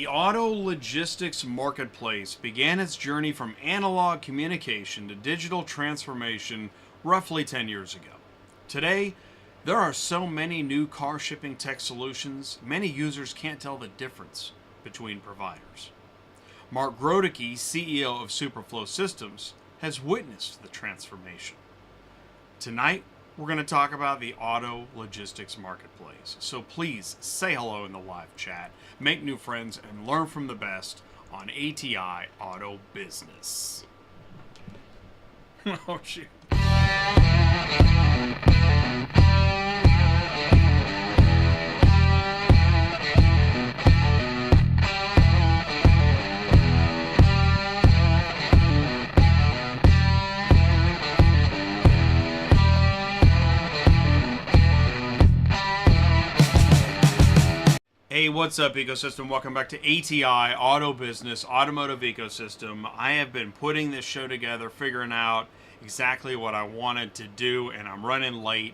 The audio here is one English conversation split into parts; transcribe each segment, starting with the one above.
The auto logistics marketplace began its journey from analog communication to digital transformation roughly 10 years ago. Today, there are so many new car shipping tech solutions, many users can't tell the difference between providers. Mark Groteke, CEO of SuperFlo Systems, has witnessed the transformation. Tonight, we're going to talk about the auto logistics marketplace. So please say hello in the live chat, make new friends, and learn from the best on ATI Auto Business. Oh, shoot. Hey, what's up, ecosystem? Welcome back to ATI Auto Business, Automotive Ecosystem. I have been putting this show together, figuring out exactly what I wanted to do, and I'm running late.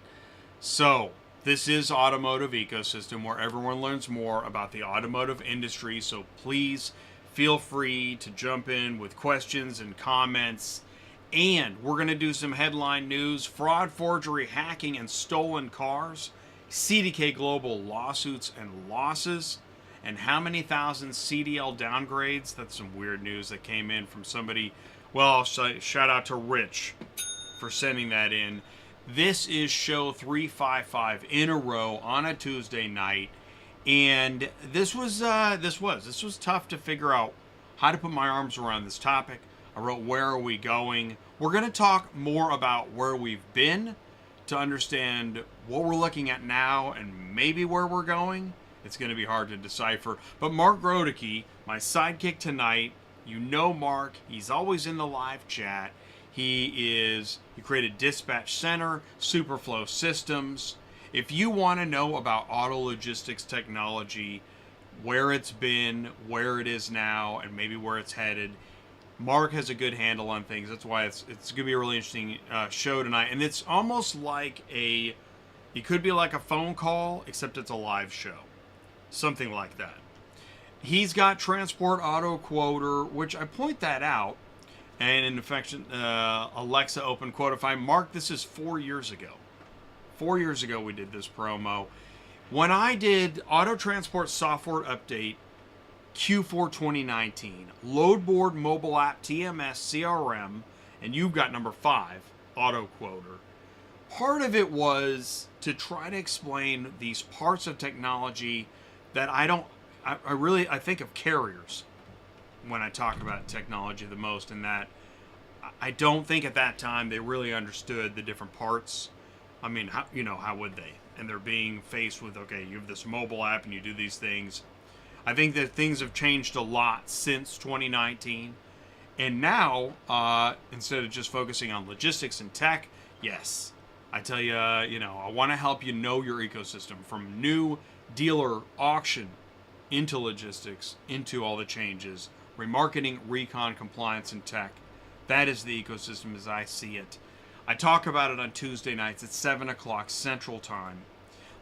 So, this is Automotive Ecosystem, where everyone learns more about the automotive industry. So please feel free to jump in with questions and comments. And we're going to do some headline news: fraud, forgery, hacking, and stolen cars. CDK Global lawsuits and losses, and how many thousand CDL downgrades. That's some weird news that came in from somebody. Well, shout out to Rich for sending that in. This is show 355 in a row on a Tuesday night, and this was tough to figure out how to put my arms around this topic. I wrote, where are we going? We're going to talk more about where we've been to understand what we're looking at now and maybe where we're going. It's going to be hard to decipher. But Mark Groteke, my sidekick tonight, you know Mark, he's always in the live chat. He created Dispatch Center, SuperFlo Systems. If you want to know about auto logistics technology, where it's been, where it is now, and maybe where it's headed, Mark has a good handle on things. That's why it's going to be a really interesting show tonight. And it's almost like it could be like a phone call, except it's a live show. Something like that. He's got Transport Auto Quoter, which I point that out. And in fact, Alexa open Quotify. Mark, this is 4 years ago. 4 years ago we did this promo. When I did Auto Transport Software Update Q4 2019, load board mobile app TMS CRM, and you've got number 5, Auto Quoter. Part of it was to try to explain these parts of technology that I think of carriers when I talk about technology the most, and that I don't think at that time they really understood the different parts. I mean, how would they? And they're being faced with, okay, you have this mobile app and you do these things. I think that things have changed a lot since 2019. And now, instead of just focusing on logistics and tech, yes, I tell you, I want to help you know your ecosystem from new dealer auction into logistics, into all the changes, remarketing, recon, compliance, and tech. That is the ecosystem as I see it. I talk about it on Tuesday nights at 7 o'clock Central Time.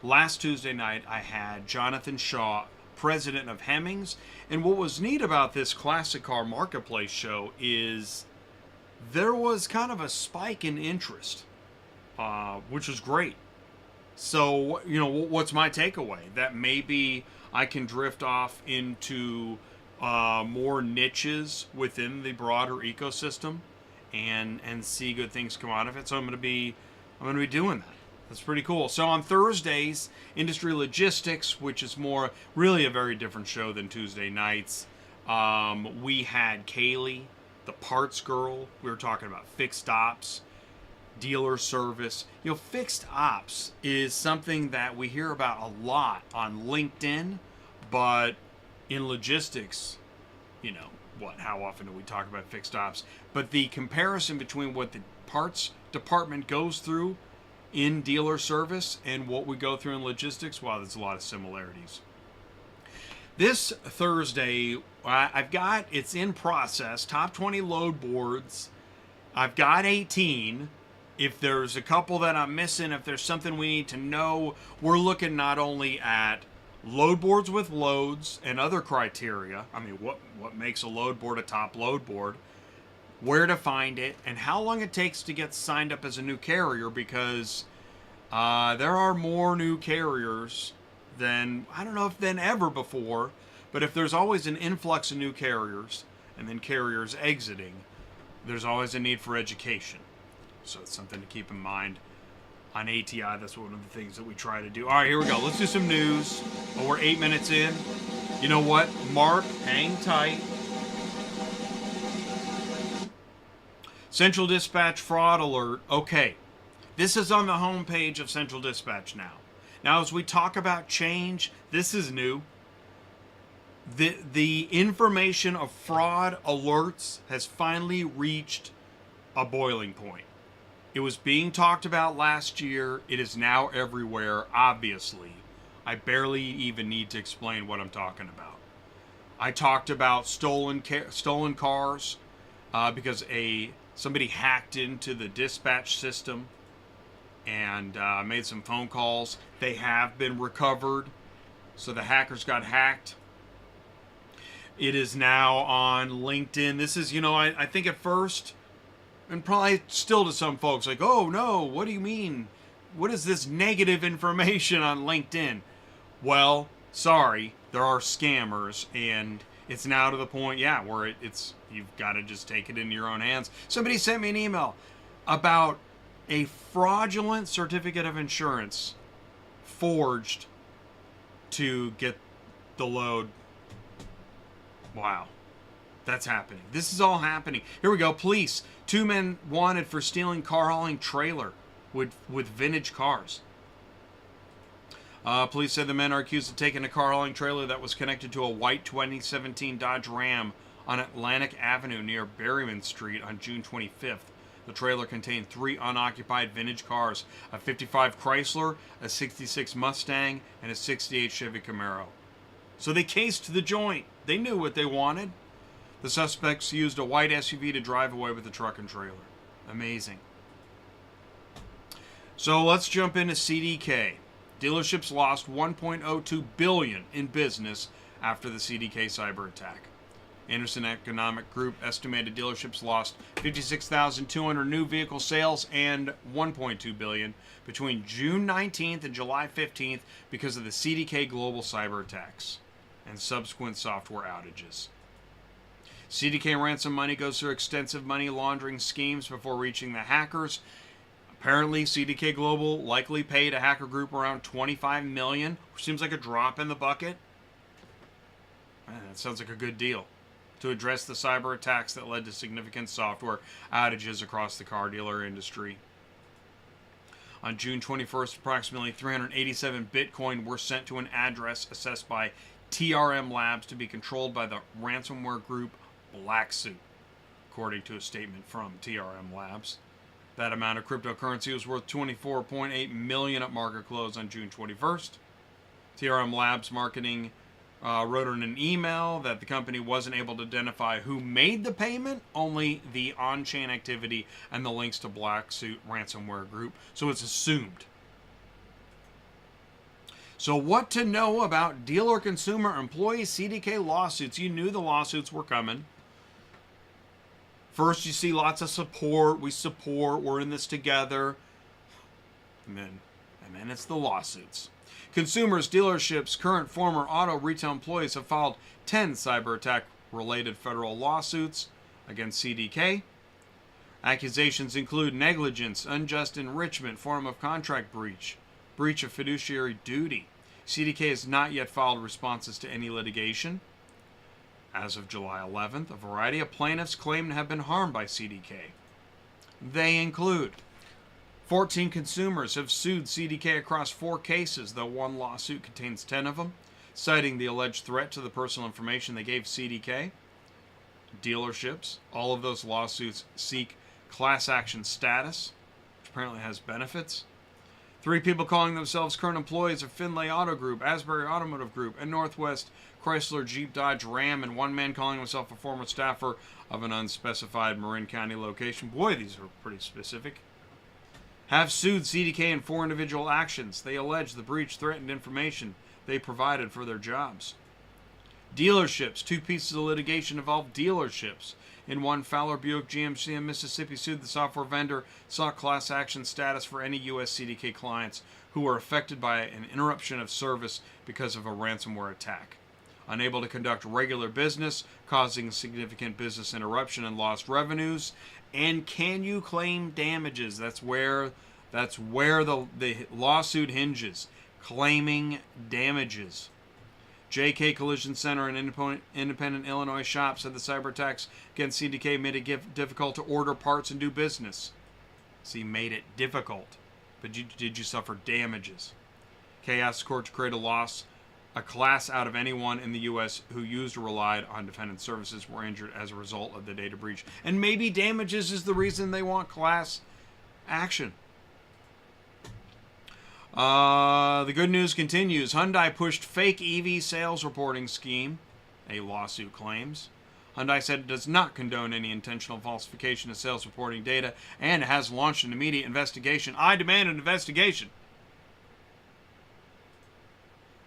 Last Tuesday night, I had Jonathan Shaw, president of Hemmings, and what was neat about this classic car marketplace show is there was kind of a spike in interest, which was great. So, what's my takeaway? That maybe I can drift off into more niches within the broader ecosystem and see good things come out of it. So I'm going to be doing that. That's pretty cool. So on Thursdays, Industry Logistics, which is really a very different show than Tuesday nights. We had Kaylee, the parts girl. We were talking about fixed ops, dealer service. Fixed ops is something that we hear about a lot on LinkedIn, but in logistics, how often do we talk about fixed ops? But the comparison between what the parts department goes through in dealer service and what we go through in logistics, there's a lot of similarities. This Thursday, it's in process, top 20 load boards. I've got 18. If there's a couple that I'm missing, if there's something we need to know, we're looking not only at load boards with loads and other criteria. I mean, what makes a load board a top load board? Where to find it, and how long it takes to get signed up as a new carrier, because there are more new carriers than, I don't know if than ever before, but if there's always an influx of new carriers and then carriers exiting, there's always a need for education. So it's something to keep in mind. On ATI, that's one of the things that we try to do. All right, here we go. Let's do some news. Oh, we're 8 minutes in. You know what? Mark, hang tight. Central Dispatch fraud alert. Okay, this is on the homepage of Central Dispatch now. Now, as we talk about change, this is new. The information of fraud alerts has finally reached a boiling point. It was being talked about last year. It is now everywhere, obviously. I barely even need to explain what I'm talking about. I talked about stolen cars because somebody hacked into the dispatch system and made some phone calls. They have been recovered. So the hackers got hacked. It is now on LinkedIn. This is, I think at first, and probably still to some folks, like, oh no, what do you mean? What is this negative information on LinkedIn? Well, sorry, there are scammers, and it's now to the point, where you've got to just take it into your own hands. Somebody sent me an email about a fraudulent certificate of insurance forged to get the load. Wow. That's happening. This is all happening. Here we go. Police. 2 men wanted for stealing car hauling trailer with vintage cars. Police said the men are accused of taking a car hauling trailer that was connected to a white 2017 Dodge Ram on Atlantic Avenue near Berryman Street on June 25th. The trailer contained 3 unoccupied vintage cars, a 55 Chrysler, a 66 Mustang, and a 68 Chevy Camaro. So they cased the joint. They knew what they wanted. The suspects used a white SUV to drive away with the truck and trailer. Amazing. So let's jump into CDK. Dealerships lost $1.02 billion in business after the CDK cyber attack. Anderson Economic Group estimated dealerships lost 56,200 new vehicle sales and $1.2 billion between June 19th and July 15th because of the CDK global cyber attacks and subsequent software outages. CDK ransom money goes through extensive money laundering schemes before reaching the hackers. Apparently, CDK Global likely paid a hacker group around $25 million, which seems like a drop in the bucket. That sounds like a good deal to address the cyber attacks that led to significant software outages across the car dealer industry. On June 21st, approximately 387 Bitcoin were sent to an address assessed by TRM Labs to be controlled by the ransomware group Black Suit, according to a statement from TRM Labs. That amount of cryptocurrency was worth $24.8 million at market close on June 21st. TRM Labs marketing wrote in an email that the company wasn't able to identify who made the payment, only the on-chain activity and the links to Black Suit ransomware group. So it's assumed. So what to know about dealer, consumer, employee CDK lawsuits? You knew the lawsuits were coming. First, you see lots of support. We support. We're in this together. And then it's the lawsuits. Consumers, dealerships, current, former auto retail employees have filed 10 cyber attack-related federal lawsuits against CDK. Accusations include negligence, unjust enrichment, form of contract breach, breach of fiduciary duty. CDK has not yet filed responses to any litigation. As of July 11th, a variety of plaintiffs claim to have been harmed by CDK. They include 14 consumers have sued CDK across 4 cases, though one lawsuit contains 10 of them, citing the alleged threat to the personal information they gave CDK. Dealerships, all of those lawsuits seek class action status, which apparently has benefits. 3 people calling themselves current employees of Findlay Auto Group, Asbury Automotive Group, and Northwest Chrysler Jeep Dodge Ram, and 1 man calling himself a former staffer of an unspecified Marin County location. Boy, these are pretty specific. Have sued CDK in 4 individual actions. They allege the breach threatened information they provided for their jobs. Dealerships. 2 pieces of litigation involved dealerships. In one, Fowler Buick GMC in Mississippi sued the software vendor, sought class action status for any U.S. CDK clients who were affected by an interruption of service because of a ransomware attack. Unable to conduct regular business, causing significant business interruption and lost revenues. And can you claim damages? That's where the lawsuit hinges. Claiming damages. JK Collision Center, an independent Illinois shop, said the cyber attacks against CDK made it difficult to order parts and do business. See, made it difficult. But did you suffer damages? K asked the court to create a class out of anyone in the U.S. who used or relied on defendant services were injured as a result of the data breach. And maybe damages is the reason they want class action. The good news continues. Hyundai pushed fake EV sales reporting scheme, a lawsuit claims. Hyundai said it does not condone any intentional falsification of sales reporting data and has launched an immediate investigation. I demand an investigation.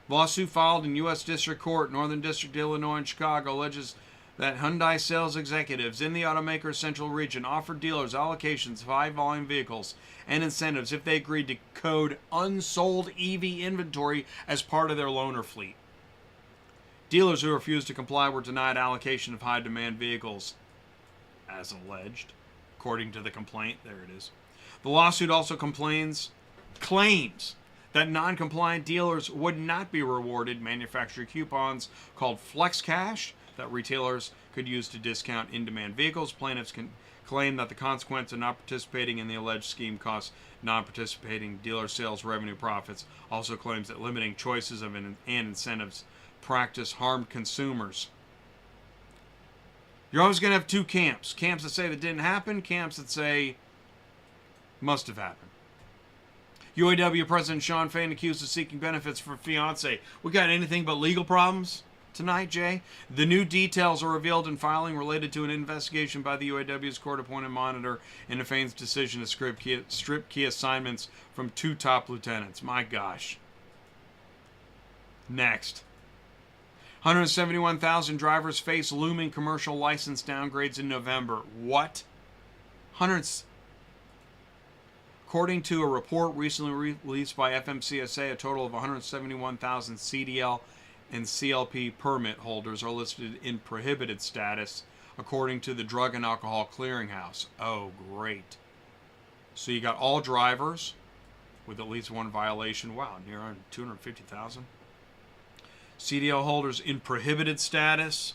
Lawsuit filed in U.S. District Court, Northern District of Illinois and Chicago, alleges that Hyundai sales executives in the automaker's central region offered dealers allocations of high-volume vehicles and incentives if they agreed to code unsold EV inventory as part of their loaner fleet. Dealers who refused to comply were denied allocation of high-demand vehicles, as alleged, according to the complaint. There it is. The lawsuit also claims that non-compliant dealers would not be rewarded manufacturer coupons called Flex Cash that retailers could use to discount in-demand vehicles. Plaintiffs can claim that the consequence of not participating in the alleged scheme costs non-participating dealer sales revenue profits. Also claims that limiting choices of and incentives practice harmed consumers. You're always going to have 2 camps. Camps that say that didn't happen, camps that say must have happened. UAW President Sean Fain accused of seeking benefits for fiancé. We got anything but legal problems tonight, Jay? The new details are revealed in filing related to an investigation by the UAW's court-appointed monitor into Fain's decision to strip key assignments from 2 top lieutenants. My gosh. Next. 171,000 drivers face looming commercial license downgrades in November. What? According to a report recently released by FMCSA, a total of 171,000 CDL and CLP permit holders are listed in prohibited status, according to the Drug and Alcohol Clearinghouse. Oh, great. So you got all drivers with at least 1 violation. Wow, near 250,000. CDL holders in prohibited status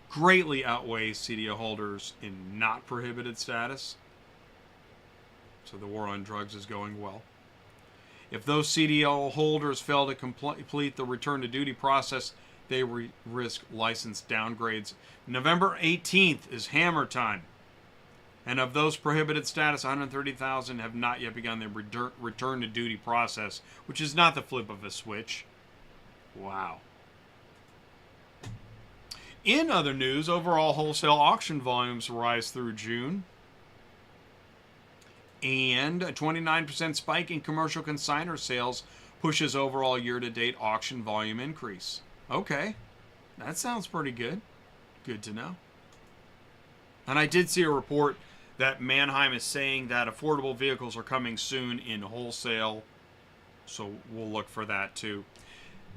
greatly outweighs CDL holders in not prohibited status. So the war on drugs is going well. If those CDL holders fail to complete the return to duty process, they risk license downgrades. November 18th is hammer time. And of those prohibited status, 130,000 have not yet begun their return to duty process, which is not the flip of a switch. Wow. In other news, overall wholesale auction volumes rise through June. And a 29% spike in commercial consignor sales pushes overall year-to-date auction volume increase. Okay, that sounds pretty good. Good to know. And I did see a report that Manheim is saying that affordable vehicles are coming soon in wholesale. So we'll look for that too.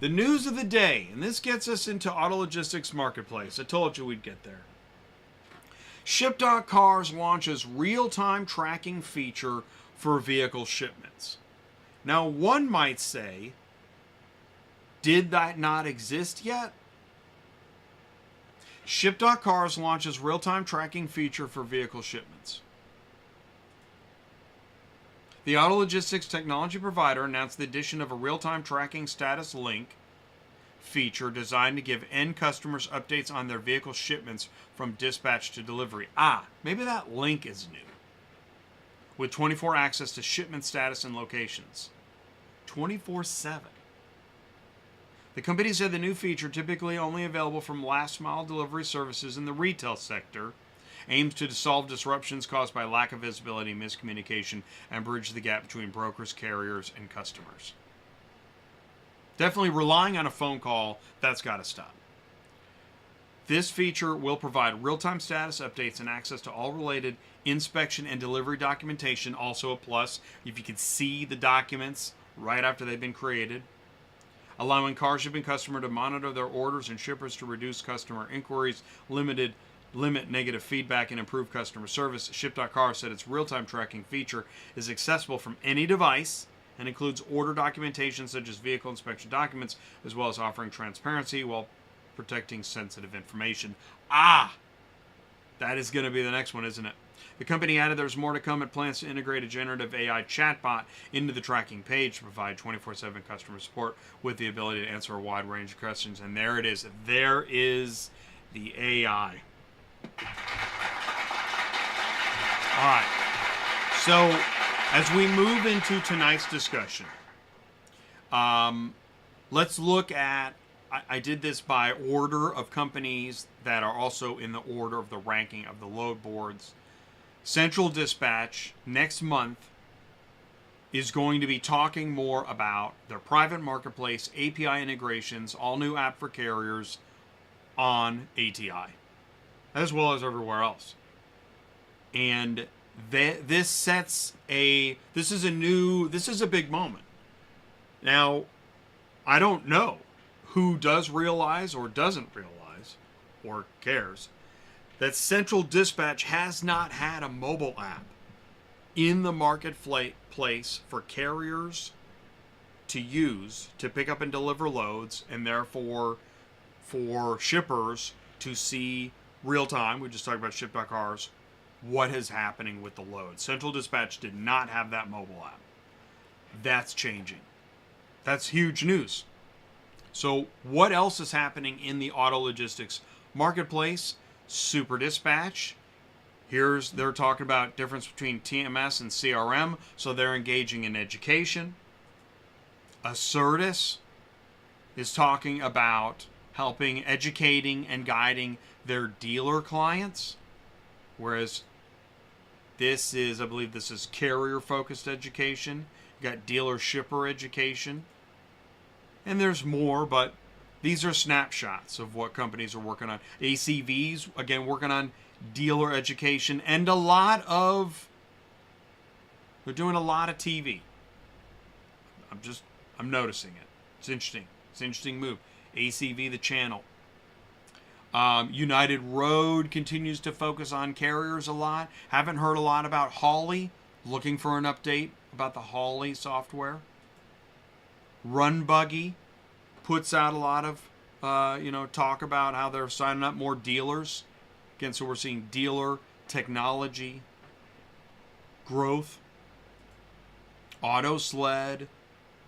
The news of the day, and this gets us into Auto Logistics Marketplace. I told you we'd get there. Ship.Cars launches real-time tracking feature for vehicle shipments. Now, one might say, did that not exist yet? Ship.Cars launches real-time tracking feature for vehicle shipments. The auto logistics technology provider announced the addition of a real-time tracking status link feature designed to give end customers updates on their vehicle shipments from dispatch to delivery. Maybe that link is new. With 24 access to shipment status and locations. 24/7. The company said the new feature, typically only available from last mile delivery services in the retail sector, aims to solve disruptions caused by lack of visibility and miscommunication and bridge the gap between brokers, carriers, and customers. Definitely relying on a phone call, that's got to stop. This feature will provide real-time status updates and access to all related inspection and delivery documentation. Also a plus, if you can see the documents right after they've been created. Allowing car shipping customer to monitor their orders and shippers to reduce customer inquiries, limit negative feedback, and improve customer service. Ship.Cars said its real-time tracking feature is accessible from any device and includes order documentation such as vehicle inspection documents, as well as offering transparency while protecting sensitive information. That is going to be the next one, isn't it? The company added there's more to come. It plans to integrate a generative AI chatbot into the tracking page to provide 24/7 customer support with the ability to answer a wide range of questions. And there it is. There is the AI. All right. So as we move into tonight's discussion, let's look at, I did this by order of companies that are also in the order of the ranking of the load boards. Central Dispatch next month is going to be talking more about their private marketplace, API integrations, all new app for carriers on ATI, as well as everywhere else. And this is a big moment. Now, I don't know who does realize or doesn't realize or cares that Central Dispatch has not had a mobile app in the marketplace for carriers to use to pick up and deliver loads, and therefore for shippers to see real time. We just talked about Ship.Cars, what is happening with the load. Central Dispatch did not have that mobile app. That's changing. That's huge news. So what else is happening in the auto logistics marketplace? Super Dispatch. They're talking about difference between TMS and CRM, so they're engaging in education. Assertus is talking about educating and guiding their dealer clients, whereas I believe this is carrier-focused education. You got dealer shipper education. And there's more, but these are snapshots of what companies are working on. ACV's, again, working on dealer education, and they're doing a lot of TV. I'm noticing it. It's interesting. It's an interesting move. ACV, the channel. United Road continues to focus on carriers a lot. Haven't heard a lot about Hawley. Looking for an update about the Hawley software. Run Buggy puts out a lot of talk about how they're signing up more dealers. Again, so we're seeing dealer technology growth. AutoSled,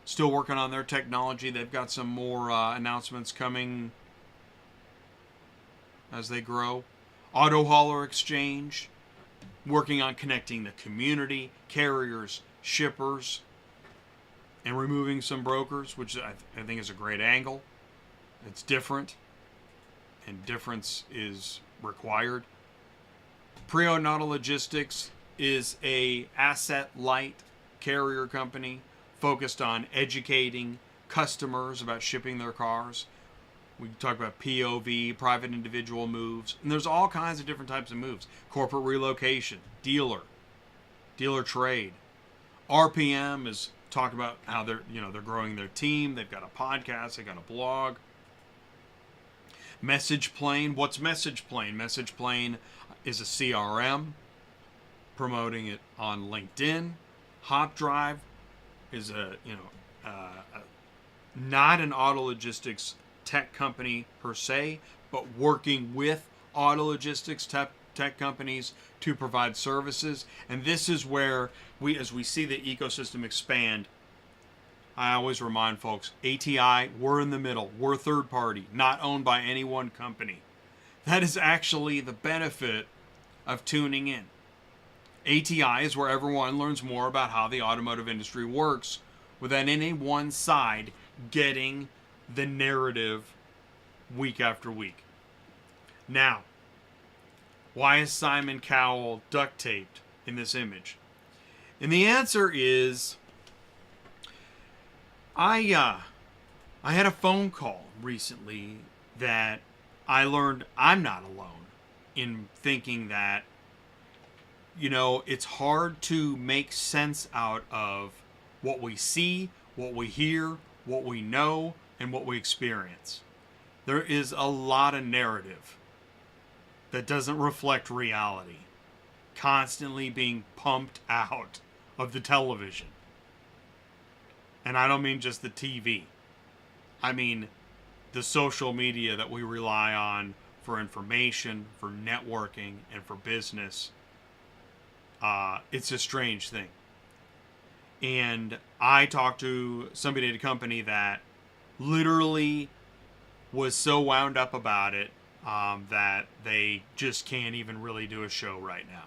still working on their technology. They've got some more announcements coming as they grow. Auto Hauler Exchange, working on connecting the community, carriers, shippers, and removing some brokers, which I think is a great angle. It's different, and difference is required. Pre-owned Auto Logistics is a asset-light carrier company focused on educating customers about shipping their cars. We talk about POV, private individual moves, and there's all kinds of different types of moves. Corporate relocation, dealer trade. RPM is talking about how they're growing their team. They've got a podcast, they've got a blog. Message Plane. What's Message Plane? Message Plane is a CRM, promoting it on LinkedIn. Hop Drive is not an auto logistics tech company per se, but working with auto logistics tech companies to provide services. And this is where as we see the ecosystem expand, I always remind folks, ATI, we're in the middle. We're third party, not owned by any one company. That is actually the benefit of tuning in. ATI is where everyone learns more about how the automotive industry works without any one side getting the narrative week after week. Now, why is Simon Cowell duct taped in this image? And the answer is, I had a phone call recently that I learned I'm not alone in thinking that, it's hard to make sense out of what we see, what we hear, what we know, and what we experience. There is a lot of narrative that doesn't reflect reality, constantly being pumped out of the television. And I don't mean just the TV. I mean the social media that we rely on for information, for networking, and for business. It's a strange thing. And I talked to somebody at a company that literally was so wound up about it that they just can't even really do a show right now.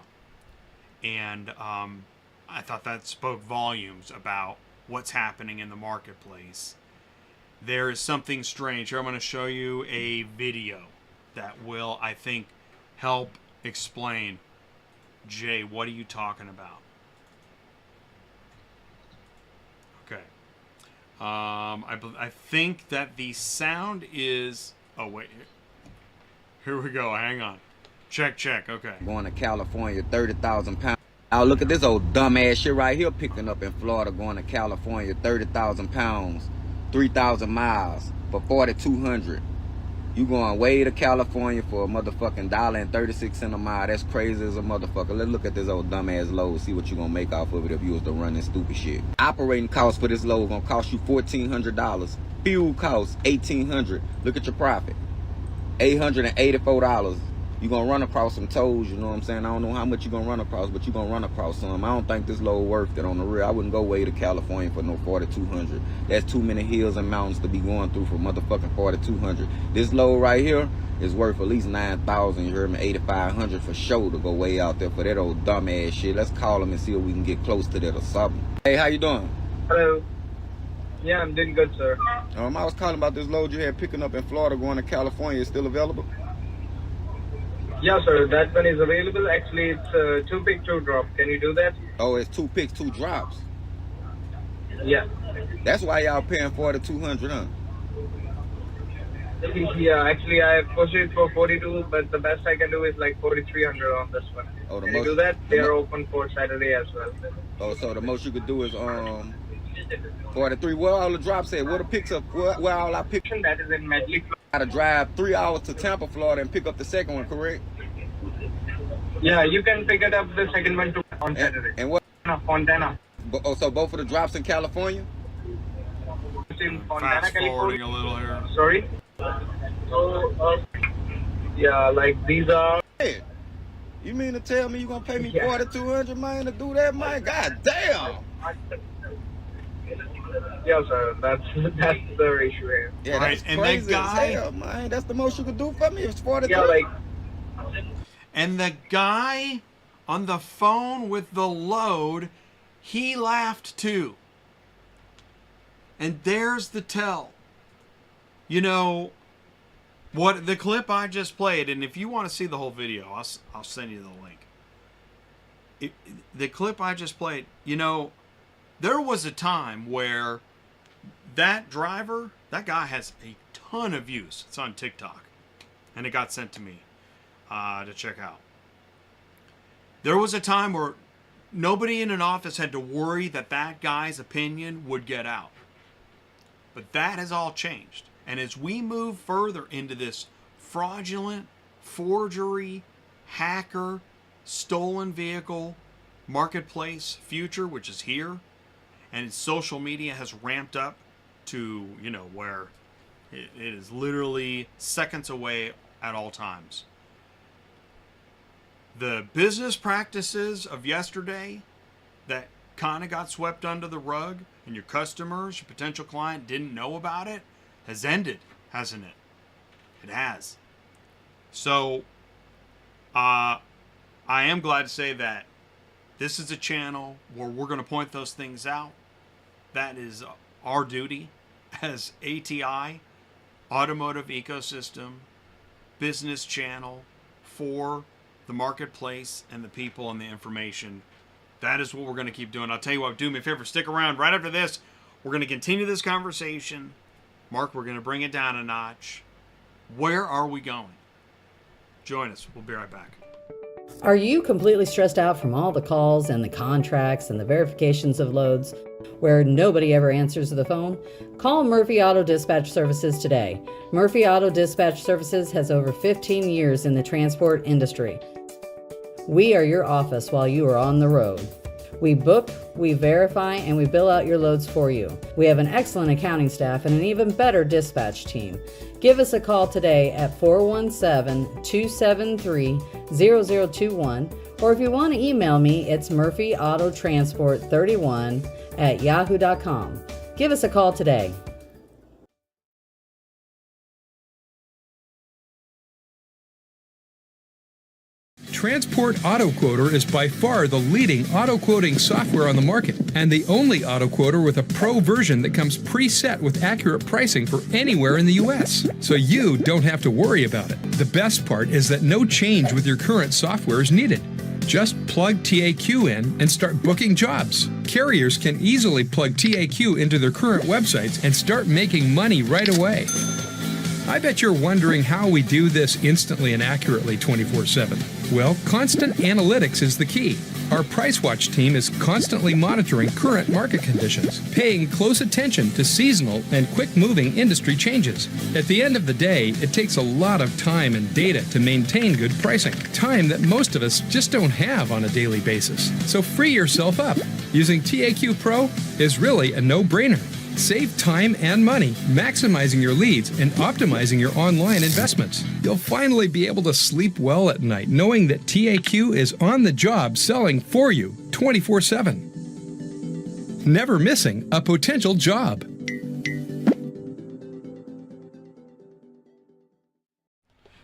And I thought that spoke volumes about what's happening in the marketplace. There is something strange. Here I'm going to show you a video that will, I think, help explain. Jay, what are you talking about? Okay. I think that the sound is... Oh, wait. Here we go. Hang on. Check. Okay. Going to California, 30,000 pounds. Now look at this old dumbass shit right here picking up in Florida, going to California, 30,000 pounds, 3,000 miles for 4,200. You going way to California for a motherfucking $1.36 a mile. That's crazy as a motherfucker. Let's look at this old dumbass load, see what you gonna make off of it if you was to run this stupid shit. Operating costs for this load gonna cost you $1,400. Fuel costs $1,800. Look at your profit. $884. You gonna run across some toes, you know what I'm saying? I don't know how much you gonna run across, but you gonna run across some. I don't think this load worth it on the real. I wouldn't go way to California for no 4,200. That's too many hills and mountains to be going through for motherfucking 4,200. This load right here is worth at least 9,000, you heard me, 8,500 for sure to go way out there for that old dumbass shit. Let's call them and see if we can get close to that or something. Hey, how you doing? Hello. Yeah, I'm doing good, sir. I was calling about this load you had picking up in Florida going to California. Is still available? Yeah, sir, that one is available. Actually, it's 2 pick, 2 drop. Can you do that? Oh, it's 2 picks, 2 drops. Yeah. That's why y'all paying 4,200, huh? Yeah, actually, I posted for 42, but the best I can do is like 4,300 on this one. Oh, can you do that? They are open for Saturday as well. Oh, so the most you could do is 43. Where all the drops at? Where the picks up? Where all I pick? That is in Medley. Gotta drive 3 hours to Tampa, Florida, and pick up the second one, correct? Yeah, you can pick it up the second one too on Saturday. And what? Fontana. Oh, so both of the drops in California? In Fontana, Fast forwarding California. a little here. Sorry. So, yeah, like these are. Hey, you mean to tell me you gonna pay me 4,200, man, to do that, man? God damn. Yeah, sir. That's the ratio here. Yeah, that's And crazy that guy, as hell, man. That's the most you could do for me. It's 43. Yeah, like. and the guy on the phone with the load, he laughed too. And there's the tell. You know, what the clip I just played, and if you want to see the whole video, I'll send you the link. The clip I just played, there was a time where that guy has a ton of views. It's on TikTok. And it got sent to me to check out. There was a time where nobody in an office had to worry that guy's opinion would get out. But that has all changed. And as we move further into this fraudulent, forgery, hacker, stolen vehicle marketplace future, which is here, and social media has ramped up to, where it is literally seconds away at all times. The business practices of yesterday that kind of got swept under the rug and your customers, your potential client didn't know about it, has ended, hasn't it? It has. So, I am glad to say that this is a channel where we're going to point those things out. That is our duty as ATI, Automotive Ecosystem, business channel for the marketplace and the people and the information. That is what we're going to keep doing. I'll tell you what, do me a favor, stick around. Right after this, we're going to continue this conversation Mark, we're going to bring it down a notch. Where are we going? Join us. We'll be right back. Are you completely stressed out from all the calls and the contracts and the verifications of loads where nobody ever answers the phone? Call Murphy Auto Dispatch Services today. Murphy Auto Dispatch Services has over 15 years in the transport industry. We are your office while you are on the road. We book, we verify, and we bill out your loads for you. We have an excellent accounting staff and an even better dispatch team. Give us a call today at 417-273-0021, or if you want to email me, it's murphyautotransport31@yahoo.com. Give us a call today. Transport Auto Quoter is by far the leading auto quoting software on the market, and the only auto quoter with a pro version that comes preset with accurate pricing for anywhere in the U.S. So you don't have to worry about it. The best part is that no change with your current software is needed. Just plug TAQ in and start booking jobs. Carriers can easily plug TAQ into their current websites and start making money right away. I bet you're wondering how we do this instantly and accurately 24/7. Well, constant analytics is the key. Our Price Watch team is constantly monitoring current market conditions, paying close attention to seasonal and quick-moving industry changes. At the end of the day, it takes a lot of time and data to maintain good pricing, time that most of us just don't have on a daily basis. So free yourself up. Using TAQ Pro is really a no-brainer. Save time and money, maximizing your leads and optimizing your online investments. You'll finally be able to sleep well at night knowing that TAQ is on the job selling for you 24/7. Never missing a potential job.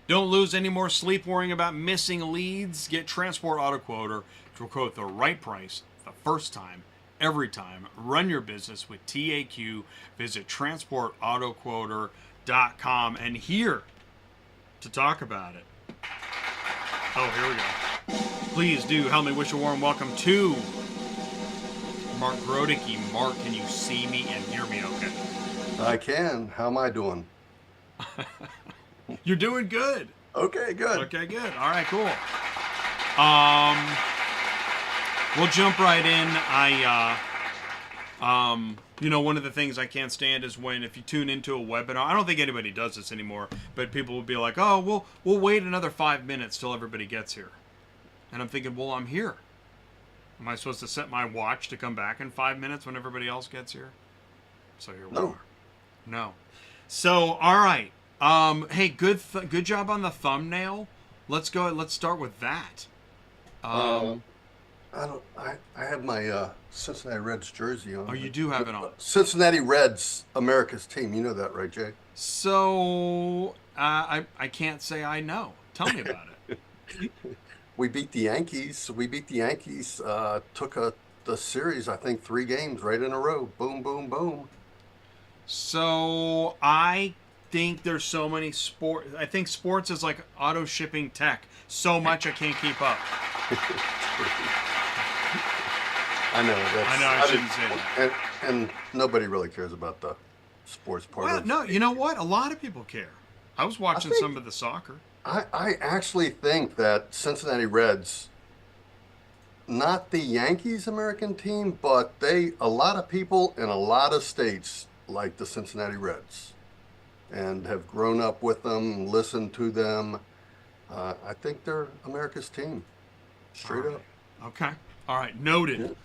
Don't lose any more sleep worrying about missing leads. Get Transport Auto Quoter to quote the right price the first time, every time. Run your business with TAQ. Visit transportautoquoter.com. And here to talk about it. Oh, here we go. Please do help me wish a warm welcome to Mark Groteke. Mark, can you see me and hear me okay? I can. How am I doing? You're doing good. Okay, good. Okay, good. All right, cool. We'll jump right in. One of the things I can't stand is when if you tune into a webinar, I don't think anybody does this anymore, but people will be like, oh, we'll wait another 5 minutes till everybody gets here. And I'm thinking, well, I'm here. Am I supposed to set my watch to come back in 5 minutes when everybody else gets here? So here we are. No. So, all right. Hey, good job on the thumbnail. Let's go. Let's start with that. I have my Cincinnati Reds jersey on. Oh, you do have it on. Cincinnati Reds, America's team. You know that, right, Jay? So I can't say I know. Tell me about it. We beat the Yankees. Took the series, I think, 3 games right in a row. Boom, boom, boom. So I think there's so many sports. I think sports is like auto shipping tech. So much I can't keep up. I know. I shouldn't say that. And nobody really cares about the sports part. Well, no, you know what? A lot of people care. I was watching some of the soccer. I actually think that Cincinnati Reds, not the Yankees American team, but a lot of people in a lot of states like the Cincinnati Reds and have grown up with them, listened to them. I think they're America's team. Straight up. Okay. All right. Noted.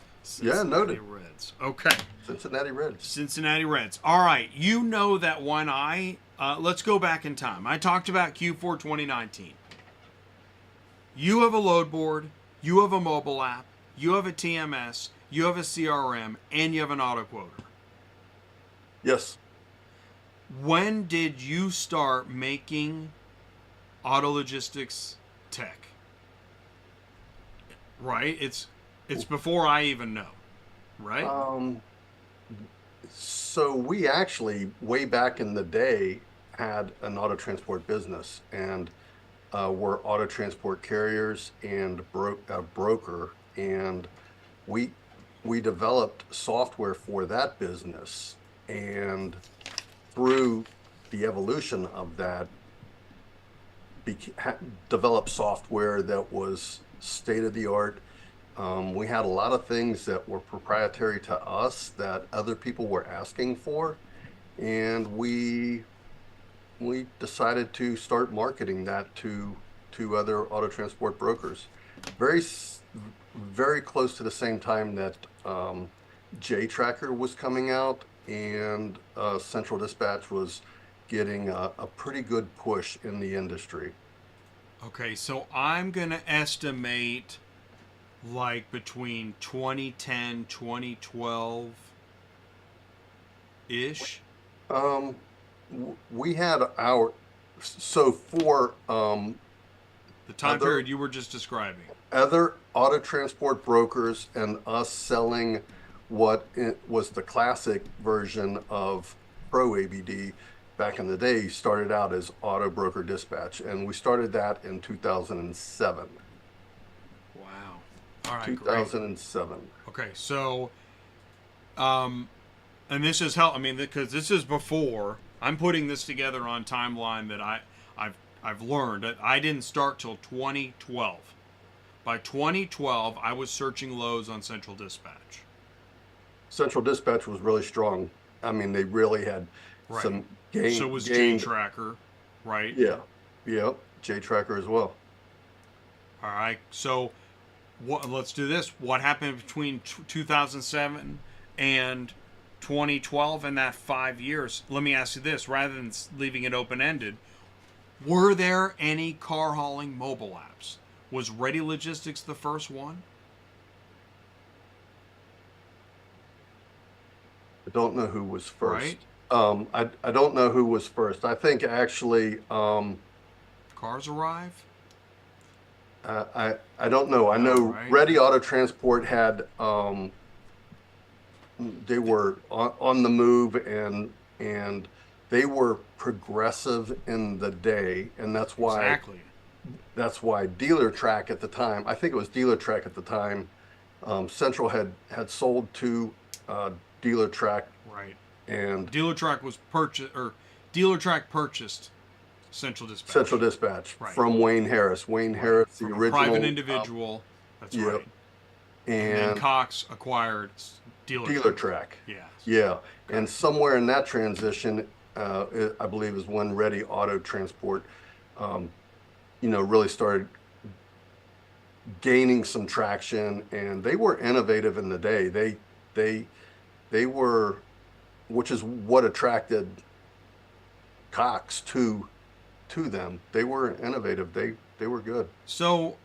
Yeah, noted. Reds. Okay. Cincinnati Reds. Cincinnati Reds. All right. You know that when let's go back in time. I talked about Q4 2019. You have a load board. You have a mobile app. You have a TMS. You have a CRM. And you have an auto quoter. Yes. When did you start making auto logistics tech? Right? It's before I even know, right? So we actually, way back in the day, had an auto transport business, and we're auto transport carriers and broker, and we developed software for that business, and through the evolution of that, developed software that was state of the art. We had a lot of things that were proprietary to us that other people were asking for, and we decided to start marketing that to other auto transport brokers. Very close to the same time that J-Tracker was coming out, and Central Dispatch was getting a pretty good push in the industry. Okay, so I'm going to estimate like between 2010, 2012 ish. We had our, so for The time period you were just describing. other auto transport brokers and us selling what it was the classic version of Pro ABD back in the day started out as Auto Broker Dispatch, and we started that in 2007. Wow. All right, 2007. great. Okay, so, and this is how, I mean, because this is before, I'm putting this together on timeline that I've learned that I didn't start till 2012. By 2012, I was searching lows on Central Dispatch. Central Dispatch was really strong. I mean, they really had some gain. So was J-Tracker, right? Yeah. Yep. J-Tracker as well. All right. So let's do this. What happened between 2007 and 2012 in that 5 years? Let me ask you this, rather than leaving it open-ended. Were there any car hauling mobile apps? Was Ready Logistics the first one? I don't know who was first. Right. I don't know who was first. I think actually, Cars Arrive? I don't know. I know right. Ready Auto Transport had, they were on the move, and they were progressive in the day, and that's why Exactly. that's why Dealer Track at the time, I think it was Dealer Track at the time, Central had sold to Dealer Track, Right. and Dealer Track was purchased, or Dealer Track purchased Central Dispatch. Central Dispatch Right. from Wayne Harris. Wayne Harris, the From a original private individual. That's yep. right. And then And Cox acquired Dealer Dealer Track. Track. Yeah. Yeah, and somewhere in that transition, I believe is when Ready Auto Transport, really started gaining some traction, and they were innovative in the day. They were, which is what attracted Cox to them. They were innovative. They were good. So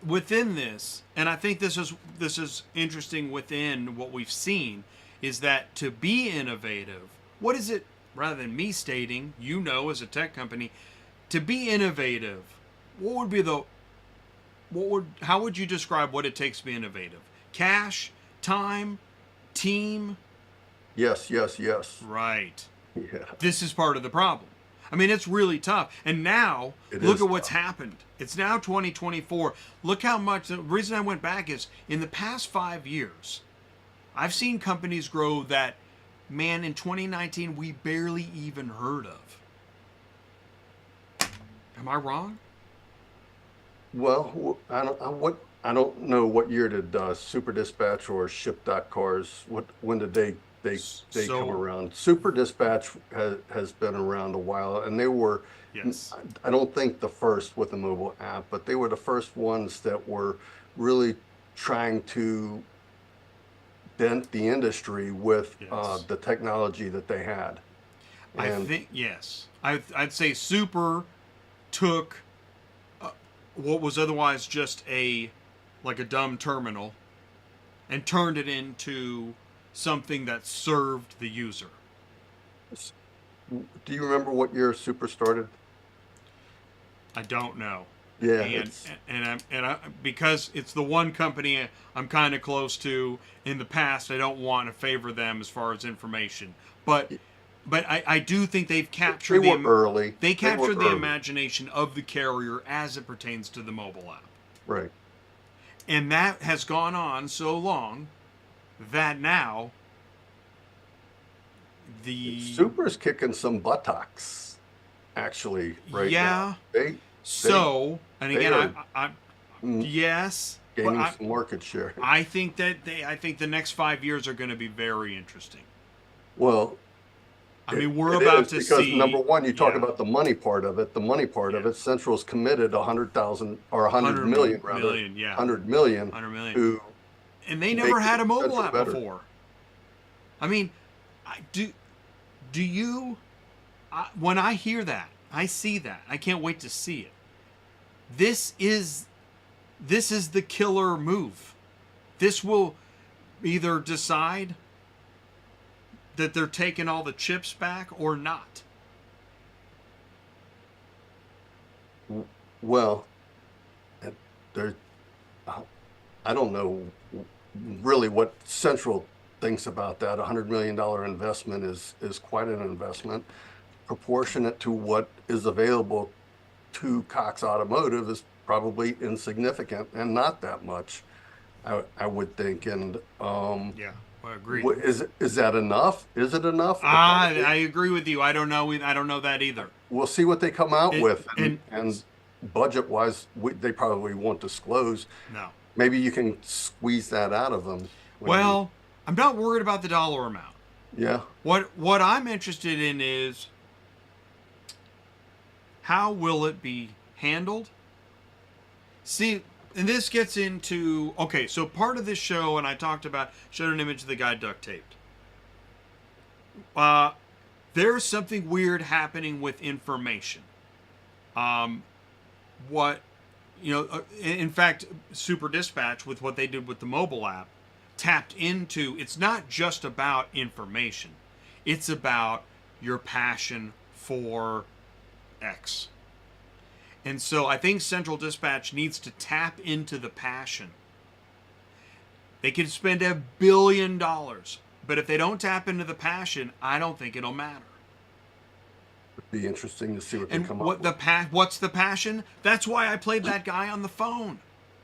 within this, and I think this is interesting within what we've seen, is that to be innovative, what is it, rather than me stating, as a tech company, to be innovative, how would you describe what it takes to be innovative? Cash, time, team? Yes. Right. Yeah. This is part of the problem. I mean, it's really tough. And now, look at what's happened. It's now 2024. Look how much, the reason I went back is, in the past 5 years, I've seen companies grow that, man, in 2019, we barely even heard of. Am I wrong? Well, I don't know what year did Super Dispatch or Ship.Cars, when did they come around? Super Dispatch has been around a while, and they were, Yes. I don't think the first with the mobile app, but they were the first ones that were really trying to dent the industry with Yes. the technology that they had. I think, yes. I'd say Super took what was otherwise just like a dumb terminal and turned it into something that served the user. Do you remember what year Super started? I don't know. Yeah. And because it's the one company I'm kind of close to in the past, I don't want to favor them as far as information. But I do think they've captured They were early. They captured the early. imagination of the carrier as it pertains to the mobile app. Right. And that has gone on so long that now Super's kicking some buttocks, actually, right yeah. now. So, and they again, are yes, but gaining some market share. I think the next 5 years are going to be very interesting. Well, I mean, we're about to because see. number one, you talk yeah. about the money part of it. The money part of Yeah. it, Central's committed 100,000 or 100 million, rather, million, yeah. 100 million, 100 million. to And they make never had a mobile Central app better. before. I mean, do you? When I hear that, I see that. I can't wait to see it. This is the killer move. This will either decide that they're taking all the chips back or not. Well, there, I don't know really what Central thinks about that. $100 million investment is quite an investment. Proportionate to what is available to Cox Automotive is probably insignificant and not that much, I would think. And Yeah, I agree. is that enough? Is it enough? I agree with you. I don't know. I don't know that either. We'll see what they come out with, and budget-wise, they probably won't disclose. No. Maybe you can squeeze that out of them. Well, I'm not worried about the dollar amount. Yeah. What I'm interested in is how will it be handled? See, and this gets into, okay, so part of this show, and I showed an image of the guy duct taped. There's something weird happening with information. In fact, Super Dispatch, with what they did with the mobile app, tapped into, it's not just about information. It's about your passion for X. And so I think Central Dispatch needs to tap into the passion. They can spend $1 billion, but if they don't tap into the passion, I don't think it'll matter. It'd be interesting to see what they And come up with. what's the passion? That's why I played that guy on the phone.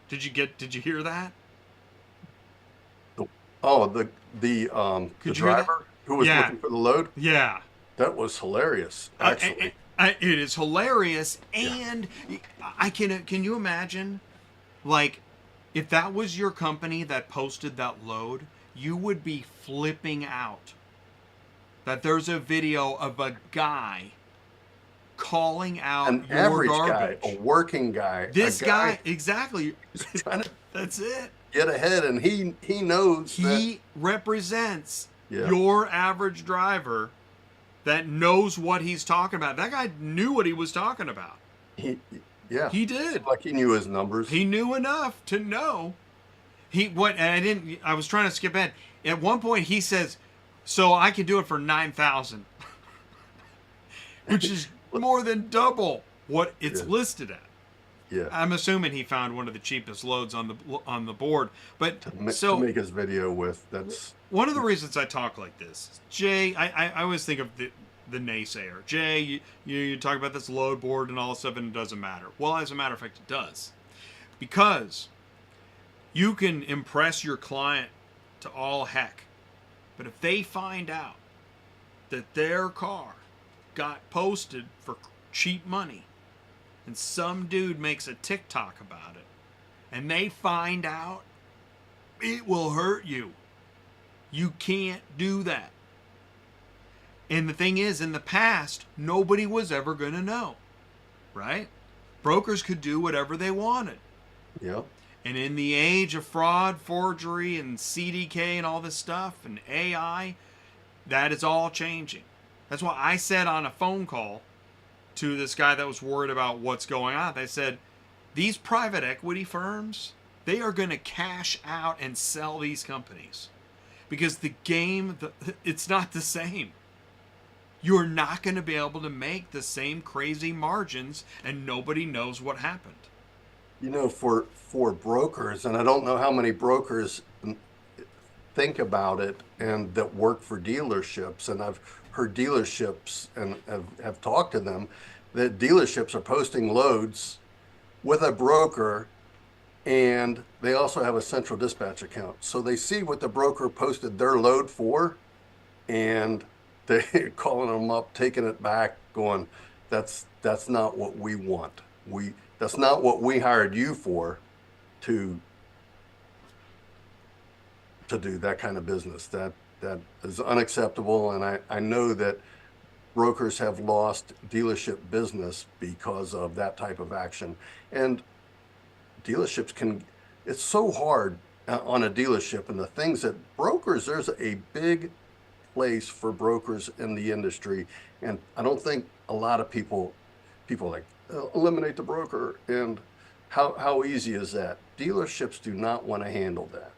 Did you hear that? Oh, the driver who was looking for the load? Yeah. That was hilarious, actually. It is hilarious, and can you imagine, like, if that was your company that posted that load, you would be flipping out that there's a video of a guy calling out An your average garbage. guy, a working guy. This guy, exactly. Trying to That's it. get ahead, and he knows He represents Yeah. your average driver that knows what he's talking about. That guy knew what he was talking about. he did. Like he knew his numbers. He knew enough to know. I was trying to skip ahead. At one point he says, so I can do it for 9,000. Which is more than double what it's listed at. Yeah. I'm assuming he found one of the cheapest loads on the board. But to so make his video with, that's one of the reasons I talk like this, Jay, I always think of the naysayer. Jay, you talk about this load board and all this stuff, and it doesn't matter. Well, as a matter of fact, it does. Because you can impress your client to all heck, but if they find out that their car got posted for cheap money, and some dude makes a TikTok about it, and they find out, it will hurt you. You can't do that. And the thing is, in the past, nobody was ever going to know, right? Brokers could do whatever they wanted. Yep. And in the age of fraud, forgery, and CDK and all this stuff, and AI, that is all changing. That's why I said on a phone call to this guy that was worried about what's going on, they said, these private equity firms, they are going to cash out and sell these companies. Because the game, it's not the same. You're not going to be able to make the same crazy margins, and nobody knows what happened. You know, for brokers, and I don't know how many brokers think about it and that work for dealerships, and I've heard dealerships and have talked to them, that dealerships are posting loads with a broker, and they also have a central dispatch account. So they see what the broker posted their load for, and they calling them up, taking it back, going, that's not what we want. That's not what we hired you for, to do that kind of business. That is unacceptable. And I know that brokers have lost dealership business because of that type of action. And dealerships it's so hard on a dealership, and the things that brokers, there's a big place for brokers in the industry. And I don't think a lot of people like eliminate the broker. And how easy is that? Dealerships do not want to handle that.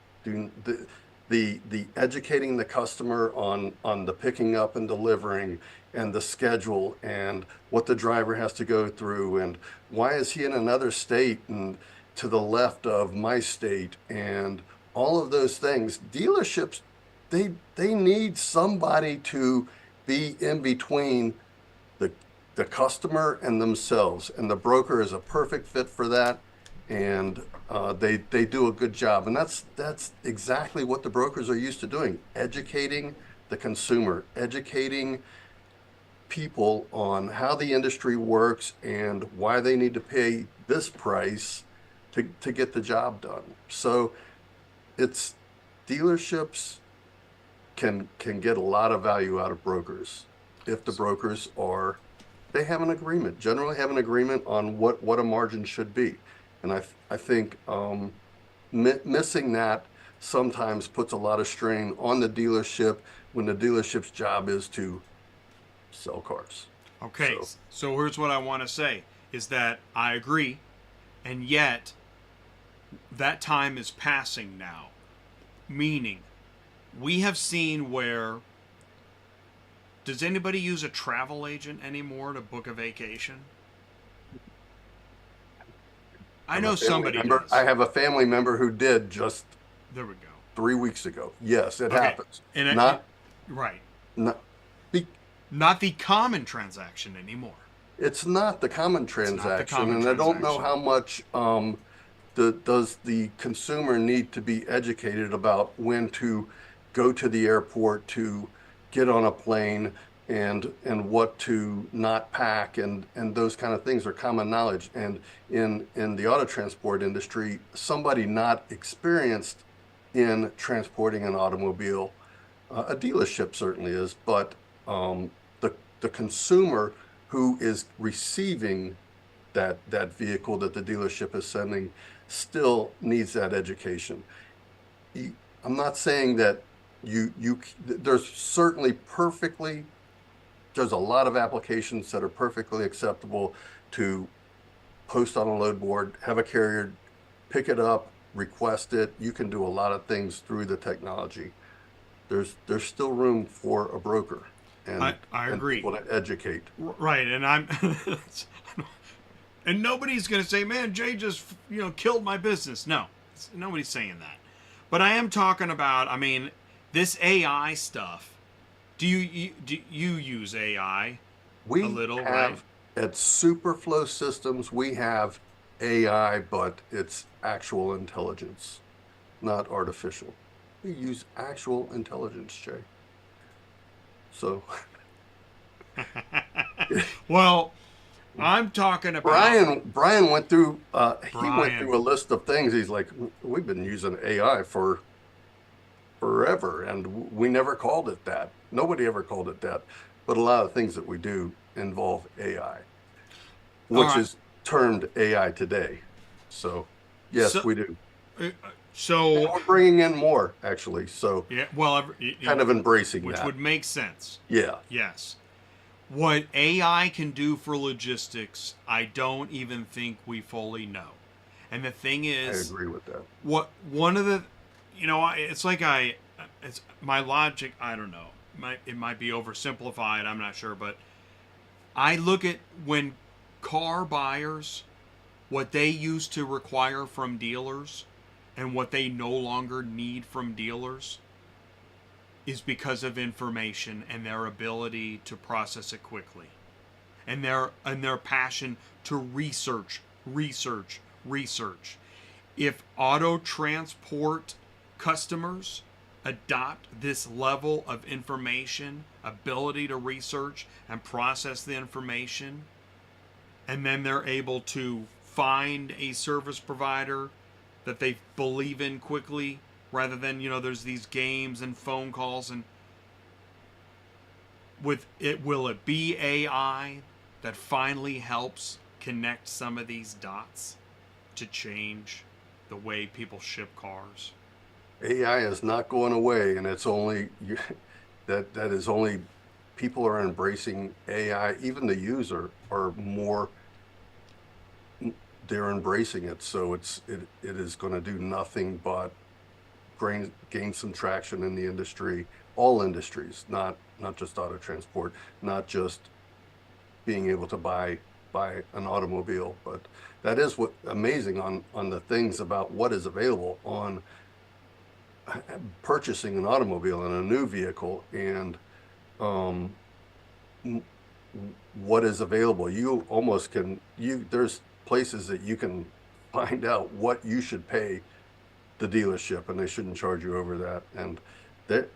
The educating the customer on the picking up and delivering, and the schedule, and what the driver has to go through, and why is he in another state and to the left of my state, and all of those things. Dealerships, they need somebody to be in between the customer and themselves, and the broker is a perfect fit for that. And they do a good job, and that's exactly what the brokers are used to doing: educating the consumer, educating people on how the industry works and why they need to pay this price to get the job done. So it's dealerships can get a lot of value out of brokers if the brokers they have an agreement, generally have an agreement on what a margin should be. And I think missing that sometimes puts a lot of strain on the dealership, when the dealership's job is to sell cars. Okay, so here's what I want to say, is that I agree, and yet that time is passing now. Meaning, we have seen where, does anybody use a travel agent anymore to book a vacation? I know somebody does. I have a family member who did just there we go 3 weeks ago. Yes, it happens. And right. Not the common transaction anymore. It's not the common transaction, and I don't know how much does the consumer need to be educated about when to go to the airport, to get on a plane, and what to not pack, and those kind of things are common knowledge. And in the auto transport industry, somebody not experienced in transporting an automobile, a dealership certainly is, but the consumer who is receiving that vehicle that the dealership is sending still needs that education. I'm not saying that there's certainly there's a lot of applications that are perfectly acceptable to post on a load board, have a carrier pick it up, request it. You can do a lot of things through the technology. There's still room for a broker. And I agree. And people to educate. Right, and and nobody's going to say, "Man, Jay just killed my business." No, nobody's saying that. But I am talking about, this AI stuff. Do you use AI? We a little, have right? At SuperFlo Systems, we have AI, but it's actual intelligence, not artificial. We use actual intelligence, Jay. So, well, I'm talking about Brian went through. He went through a list of things. He's like, we've been using AI for forever, and we never called it that. Nobody ever called it that. But a lot of things that we do involve AI, which is termed AI today. So, yes, we do. So and we're bringing in more, actually. So yeah, well, kind of embracing which that. would make sense. Yeah. Yes. What AI can do for logistics, I don't even think we fully know. And the thing is, I agree with that. One of the, it's like it's my logic. I don't know. It might be oversimplified. I'm not sure, but I look at when car buyers, what they used to require from dealers, and what they no longer need from dealers is because of information and their ability to process it quickly, and their passion to research. If auto transport customers adopt this level of information ability to research and process the information, and then they're able to find a service provider that they believe in quickly, rather than, there's these games and phone calls. And will it be AI that finally helps connect some of these dots to change the way people ship cars? AI is not going away, and it's only that is only people are embracing AI. Even the user are more, they're embracing it. So it is going to do nothing but gain some traction in the industry, all industries, not just auto transport, not just being able to buy an automobile, but that is what amazing on the things about what is available on purchasing an automobile and a new vehicle, and what is available. You almost can, there's places that you can find out what you should pay the dealership, and they shouldn't charge you over that. And that,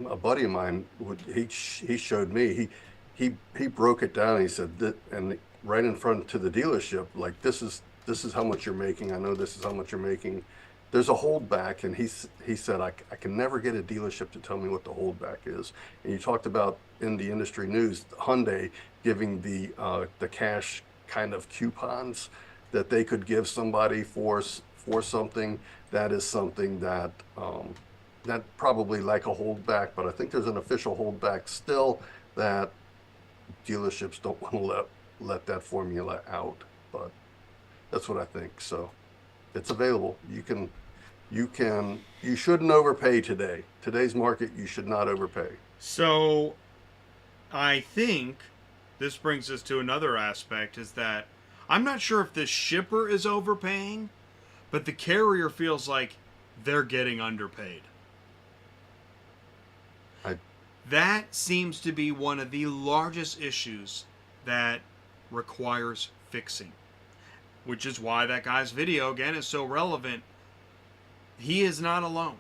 a buddy of mine he showed me, he broke it down. He said that, and right in front to the dealership, like, this is how much you're making. I know this is how much you're making. There's a holdback, and he said, I can never get a dealership to tell me what the holdback is. And you talked about in the industry news, Hyundai giving the cash kind of coupons that they could give somebody for something. That is something that that probably like a holdback, but I think there's an official holdback still that dealerships don't want to let that formula out. But that's what I think. So it's available. You shouldn't overpay today. Today's market, you should not overpay. So I think this brings us to another aspect, is that I'm not sure if the shipper is overpaying, but the carrier feels like they're getting underpaid. That seems to be one of the largest issues that requires fixing, which is why that guy's video, again, is so relevant. He is not alone.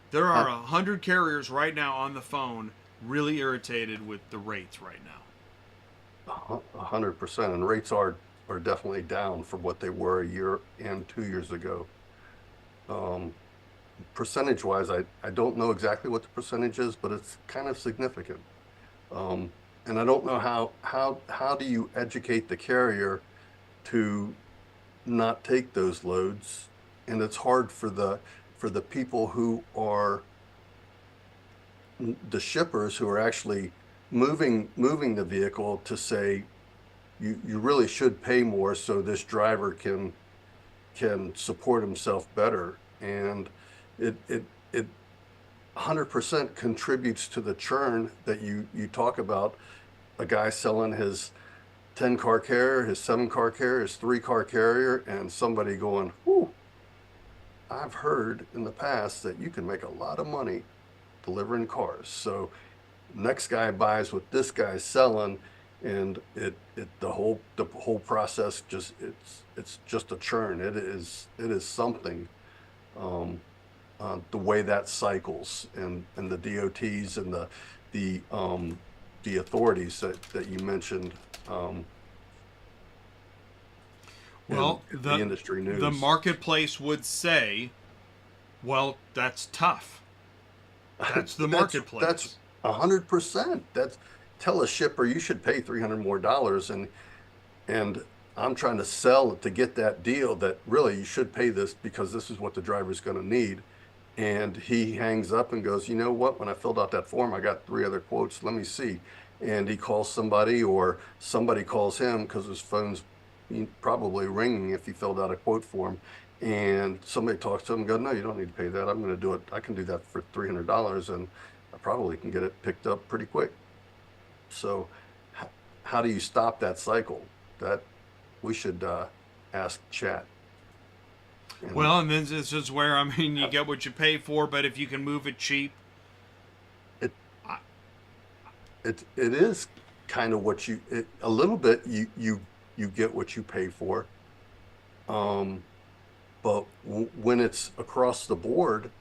There are 100 carriers right now on the phone really irritated with the rates right now. 100%, and rates are definitely down from what they were a year and 2 years ago. Percentage wise, I don't know exactly what the percentage is, but it's kind of significant. And I don't know how do you educate the carrier to not take those loads. And it's hard for the people who are the shippers who are actually moving the vehicle to say, you really should pay more so this driver can support himself better. And it 100% contributes to the churn that you talk about. A guy selling his 10-car carrier, his 7-car carrier, his 3-car carrier, and somebody going, whew, I've heard in the past that you can make a lot of money delivering cars. So next guy buys what this guy's selling, and the whole process it's just a churn. It is something. The way that cycles, and the DOTs and the authorities that you mentioned. Well, the industry news. The marketplace would say, well, that's tough. That's the marketplace. That's 100%. Tell a shipper you should pay $300 more, and I'm trying to sell to get that deal that really you should pay this because this is what the driver's going to need. And he hangs up and goes, you know what? When I filled out that form, I got 3 other quotes. Let me see. And he calls somebody, or somebody calls him because his phone's probably ringing if he filled out a quote form. And somebody talks to him and goes, no, you don't need to pay that. I'm going to do it. I can do that for $300, and I probably can get it picked up pretty quick. So how do you stop that cycle? That we should ask Chat. Well, and then this is where, you get what you pay for, but if you can move it cheap. It is kind of what a little bit you get what you pay for. But when it's across the board,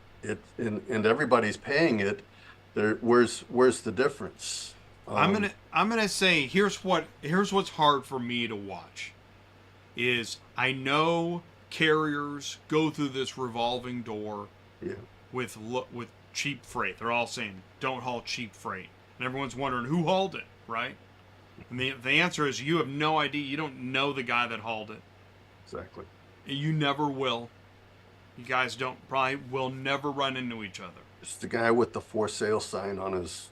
and everybody's paying it, Where's the difference? I'm gonna say here's what's hard for me to watch is I know carriers go through this revolving door Yeah. with cheap freight. They're all saying don't haul cheap freight, and everyone's wondering who hauled it, right? And the answer is you have no idea. You don't know the guy that hauled it. Exactly. You never will. You guys probably will never run into each other. It's the guy with the for sale sign on his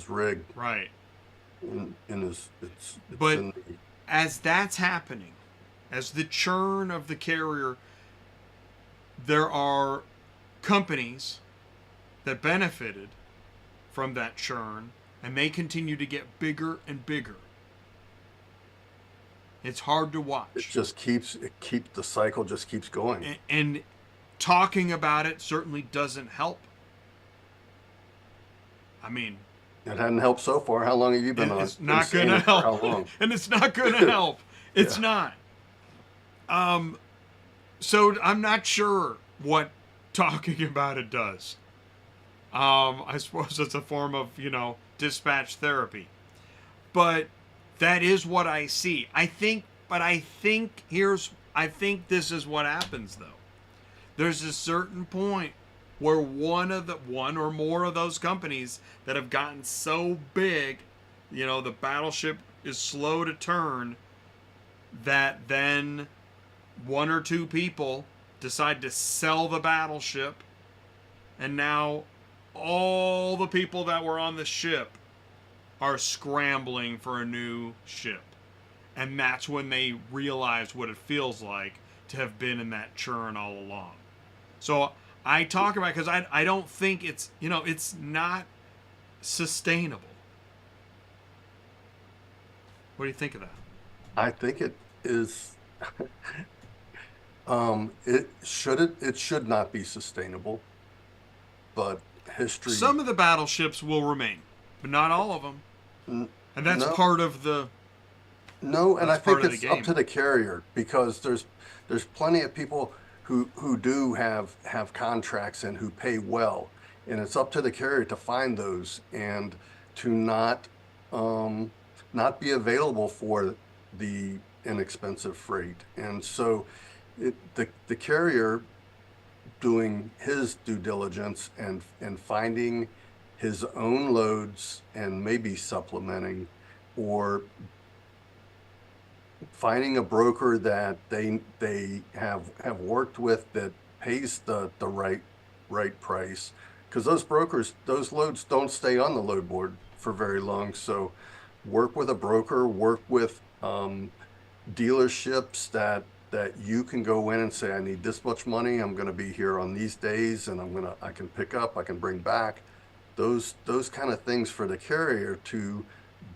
rig. Right. It's But in as that's happening, as the churn of the carrier, there are companies that benefited from that churn, and they continue to get bigger and bigger. It's hard to watch. the cycle just keeps going. And talking about it certainly doesn't help. I mean, It hadn't helped so far. How long have you been on? it's not going to Been saying it for help. How long? And it's not going to help. It's Yeah. not. So I'm not sure what talking about it does. I suppose it's a form of, dispatch therapy. But that is what I see. I think this is what happens though. There's a certain point where one or more of those companies that have gotten so big, the battleship is slow to turn, that then one or two people decide to sell the battleship, and now all the people that were on the ship are scrambling for a new ship. And that's when they realize what it feels like to have been in that churn all along. So I talk about it because I don't think it's not sustainable. What do you think of that? I think it is. It should not be sustainable, but history. Some of the battleships will remain, but not all of them. And that's no. part of the. No, and I That's part think of it's the up game. to the carrier, because there's plenty of people who do have contracts and who pay well, and it's up to the carrier to find those and to not be available for the inexpensive freight. And so the carrier doing his due diligence and finding his own loads and maybe supplementing, or finding a broker that they have worked with that pays the right price, because those loads don't stay on the load board for very long. So work with a broker, work with dealerships that you can go in and say, I need this much money, I'm going to be here on these days, and I can pick up, I can bring back. Those kind of things for the carrier to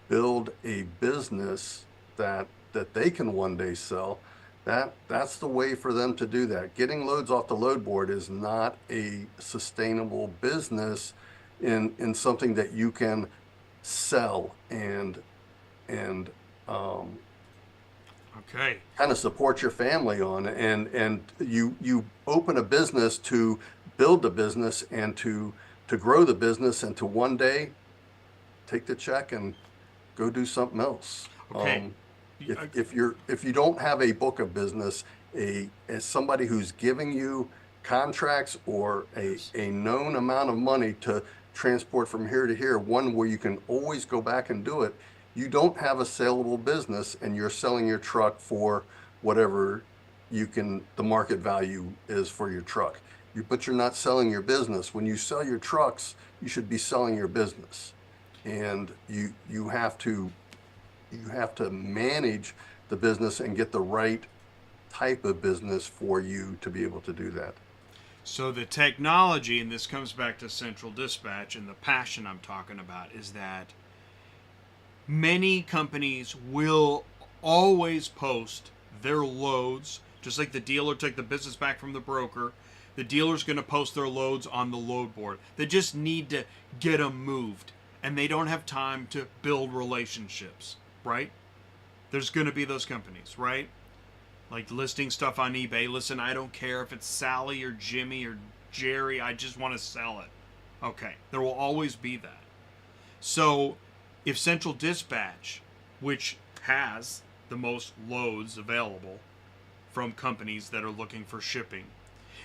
build a business that they can one day sell. That's the way for them to do that. Getting loads off the load board is not a sustainable business in something that you can sell and Okay. kind of support your family on. And you open a business to build the business and to grow the business, and to one day take the check and go do something else. Okay. If you don't have a book of business, as somebody who's giving you contracts or a known amount of money to transport from here to here, one where you can always go back and do it, you don't have a saleable business, and you're selling your truck for whatever the market value is for your truck. But you're not selling your business. When you sell your trucks, you should be selling your business, and you have to manage the business and get the right type of business for you to be able to do that. So the technology, and this comes back to central dispatch and the passion I'm talking about, is that many companies will always post their loads, just like the dealer took the business back from the broker. The dealer's going to post their loads on the load board. They just need to get them moved, and they don't have time to build relationships, right? There's going to be those companies, right? Like listing stuff on eBay. Listen, I don't care if it's Sally or Jimmy or Jerry. I just want to sell it. Okay, there will always be that. So if Central Dispatch, which has the most loads available from companies that are looking for shipping,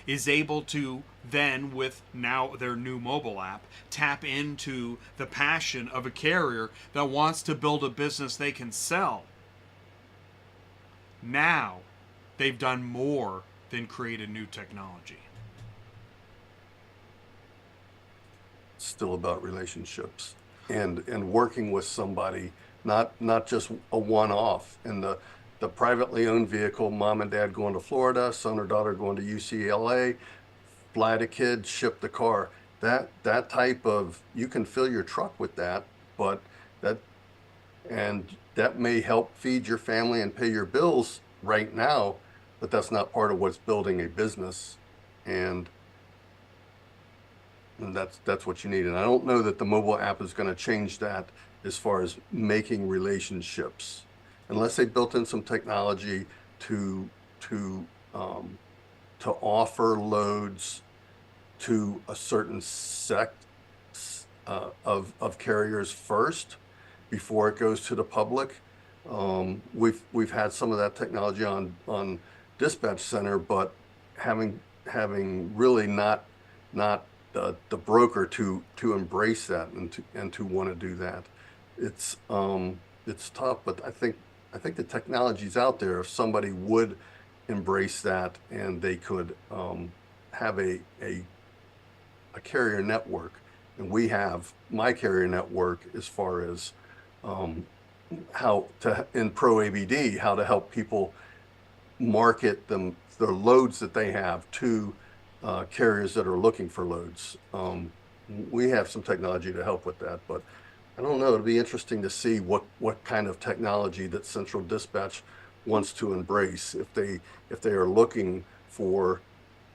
is able to then, with now their new mobile app, tap into the passion of a carrier that wants to build a business they can sell. Now, they've done more than create a new technology. It's still about relationships and working with somebody, not just a one-off. And the privately owned vehicle, mom and dad going to Florida, son or daughter going to UCLA, fly the kid, ship the car. That type of, you can fill your truck with that, but that may help feed your family and pay your bills right now, but that's not part of what's building a business. And that's what you need. And I don't know that the mobile app is going to change that as far as making relationships, unless they built in some technology to offer loads to a certain sect of carriers first before it goes to the public. We've had some of that technology on Dispatch Center, but having really not the broker to embrace that and to want to do that. It's tough, but I think the technology's out there. If somebody would embrace that and they could have a carrier network, and we have my carrier network as far as how to, in Pro ABD, how to help people market the loads that they have to carriers that are looking for loads. We have some technology to help with that, but I don't know. It'll be interesting to see what kind of technology that Central Dispatch wants to embrace, if they are looking for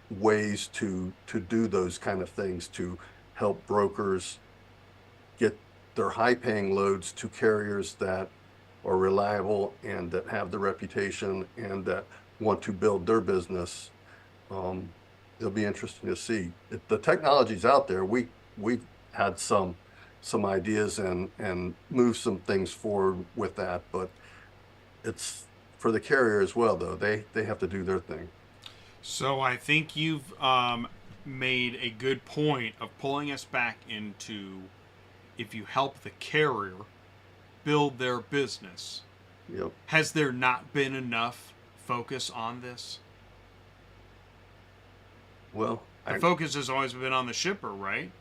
ways to do those kind of things, to help brokers get their high-paying loads to carriers that are reliable and that have the reputation and that want to build their business. It'll be interesting to see. The technology's out there. We've had some ideas and moved some things forward with that, but it's for the carrier as well, though. They have to do their thing. So I think you've made a good point of pulling us back into, if you help the carrier build their business, Yep. has there not been enough focus on this? Well, The focus has always been on the shipper, right?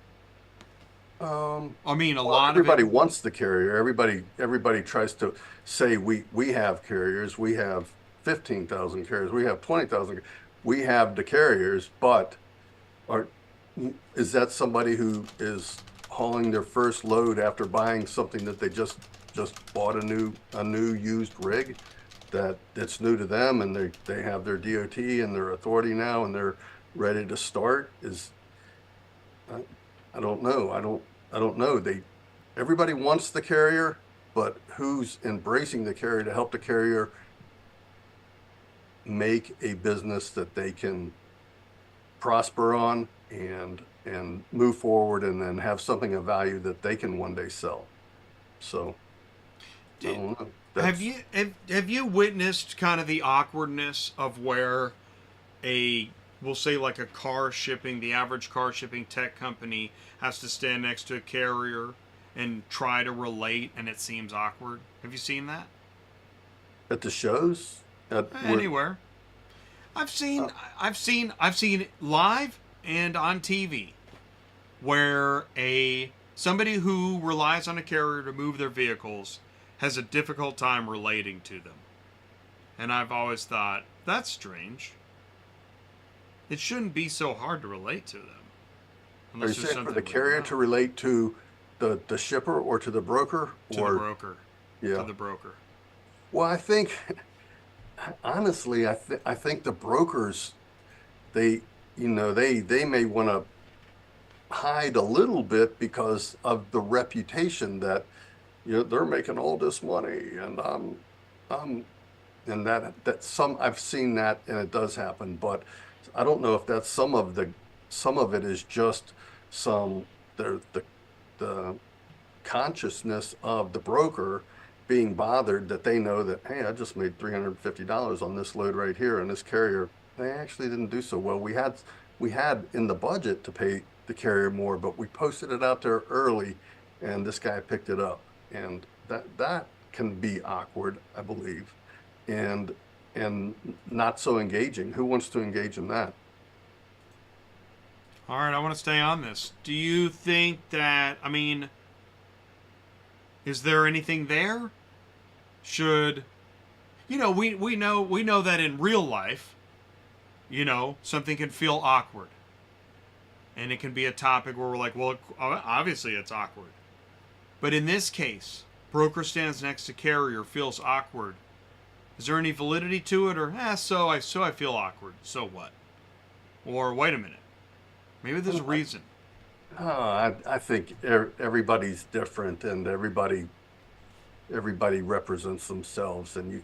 I mean, well, lot everybody of it. wants the carrier. Everybody tries to say we have carriers. We have 15,000 carriers. We have 20,000. We have the carriers, but is that somebody who is hauling their first load after buying something that they just bought a new used rig that's new to them, and they have their DOT and their authority now, and they're ready to start? I don't know. I don't know. Everybody wants the carrier, but who's embracing the carrier to help the carrier make a business that they can prosper on and move forward, and then have something of value that they can one day sell. So I don't know. Have you witnessed kind of the awkwardness of where we'll say like the average car shipping tech company has to stand next to a carrier and try to relate, and it seems awkward? Have you seen that? At the shows? Anywhere. I've seen it live and on TV, where somebody who relies on a carrier to move their vehicles has a difficult time relating to them. And I've always thought, that's strange. It shouldn't be so hard to relate to them. Are you saying for the carrier to relate to the shipper or to the broker? To the broker. Yeah. To the broker. Well, I think, honestly, I think the brokers, they may want to hide a little bit because of the reputation that, they're making all this money, and and that some, I've seen that, and it does happen, but I don't know if that's some of it is just the consciousness of the broker being bothered that they know that, hey, I just made $350 on this load right here, and this carrier, they actually didn't do so well. We had in the budget to pay the carrier more, but we posted it out there early, and this guy picked it up, and that can be awkward, I believe, and not so engaging. Who wants to engage in that? All right, I want to stay on this. Do you think that, I mean, is there anything there? Should, we know that in real life, something can feel awkward. And it can be a topic where we're like, well, obviously it's awkward. But in this case, broker stands next to carrier, feels awkward. Is there any validity to it? Or, so I feel awkward. So what? Or, wait a minute. Maybe there's a reason. I think everybody's different, and everybody represents themselves. And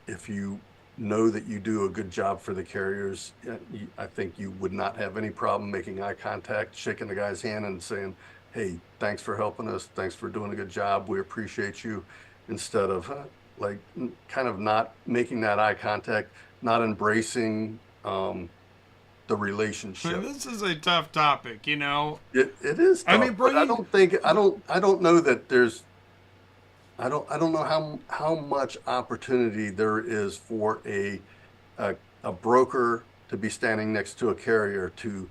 if you know that you do a good job for the carriers, I think you would not have any problem making eye contact, shaking the guy's hand, and saying, "Hey, thanks for helping us. Thanks for doing a good job. We appreciate you." Instead of kind of not making that eye contact, not embracing the relationship. This is a tough topic, It is tough. I mean, but I don't know that there's. I don't know how much opportunity there is for a broker to be standing next to a carrier to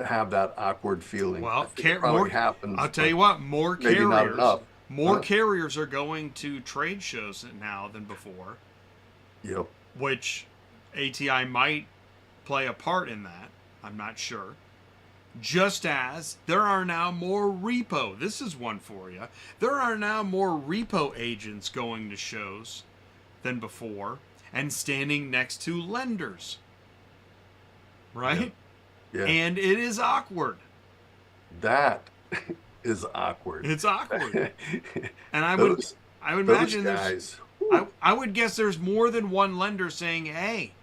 have that awkward feeling. Well, probably happens. I'll tell you what, more maybe carriers, not enough. More carriers are going to trade shows now than before. Yep. Which ATI might play a part in that. I'm not sure. Just as there are now more repo. This is one for you. There are now more repo agents going to shows than before and standing next to lenders. Right? Yeah. And it is awkward. That is awkward. It's awkward. And I would imagine guys, I would guess there's more than one lender saying, "Hey,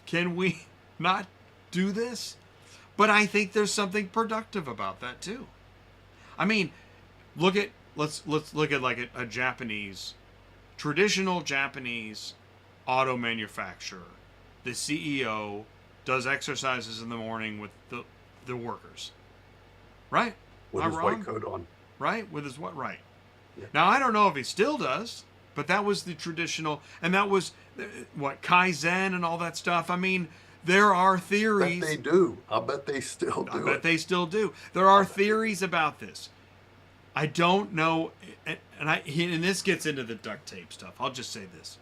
can we not do this?" But I think there's something productive about that too. I mean, let's look at like a Japanese, traditional Japanese auto manufacturer. The CEO does exercises in the morning with the workers, right? with Am I his wrong? white coat on. Right? With his what? Right. Yeah. Now, I don't know if he still does, but that was the traditional, and that was, Kaizen and all that stuff. I mean, there are theories. Bet they do. I'll bet they still do. I bet they still do. There are theories about this. I don't know, and this gets into the duct tape stuff. I'll just say this.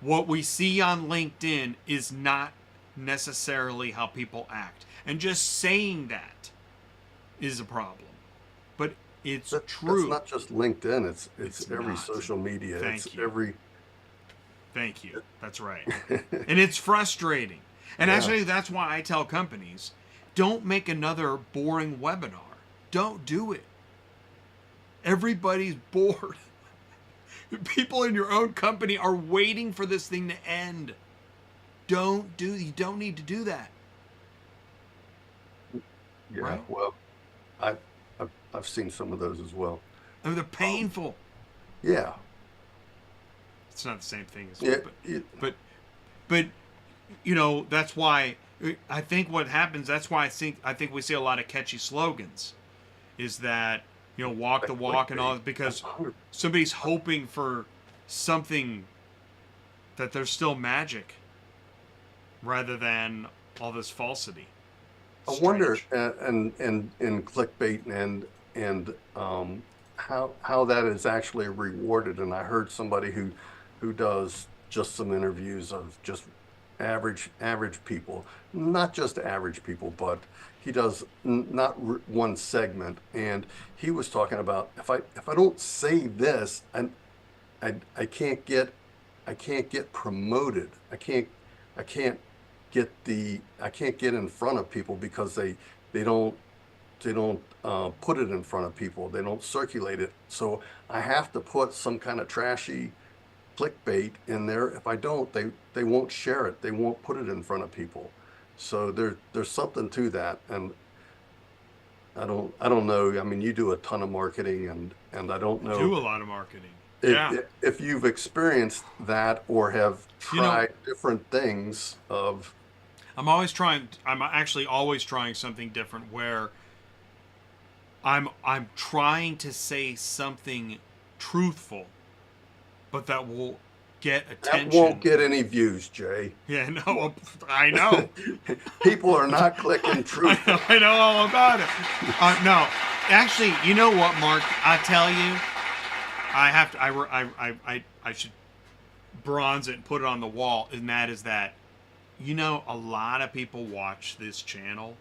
What we see on LinkedIn is not necessarily how people act. And just saying that is a problem. But it's true. That's not just LinkedIn. It's every not. social media. Thank you. Every. Thank you. That's right. And it's frustrating. And actually, that's why I tell companies, don't make another boring webinar. Don't do it. Everybody's bored. People in your own company are waiting for this thing to end. You don't need to do that. Yeah. Right? Well, I've seen some of those as well. I mean, they're painful. Yeah. It's not the same thing as Yeah. but that's why I think what happens, that's why I think we see a lot of catchy slogans, is that walk the walk and all, because somebody's hoping for something, that there's still magic rather than all this falsity. I wonder, and in clickbait and how that is actually rewarded. And I heard somebody who does just some interviews of just average people, not just average people, but he does not one segment. And he was talking about, if I don't say this, I can't get promoted. I can't get in front of people because they don't put it in front of people. They don't circulate it. So I have to put some kind of trashy clickbait in there. If I don't, they won't share it. They won't put it in front of people. So there's something to that, and I don't know. I mean, you do a ton of marketing, and I don't know Do a lot of marketing. Yeah. if you've experienced that or have You know, tried different things of. I'm actually always trying something different where I'm trying to say something truthful, but that will get attention. That won't get any views, Jay. Yeah, no, I know. People are not clicking truth. I know all about it. No, actually, you know what, Mark? I tell you, I have to. I should bronze it and put it on the wall, and that is that. You know, a lot of people watch this channel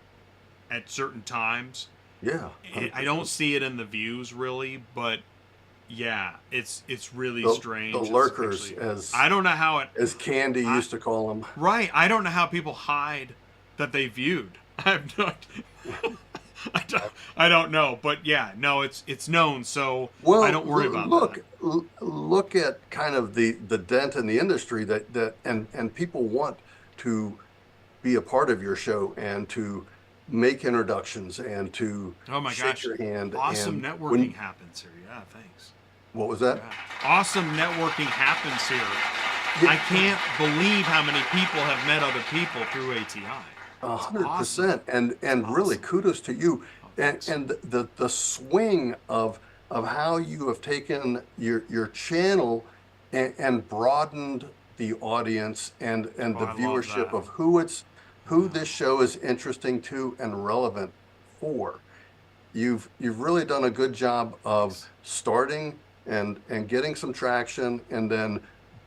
at certain times. Yeah, I don't see it in the views really, but yeah, it's really strange. The lurkers, as I don't know how it, as Candy used to call them. Right, I don't know how people hide that they viewed. I have no. I don't know, but yeah, no, it's known, so Well, I don't worry about that. Look at kind of the dent in the industry that and people want to be a part of your show and to make introductions and to Oh my shake gosh, your hand. awesome and networking happens here. Yeah, thanks. What was that? Yeah. Awesome networking happens here. I can't believe how many people have met other people through ATI. 100%, and really kudos to you, and the swing of how you have taken your channel and broadened the audience and the I love viewership that. of who this show is interesting to and relevant for. You've really done a good job of starting and getting some traction and then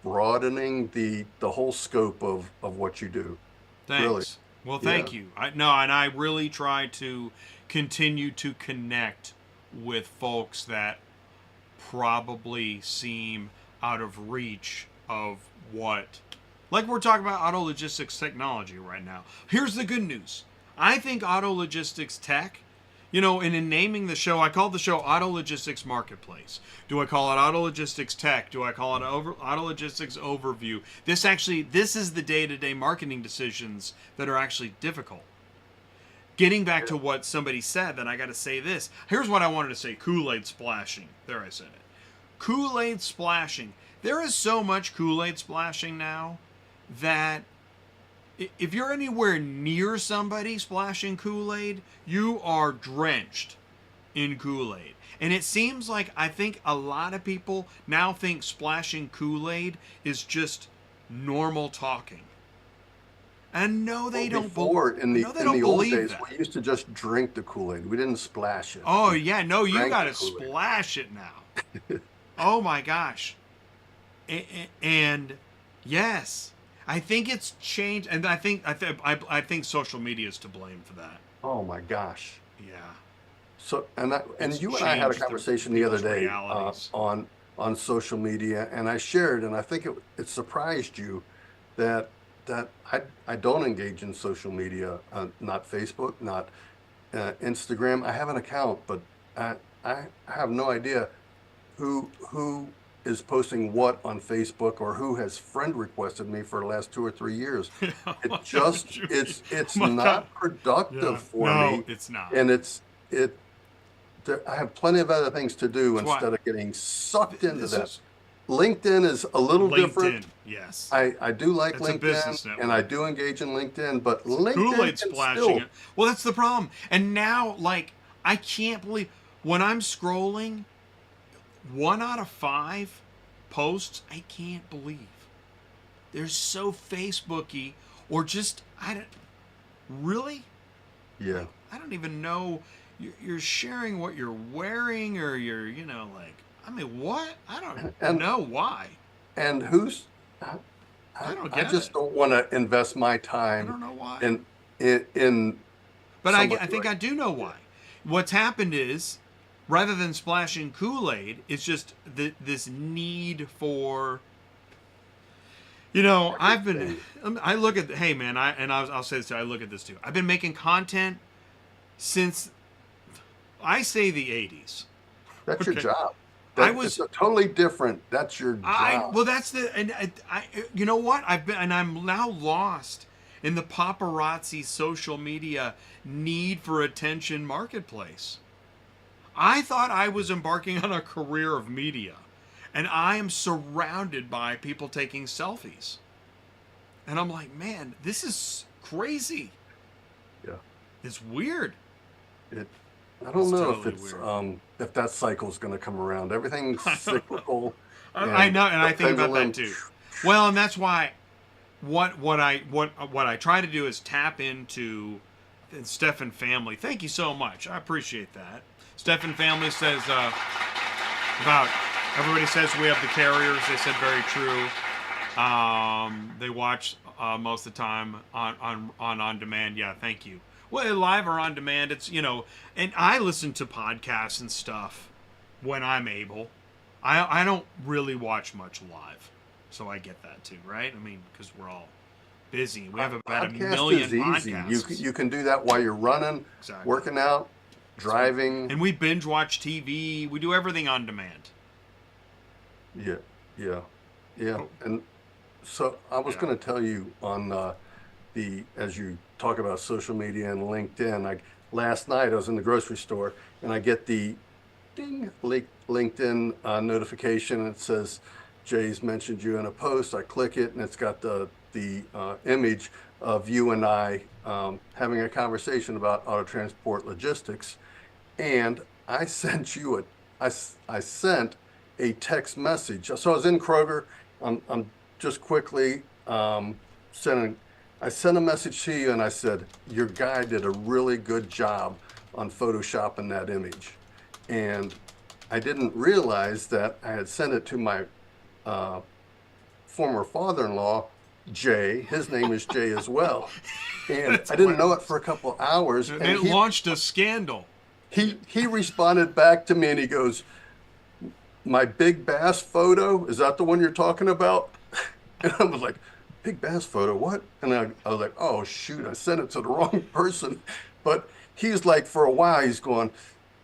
broadening the whole scope of what you do. Thanks. Really. Well, thank Yeah. you. And I really try to continue to connect with folks that probably seem out of reach of what, like we're talking about auto logistics technology right now. Here's the good news. I think auto logistics tech, and in naming the show, I called the show Auto Logistics Marketplace. Do I call it Auto Logistics Tech? Do I call it Auto Logistics Overview? This is the day-to-day marketing decisions that are actually difficult. Getting back to what somebody said, then I got to say this. Here's what I wanted to say. Kool-Aid Splashing. There, I said it. Kool-Aid Splashing. There is so much Kool-Aid splashing now that if you're anywhere near somebody splashing Kool-Aid, you are drenched in Kool-Aid. And it seems like I think a lot of people now think splashing Kool-Aid is just normal talking. And no, they don't. Before, in the old believe days, that. we used to just drink the Kool-Aid. We didn't splash it. Oh yeah, no, you Drank got the to Kool-Aid. splash it now. Oh my gosh. And yes, I think it's changed, and I think social media is to blame for that. Oh my gosh. Yeah. So and It's you and I had a changed conversation the other people's day realities. on social media, and I shared, and I think it surprised you that I don't engage in social media, not Facebook, not Instagram. I have an account, but I have no idea who is posting what on Facebook or who has friend requested me for the last 2 or 3 years. It just it's Oh my not God. productive Yeah. for No, me, it's not. and I have plenty of other things to do That's why- instead of getting sucked into This that. is- LinkedIn is a little LinkedIn, different. yes. I do like It's a business LinkedIn, network. and I do engage in LinkedIn, but LinkedIn Kool-Aid can splashing still, it. Well, that's the problem. And now, like, I can't believe when I'm scrolling, 1 out of 5 posts, I can't believe. They're so Facebooky, or just really? yeah. I don't even know. You're sharing what you're wearing, or you're, like, I mean, what? I don't know why. And who's I don't I get just it. don't want to invest my I time don't know why. in But I somebody think I like- do know why. What's happened is, rather than splashing Kool-Aid, it's just this need for, I look at, hey man, I'll say this too, I look at this too. I've been making content since, I say the 80s. That's your Okay. job. It's a totally different. That's your job. Well, that's and I you know what? I'm now lost in the paparazzi social media need for attention marketplace. I thought I was embarking on a career of media, and I am surrounded by people taking selfies. And I'm like, man, this is crazy. Yeah. It's weird. I don't It's know totally if it's weird. if that cycle's going to come around. Everything's cyclical. I know, and I think about pendulum. that too. Well, and that's why what I try to do is tap into Stefan Family. Thank you so much. I appreciate that. Stefan Family says about everybody says we have the carriers. They said very true. They watch most of the time on demand. Yeah, thank you. Well, live or on demand, it's, you know, and I listen to podcasts and stuff when I'm able. I don't really watch much live, so I get that too, right? I mean, because we're all busy. We have about Podcast a million is easy. podcasts. You can do that while you're running, Exactly. working out, driving. And we binge watch TV. We do everything on demand. Yeah. Oh. And so I was Yeah. going to tell you on as you talk about social media and LinkedIn, last night I was in the grocery store and I get the ding LinkedIn notification. It says Jay's mentioned you in a post. I click it and it's got the image of you and I having a conversation about auto transport logistics. And I sent you I sent a text message. So I was in Kroger. I'm just quickly I sent a message to you and I said, your guy did a really good job on photoshopping that image. And I didn't realize that I had sent it to my former father-in-law, Jay. His name is Jay as well. And I didn't know it for a couple hours. And It launched a scandal. He responded back to me and he goes, my big bass photo, is that the one you're talking about? And I was like, big bass photo, what? And I was like, oh shoot, I sent it to the wrong person. But he's like, for a while, he's going,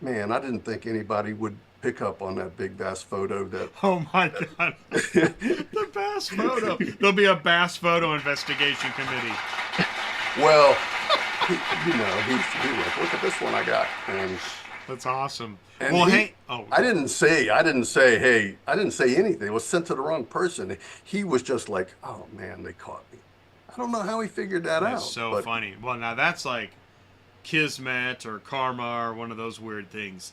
man, I didn't think anybody would pick up on that big bass photo. That Oh my God. The bass photo. There'll be a bass photo investigation committee. well, he's like, look at this one I got. And That's awesome. And Well, he- hey. Oh, I didn't say, hey, I didn't say anything. It was sent to the wrong person. He was just like, oh man, they caught me. I don't know how he figured that out. that's so but funny. Well, now that's like Kismet or Karma or one of those weird things.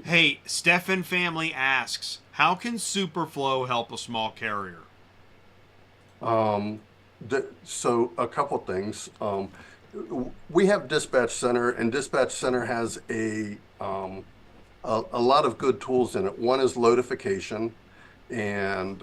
Hey, Stefan Family asks, how can SuperFlo help a small carrier? So a couple things. We have Dispatch Center, and Dispatch Center has a lot of good tools in it. One is loadification, and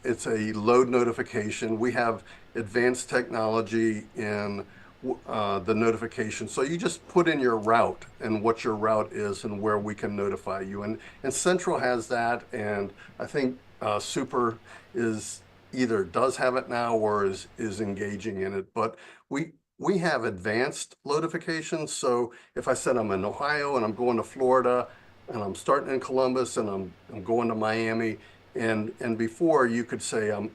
it's a load notification. We have advanced technology in the notification. So you just put in your route and what your route is and where we can notify you. And Central has that, and I think Super is either does have it now or is engaging in it. But we have advanced notifications. So if I said I'm in Ohio and I'm going to Florida and I'm starting in Columbus and I'm going to Miami, and before you could say I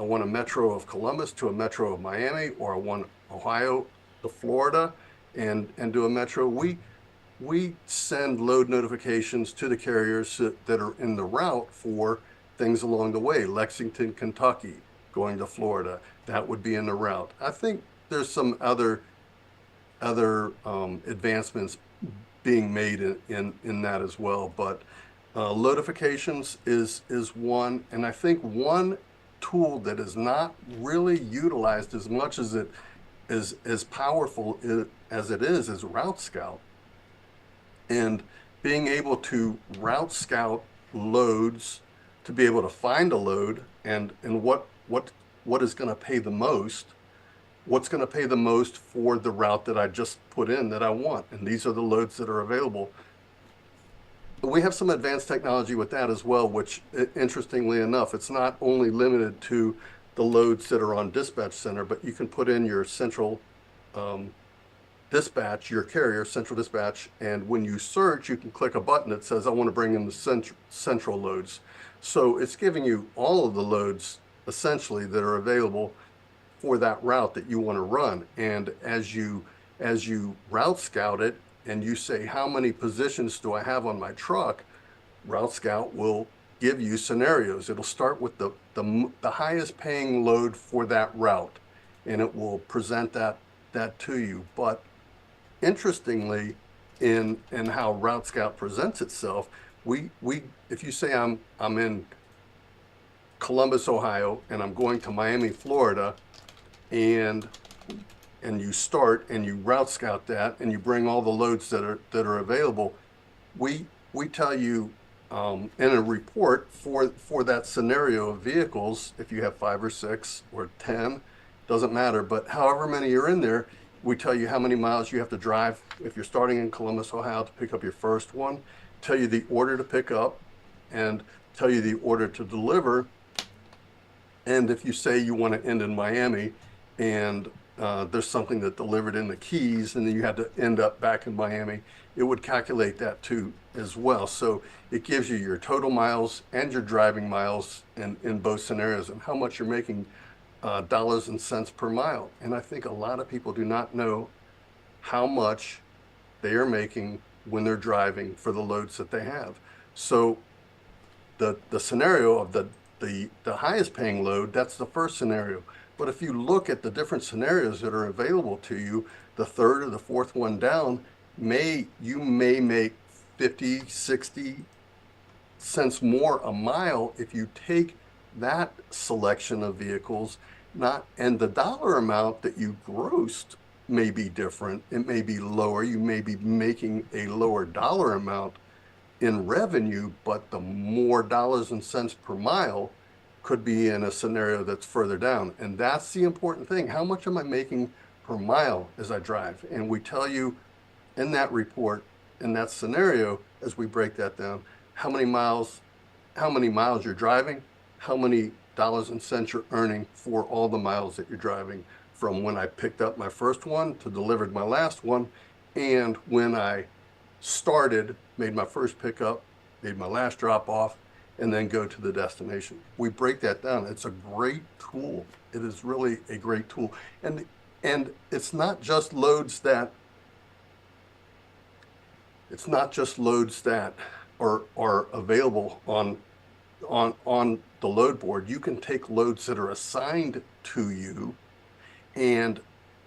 want a metro of Columbus to a metro of Miami, or I want Ohio to Florida and do a metro. We send load notifications to the carriers that are in the route for things along the way. Lexington, Kentucky, going to Florida, that would be in the route. I think there's some other advancements being made in that as well. But loadifications is one, and I think one tool that is not really utilized as much as it is as powerful as it is Route Scout. And being able to route scout loads, to be able to find a load and what is going to pay the most, what's going to pay the most for the route that I just put in that I want. And these are the loads that are available. But we have some advanced technology with that as well, which interestingly enough, it's not only limited to the loads that are on Dispatch Center, but you can put in your central dispatch, your carrier, central dispatch, and when you search, you can click a button that says, I want to bring in the central loads. So it's giving you all of the loads essentially that are available for that route that you want to run. And as you route scout it and you say, how many positions do I have on my truck? Route Scout will give you scenarios. It'll start with the highest paying load for that route, and it will present that to you. But interestingly, in how Route Scout presents itself, we if you say I'm in Columbus, Ohio, and I'm going to Miami, Florida, and you start and you route scout that and you bring all the loads that are available, we tell you in a report for that scenario of vehicles, if you have 5 or 6 or 10, doesn't matter, but however many are in there, we tell you how many miles you have to drive if you're starting in Columbus, Ohio, to pick up your first one, tell you the order to pick up, and tell you the order to deliver. And if you say you want to end in Miami and there's something that delivered in the Keys and then you had to end up back in Miami, it would calculate that too as well. So it gives you your total miles and your driving miles in both scenarios and how much you're making dollars and cents per mile. And I think a lot of people do not know how much they are making when they're driving for the loads that they have. So the scenario of the highest paying load, that's the first scenario. But if you look at the different scenarios that are available to you, the third or the fourth one down, you may make 50, 60 cents more a mile if you take that selection of vehicles, and the dollar amount that you grossed may be different. It may be lower. You may be making a lower dollar amount in revenue, but the more dollars and cents per mile could be in a scenario that's further down. And that's the important thing. How much am I making per mile as I drive? And we tell you in that report, in that scenario, as we break that down, how many miles you're driving, how many dollars and cents you're earning for all the miles that you're driving, from when I picked up my first one to delivered my last one, and when I started, made my first pickup, made my last drop off, and then go to the destination. We break that down. It's a great tool. It is really a great tool. And it's not just loads that are available on the load board. You can take loads that are assigned to you and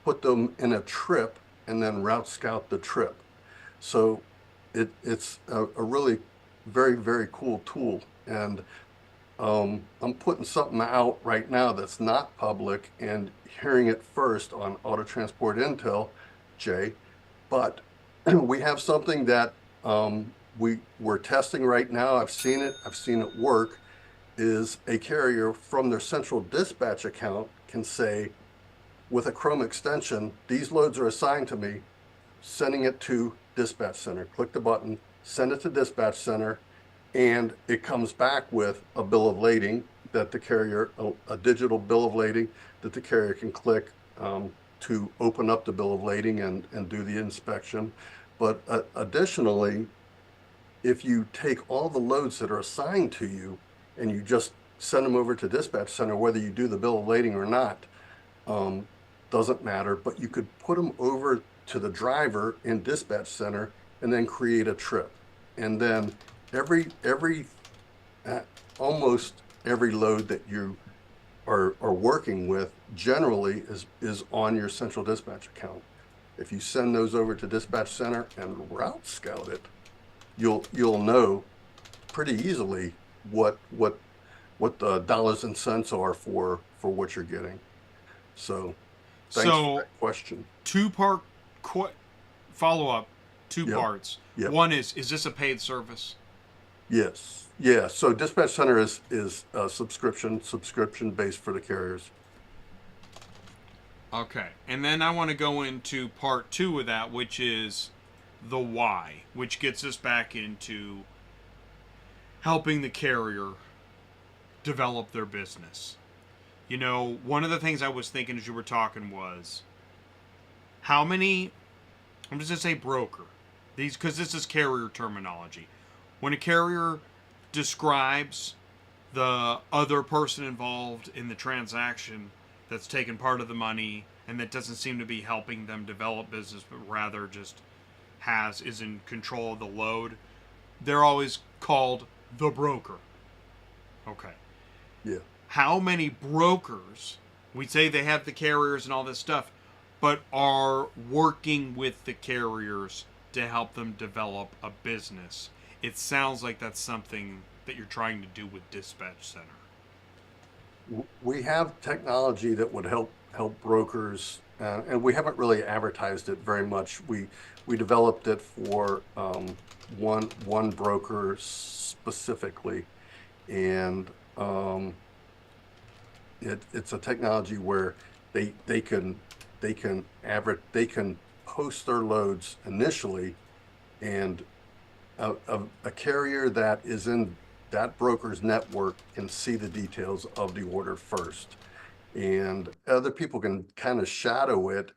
put them in a trip and then route scout the trip. So it's a really very, very cool tool. And I'm putting something out right now that's not public and hearing it first on Auto Transport Intel, Jay. But we have something that we're testing right now. I've seen it work. Is a carrier from their central dispatch account can say, with a Chrome extension, these loads are assigned to me, sending it to dispatch center. Click the button, send it to dispatch center, and it comes back with a bill of lading that the carrier, a digital bill of lading that the carrier can click to open up the bill of lading and do the inspection. But additionally, if you take all the loads that are assigned to you and you just send them over to dispatch center, whether you do the bill of lading or not, doesn't matter, but you could put them over to the driver in dispatch center and then create a trip. And then almost every load that you are working with generally is on your central dispatch account. If you send those over to dispatch center and route scout it, you'll know pretty easily what the dollars and cents are for what you're getting. So thanks for that question. Two-part follow-up, two Yep. parts. Yep. One is this a paid service? Yes. Yeah. So dispatch center is a subscription based for the carriers. Okay. And then I want to go into part 2 of that, which is the why, which gets us back into helping the carrier develop their business. You know, one of the things I was thinking as you were talking was, how many, I'm just going to say broker, because this is carrier terminology. When a carrier describes the other person involved in the transaction that's taken part of the money and that doesn't seem to be helping them develop business, but rather just is in control of the load, they're always called the broker. Okay. Yeah. How many brokers, we say they have the carriers and all this stuff, but are working with the carriers to help them develop a business? It sounds like that's something that you're trying to do with Dispatch Center. We have technology that would help brokers, and we haven't really advertised it very much. We developed it for one broker specifically, and it's a technology where they can post their loads initially, and a carrier that is in that broker's network can see the details of the order first, and other people can kind of shadow it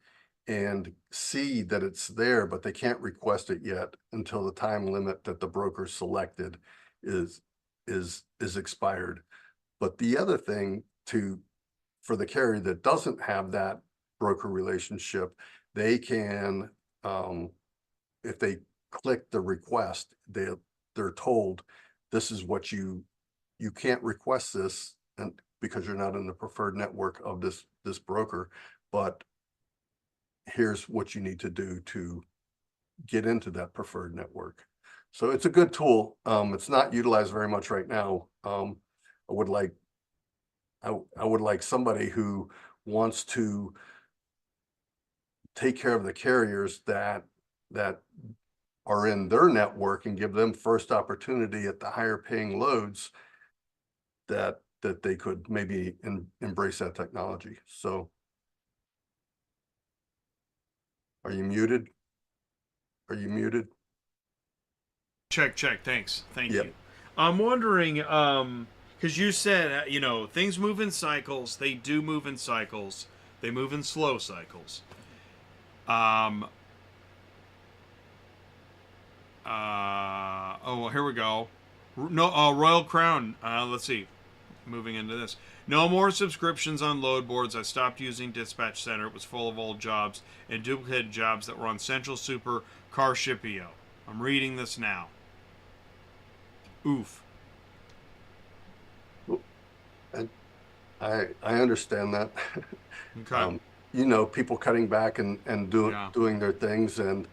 and see that it's there, but they can't request it yet until the time limit that the broker selected is expired. But the other thing for the carrier that doesn't have that broker relationship, they can, if they click the request, they're told, this is what you can't request this, and because you're not in the preferred network of this broker, but here's what you need to do to get into that preferred network. So it's a good tool. It's not utilized very much right now. I would like somebody who wants to take care of the carriers that are in their network and give them first opportunity at the higher paying loads, that they could maybe embrace that technology. So are you muted? Are you muted? Check. Thanks. Thank Yep. you. I'm wondering, because you said, things move in cycles. They do move in cycles. They move in slow cycles. Here we go. No, Royal Crown. Let's see. Moving into this. No more subscriptions on load boards. I stopped using Dispatch Center. It was full of old jobs and duplicated jobs that were on Central Super Car Ship.io. I'm reading this now. Oof. I understand that. Okay. People cutting back and doing their things, and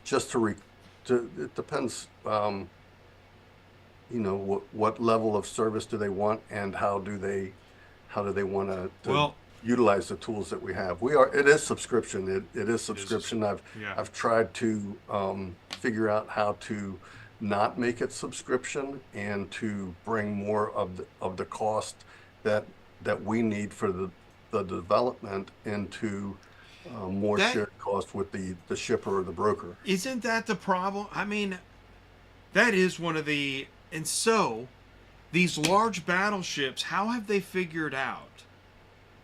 just it depends. What level of service do they want, and how do they want to utilize the tools that we have? It is subscription. It is subscription. I've tried to figure out how to not make it subscription and to bring more of the cost that we need for the development into more shared cost with the shipper or the broker. Isn't that the problem? I mean, that is one of the... And so, these large battleships, how have they figured out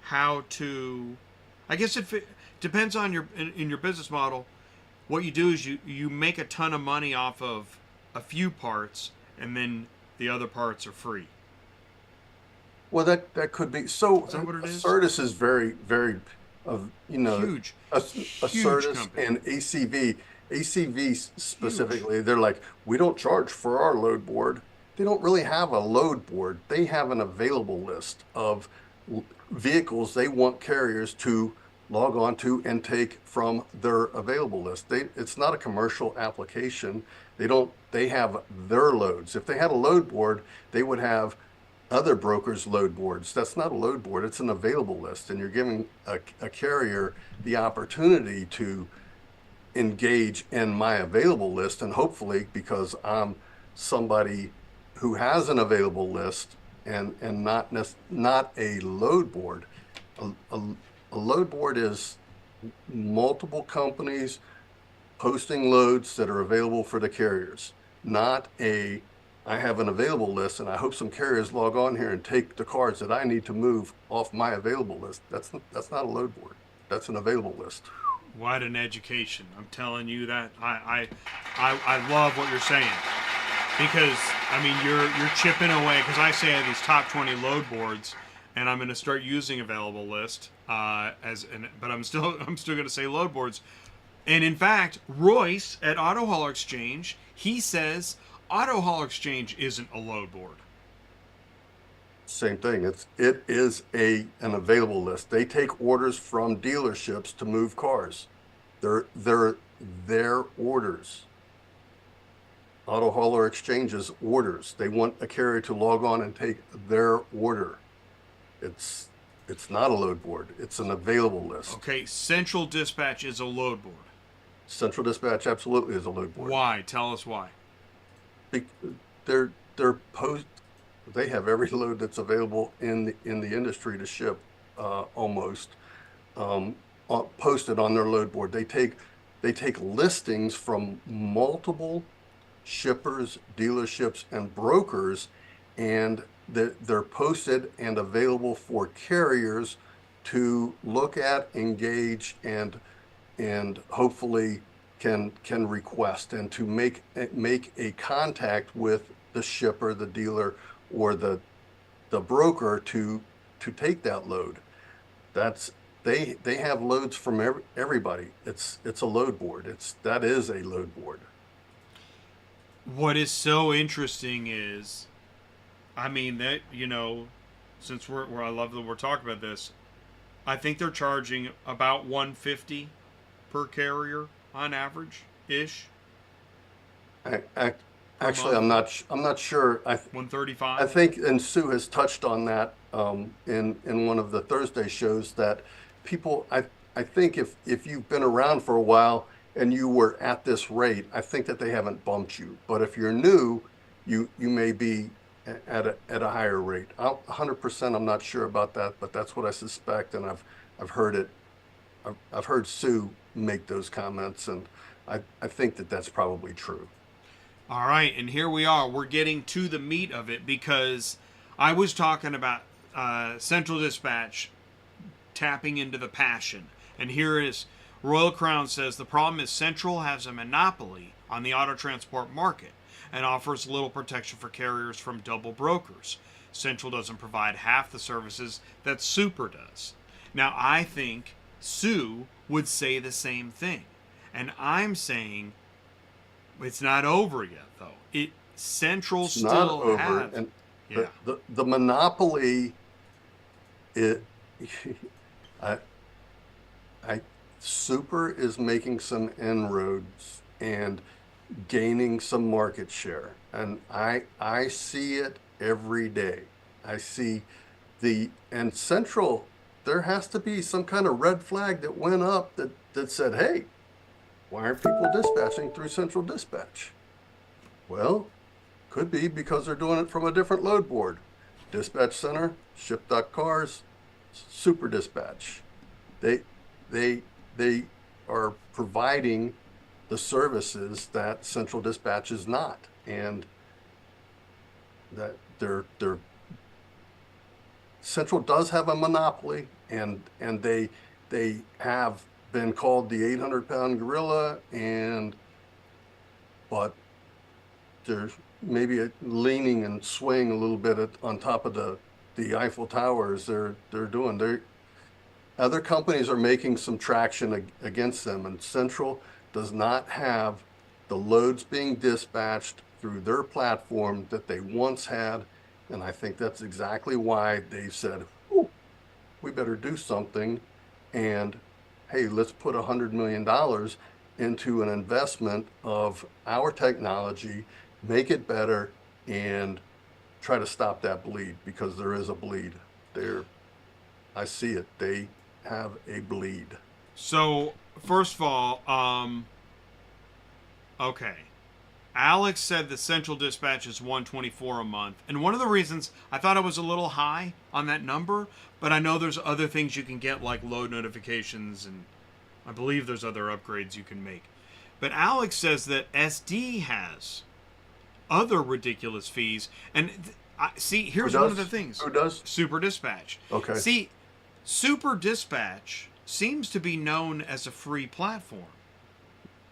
how to... I guess it depends on in your business model. What you do is you make a ton of money off of a few parts, and then the other parts are free. Well, that could be. So is that what it is? Certus is very, very, huge. Certus company. And ACV specifically, they're like, we don't charge for our load board. They don't really have a load board. They have an available list of vehicles they want carriers to log on to and take from their available list. It's not a commercial application. They have their loads. If they had a load board, they would have other brokers' load boards. That's not a load board. It's an available list, and you're giving a carrier the opportunity to engage in my available list, and hopefully, because I'm somebody who has an available list and not a load board. A load board is multiple companies posting loads that are available for the carriers, not I have an available list and I hope some carriers log on here and take the cars that I need to move off my available list. That's not a load board. That's an available list. What an education. I'm telling you that. I love what you're saying. Because, I mean, you're chipping away, because I say these top 20 load boards, and I'm going to start using available list but I'm still going to say load boards. And in fact, Royce at Auto Hauler Exchange, he says Auto Hauler Exchange isn't a load board. Same thing. It is an available list. They take orders from dealerships to move cars. They're their orders. Auto Hauler Exchange's orders. They want a carrier to log on and take their order. It's not a load board. It's an available list. Okay, Central Dispatch is a load board. Central Dispatch absolutely is a load board. Why? Tell us why. They're post. They have every load that's available in the industry to ship, almost posted on their load board. They take listings from multiple shippers, dealerships, and brokers, and they're posted and available for carriers to look at, engage, and hopefully can request, and to make a contact with the shipper, the dealer, or the broker to take that load. They have loads from everybody. It's a load board. That is a load board. What is so interesting is, I mean, that, since I love that we're talking about this, I think they're charging about $150 per carrier on average ish. Actually, I'm not sure. $135. I think, and Sue has touched on that in one of the Thursday shows, that people. I think if you've been around for a while and you were at this rate, I think that they haven't bumped you. But if you're new, you may be at a higher rate. 100%, I'm not sure about that, but that's what I suspect, and I've heard it. I've heard Sue make those comments, and I think that that's probably true. All right, and here we are. We're getting to the meat of it, because I was talking about Central Dispatch tapping into the passion. And here is Royal Crown says the problem is Central has a monopoly on the auto transport market and offers little protection for carriers from double brokers. Central doesn't provide half the services that Super does. Now, I think Sue would say the same thing. And I'm saying it's not over yet, though. Central It's still not over, has, and yeah. the monopoly. Super is making some inroads and gaining some market share, and I see it every day. I see and Central. There has to be some kind of red flag that went up that said, hey, why aren't people dispatching through Central Dispatch? Well, could be because they're doing it from a different load board. Dispatch Center, Ship.Cars, Super Dispatch. They are providing the services that Central Dispatch is not, and that they're Central does have a monopoly, and they have been called the 800-pound gorilla, but they're maybe leaning and swaying a little bit on top of the Eiffel Tower as they're doing. Other companies are making some traction against them, and Central does not have the loads being dispatched through their platform that they once had, and I think that's exactly why they've said, "Ooh, we better do something," and hey, let's put $100 million into an investment of our technology, make it better, and try to stop that bleed, because there is a bleed there. I see it. They have a bleed. So, first of all, okay. Alex said the Central Dispatch is $124 a month. And one of the reasons I thought it was a little high on that number, but I know there's other things you can get, like load notifications, and I believe there's other upgrades you can make. But Alex says that SD has other ridiculous fees. And see, here's one of the things. Who does? Super Dispatch. Okay. See, Super Dispatch seems to be known as a free platform,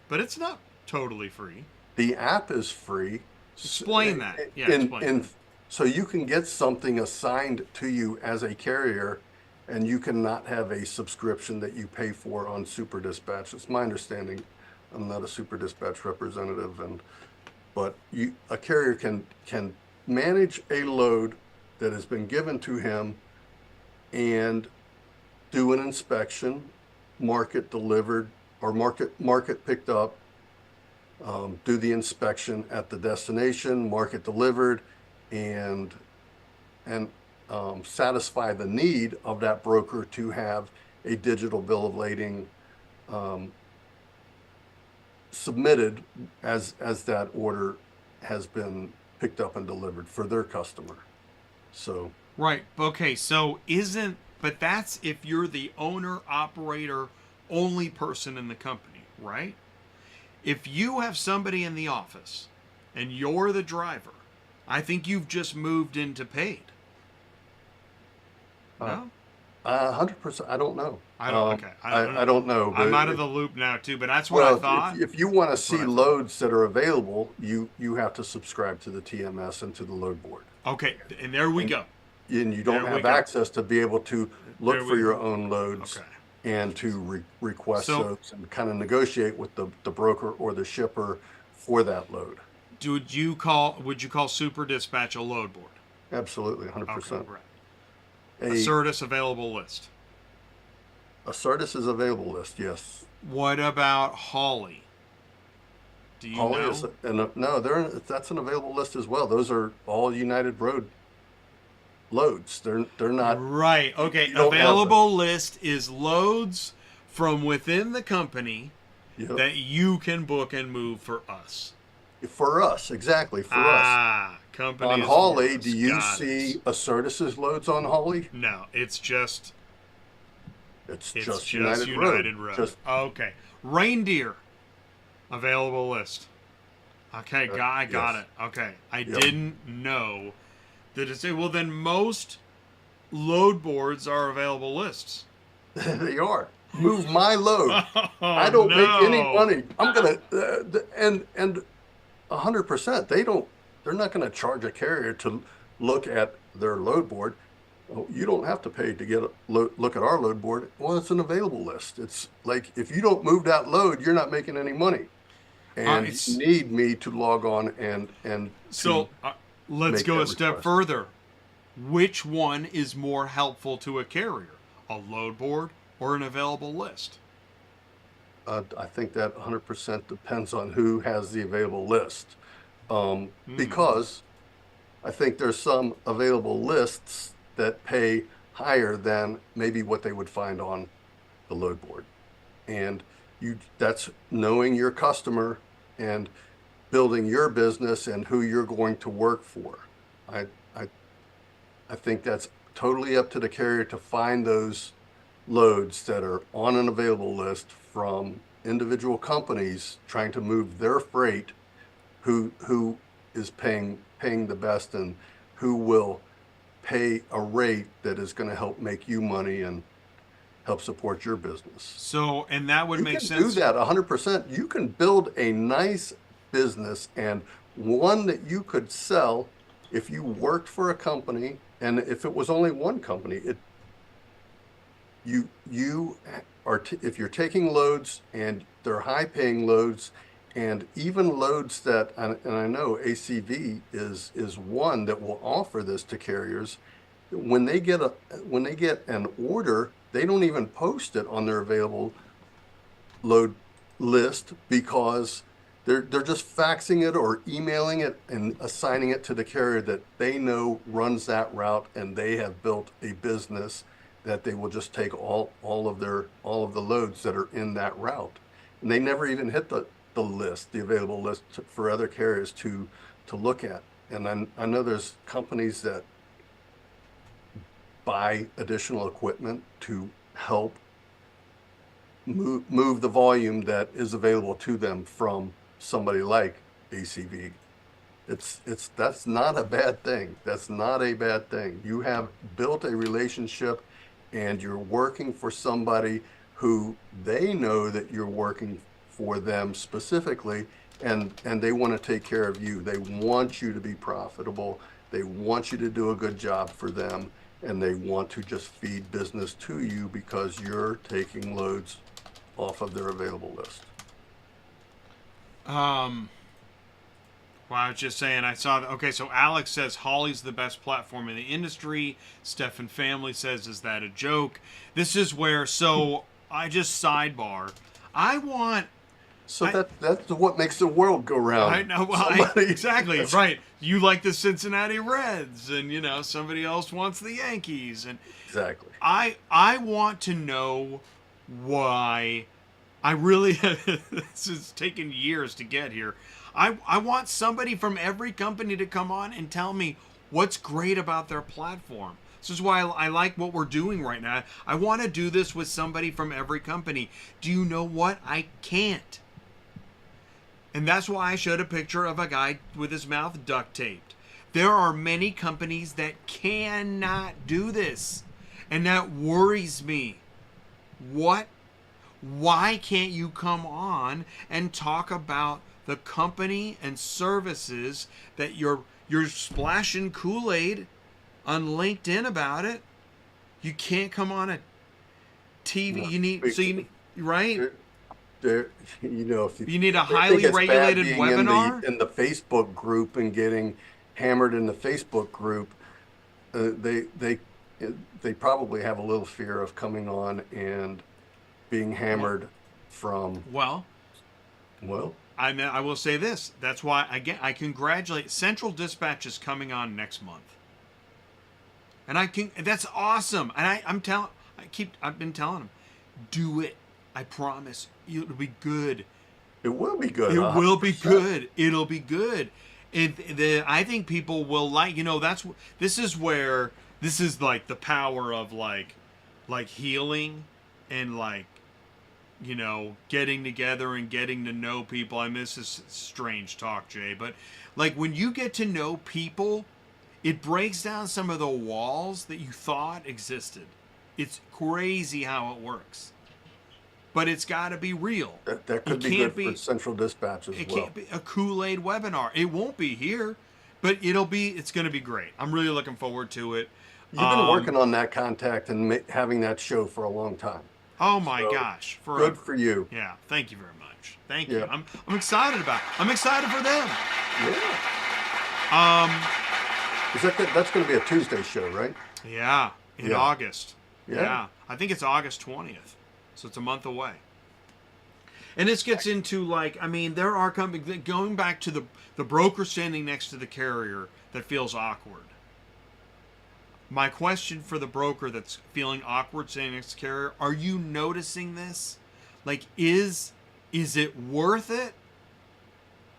but it's not totally free. The app is free. Explain that. Yeah, explain that. So you can get something assigned to you as a carrier, and you cannot have a subscription that you pay for on Super Dispatch. It's my understanding. I'm not a Super Dispatch representative, but a carrier can manage a load that has been given to him and do an inspection, market delivered or market picked up, do the inspection at the destination, market delivered, and satisfy the need of that broker to have a digital bill of lading submitted as that order has been picked up and delivered for their customer. So right. Okay. So but that's if you're the owner, operator, only person in the company, right? If you have somebody in the office and you're the driver, I think you've just moved into paid. No? 100%. I don't know. I don't. Okay. I don't know. I'm out of the loop now too, but that's what I thought. If you want to see loads that are available, you have to subscribe to the TMS and to the load board. Okay, and there we go. And you don't have access to be able to look for your own loads and to request those and kind of negotiate with the broker or the shipper for that load. Would you call Super Dispatch a load board? Absolutely, 100%. Okay, right. A Certus available list. A Certus is available list, yes. What about Holly? Do you know? No, that's an available list as well. Those are all United Road loads. They're not right. Okay, available list is loads from within the company that you can book and move for us. For us, exactly, for us. Company on Holly, do you see a Certus's loads on Holly? No, it's just United Road. Okay. Reindeer, available list. Okay, I got it. Okay, I didn't know that it's well. Then most load boards are available lists. They are. Move my load. I don't make any money. I'm gonna and 100%. They're not going to charge a carrier to look at their load board. Oh, you don't have to pay to get look at our load board. Well, it's an available list. It's like if you don't move that load, you're not making any money, and you need me to log on and. So let's go a step further. Which one is more helpful to a carrier, a load board or an available list? I think that 100% depends on who has the available list. Because I think there's some available lists that pay higher than maybe what they would find on the load board. And that's knowing your customer and building your business and who you're going to work for. I think that's totally up to the carrier to find those loads that are on an available list from individual companies trying to move their freight, who is paying the best and who will pay a rate that is going to help make you money and help support your business. So, and that would make sense. You can do that 100%. You can build a nice business and one that you could sell if you worked for a company, and if it was only one company, if you're taking loads and they're high paying loads, and even loads that, and I know ACV is one that will offer this to carriers. When they get an order, they don't even post it on their available load list because they're just faxing it or emailing it and assigning it to the carrier that they know runs that route, and they have built a business that they will just take all of the loads that are in that route, and they never even hit the available list for other carriers to look at. And I know there's companies that buy additional equipment to help move the volume that is available to them from somebody like ACV. That's not a bad thing. That's not a bad thing. You have built a relationship and you're working for somebody who they know that you're working for them specifically, and they want to take care of you. They want you to be profitable. They want you to do a good job for them, and they want to just feed business to you because you're taking loads off of their available list. Well, I was just saying, I saw that. Okay, so Alex says Holly's the best platform in the industry. Stefan Family says, is that a joke? This is where, so I just sidebar. I want. So that's what makes the world go round. I know, well, exactly, right. You like the Cincinnati Reds, and, you know, somebody else wants the Yankees. And Exactly. I want to know why. I really, this has taken years to get here. I want somebody from every company to come on and tell me what's great about their platform. This is why I like what we're doing right now. I want to do this with somebody from every company. Do you know what? I can't. And that's why I showed a picture of a guy with his mouth duct taped. There are many companies that cannot do this. And that worries me. What? Why can't you come on and talk about the company and services that you're splashing Kool-Aid on LinkedIn about it? You can't come on a TV. You need right? You know, if You need a I think highly it's bad regulated being webinar. in the Facebook group and getting hammered in the Facebook group. They probably have a little fear of coming on and being hammered from. Well, I will say this. That's why I congratulate Central Dispatch is coming on next month, and that's awesome. And I've been telling them, do it. I promise it'll be good. It will be good. It 100%. will be good. It'll be good. I think people will like. You know, this is like the power of like healing and like, you know, getting together and getting to know people. I mean, this is strange talk, Jay, but like when you get to know people, it breaks down some of the walls that you thought existed. It's crazy how it works. But it's got to be real. That could be good for Central Dispatch as well. It can't be a Kool-Aid webinar. It won't be here, but it's going to be great. I'm really looking forward to it. You've been working on that contact and having that show for a long time. Oh my gosh! Forever. Good for you. Yeah, thank you very much. Thank you. I'm excited about it. I'm excited for them. Yeah. That's going to be a Tuesday show, right? Yeah, in August. Yeah. I think it's August 20th, so it's a month away. And this gets into like, I mean, there are companies going back to the broker standing next to the carrier that feels awkward. My question for the broker that's feeling awkward standing next to the carrier, are you noticing this? Like, is it worth it?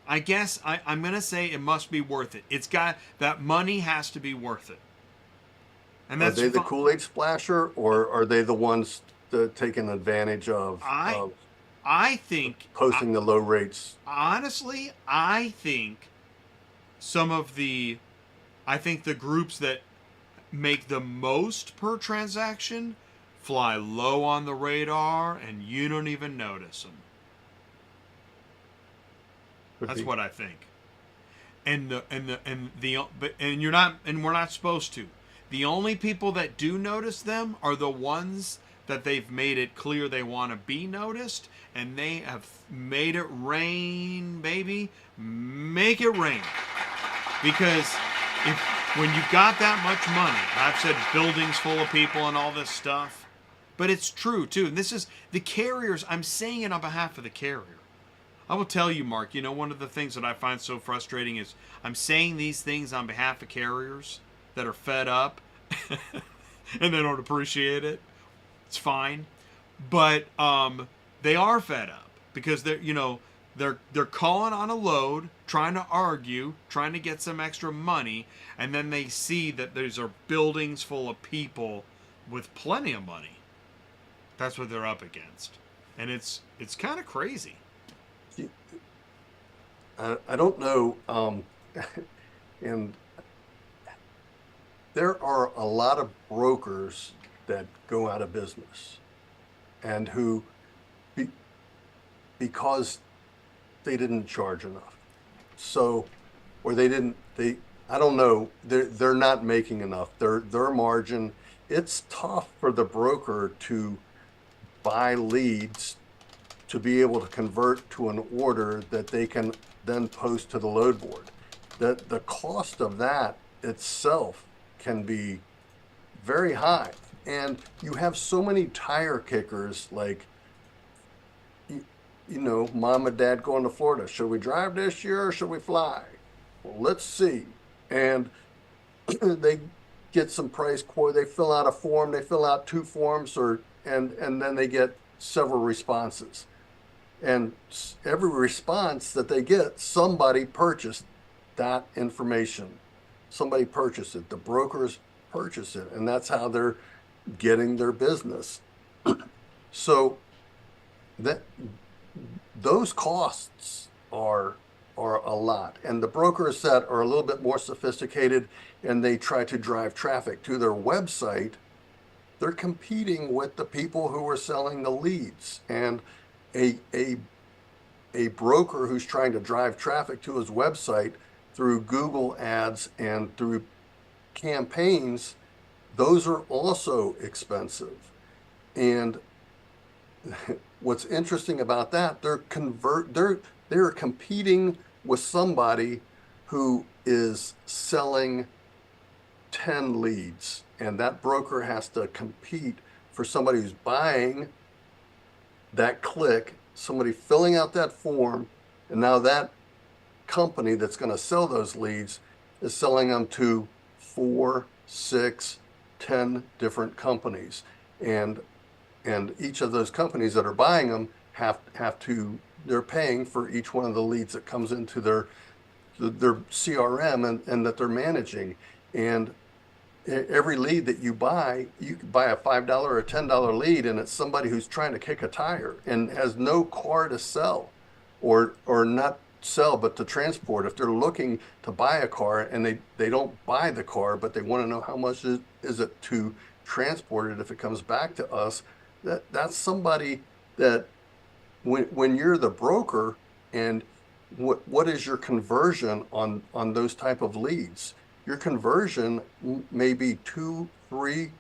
I guess I'm going to say it must be worth it. It's got, that money has to be worth it. And that's are they the Kool-Aid Splasher, or are they the ones taking advantage of I think posting the low rates? Honestly, I think the groups that make the most per transaction fly low on the radar and you don't even notice them. That's what I think. And we're not supposed to. The only people that do notice them are the ones that they've made it clear they want to be noticed, and they have made it rain, baby. Make it rain. Because when you've got that much money, I've said buildings full of people and all this stuff, but it's true too. And this is the carriers. I'm saying it on behalf of the carrier. I will tell you, Mark, you know, one of the things that I find so frustrating is I'm saying these things on behalf of carriers that are fed up and they don't appreciate it. It's fine. But they are fed up because they're calling on a load, trying to argue, trying to get some extra money, and then they see that these are buildings full of people with plenty of money. That's what they're up against. And it's kind of crazy. I don't know, and there are a lot of brokers that go out of business, and who, because they didn't charge enough, or they I don't know. They're not making enough. Their margin. It's tough for the broker to buy leads to be able to convert to an order that they can then post to the load board. The cost of that itself can be very high. And you have so many tire kickers, like, mom and dad going to Florida. Should we drive this year or should we fly? Well, let's see. And they get some price quote. They fill out a form. They fill out 2 forms, and then they get several responses. And every response that they get, somebody purchased that information. Somebody purchased it. The brokers purchase it, and that's how they're getting their business. So that those costs are a lot. And the brokers that are a little bit more sophisticated and they try to drive traffic to their website, they're competing with the people who are selling the leads. And a broker who's trying to drive traffic to his website through Google ads and through campaigns, those are also expensive. And what's interesting about that, they're competing with somebody who is selling 10 leads, and that broker has to compete for somebody who's buying that click, somebody filling out that form, and now that company that's going to sell those leads is selling them to 4, 6, 10 different companies, and each of those companies that are buying them have to, they're paying for each one of the leads that comes into their CRM and that they're managing. And every lead that you can buy a $5 or a $10 lead, and it's somebody who's trying to kick a tire and has no car to sell, or not sell, but to transport. If they're looking to buy a car and they don't buy the car, but they want to know how much is it to transport it if it comes back to us, that's somebody that when you're the broker, and what is your conversion on those type of leads? Your conversion may be 2, 3,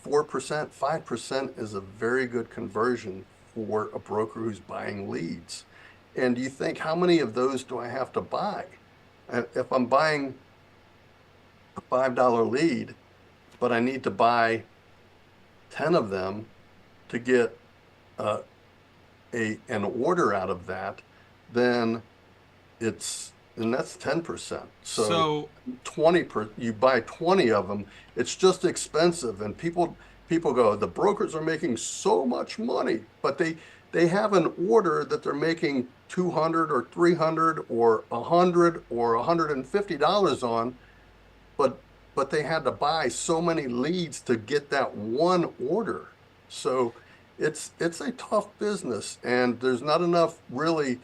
4%, 5% is a very good conversion for a broker who's buying leads. And you think, how many of those do I have to buy? If I'm buying a $5 lead, but I need to buy 10 of them to get an order out of that, then that's 10%. So 20 you buy 20 of them, it's just expensive. And people go, the brokers are making so much money, but they have an order that they're making $200 or $300 or $100 or $150 on, but they had to buy so many leads to get that one order. So it's a tough business, and there's not enough, really,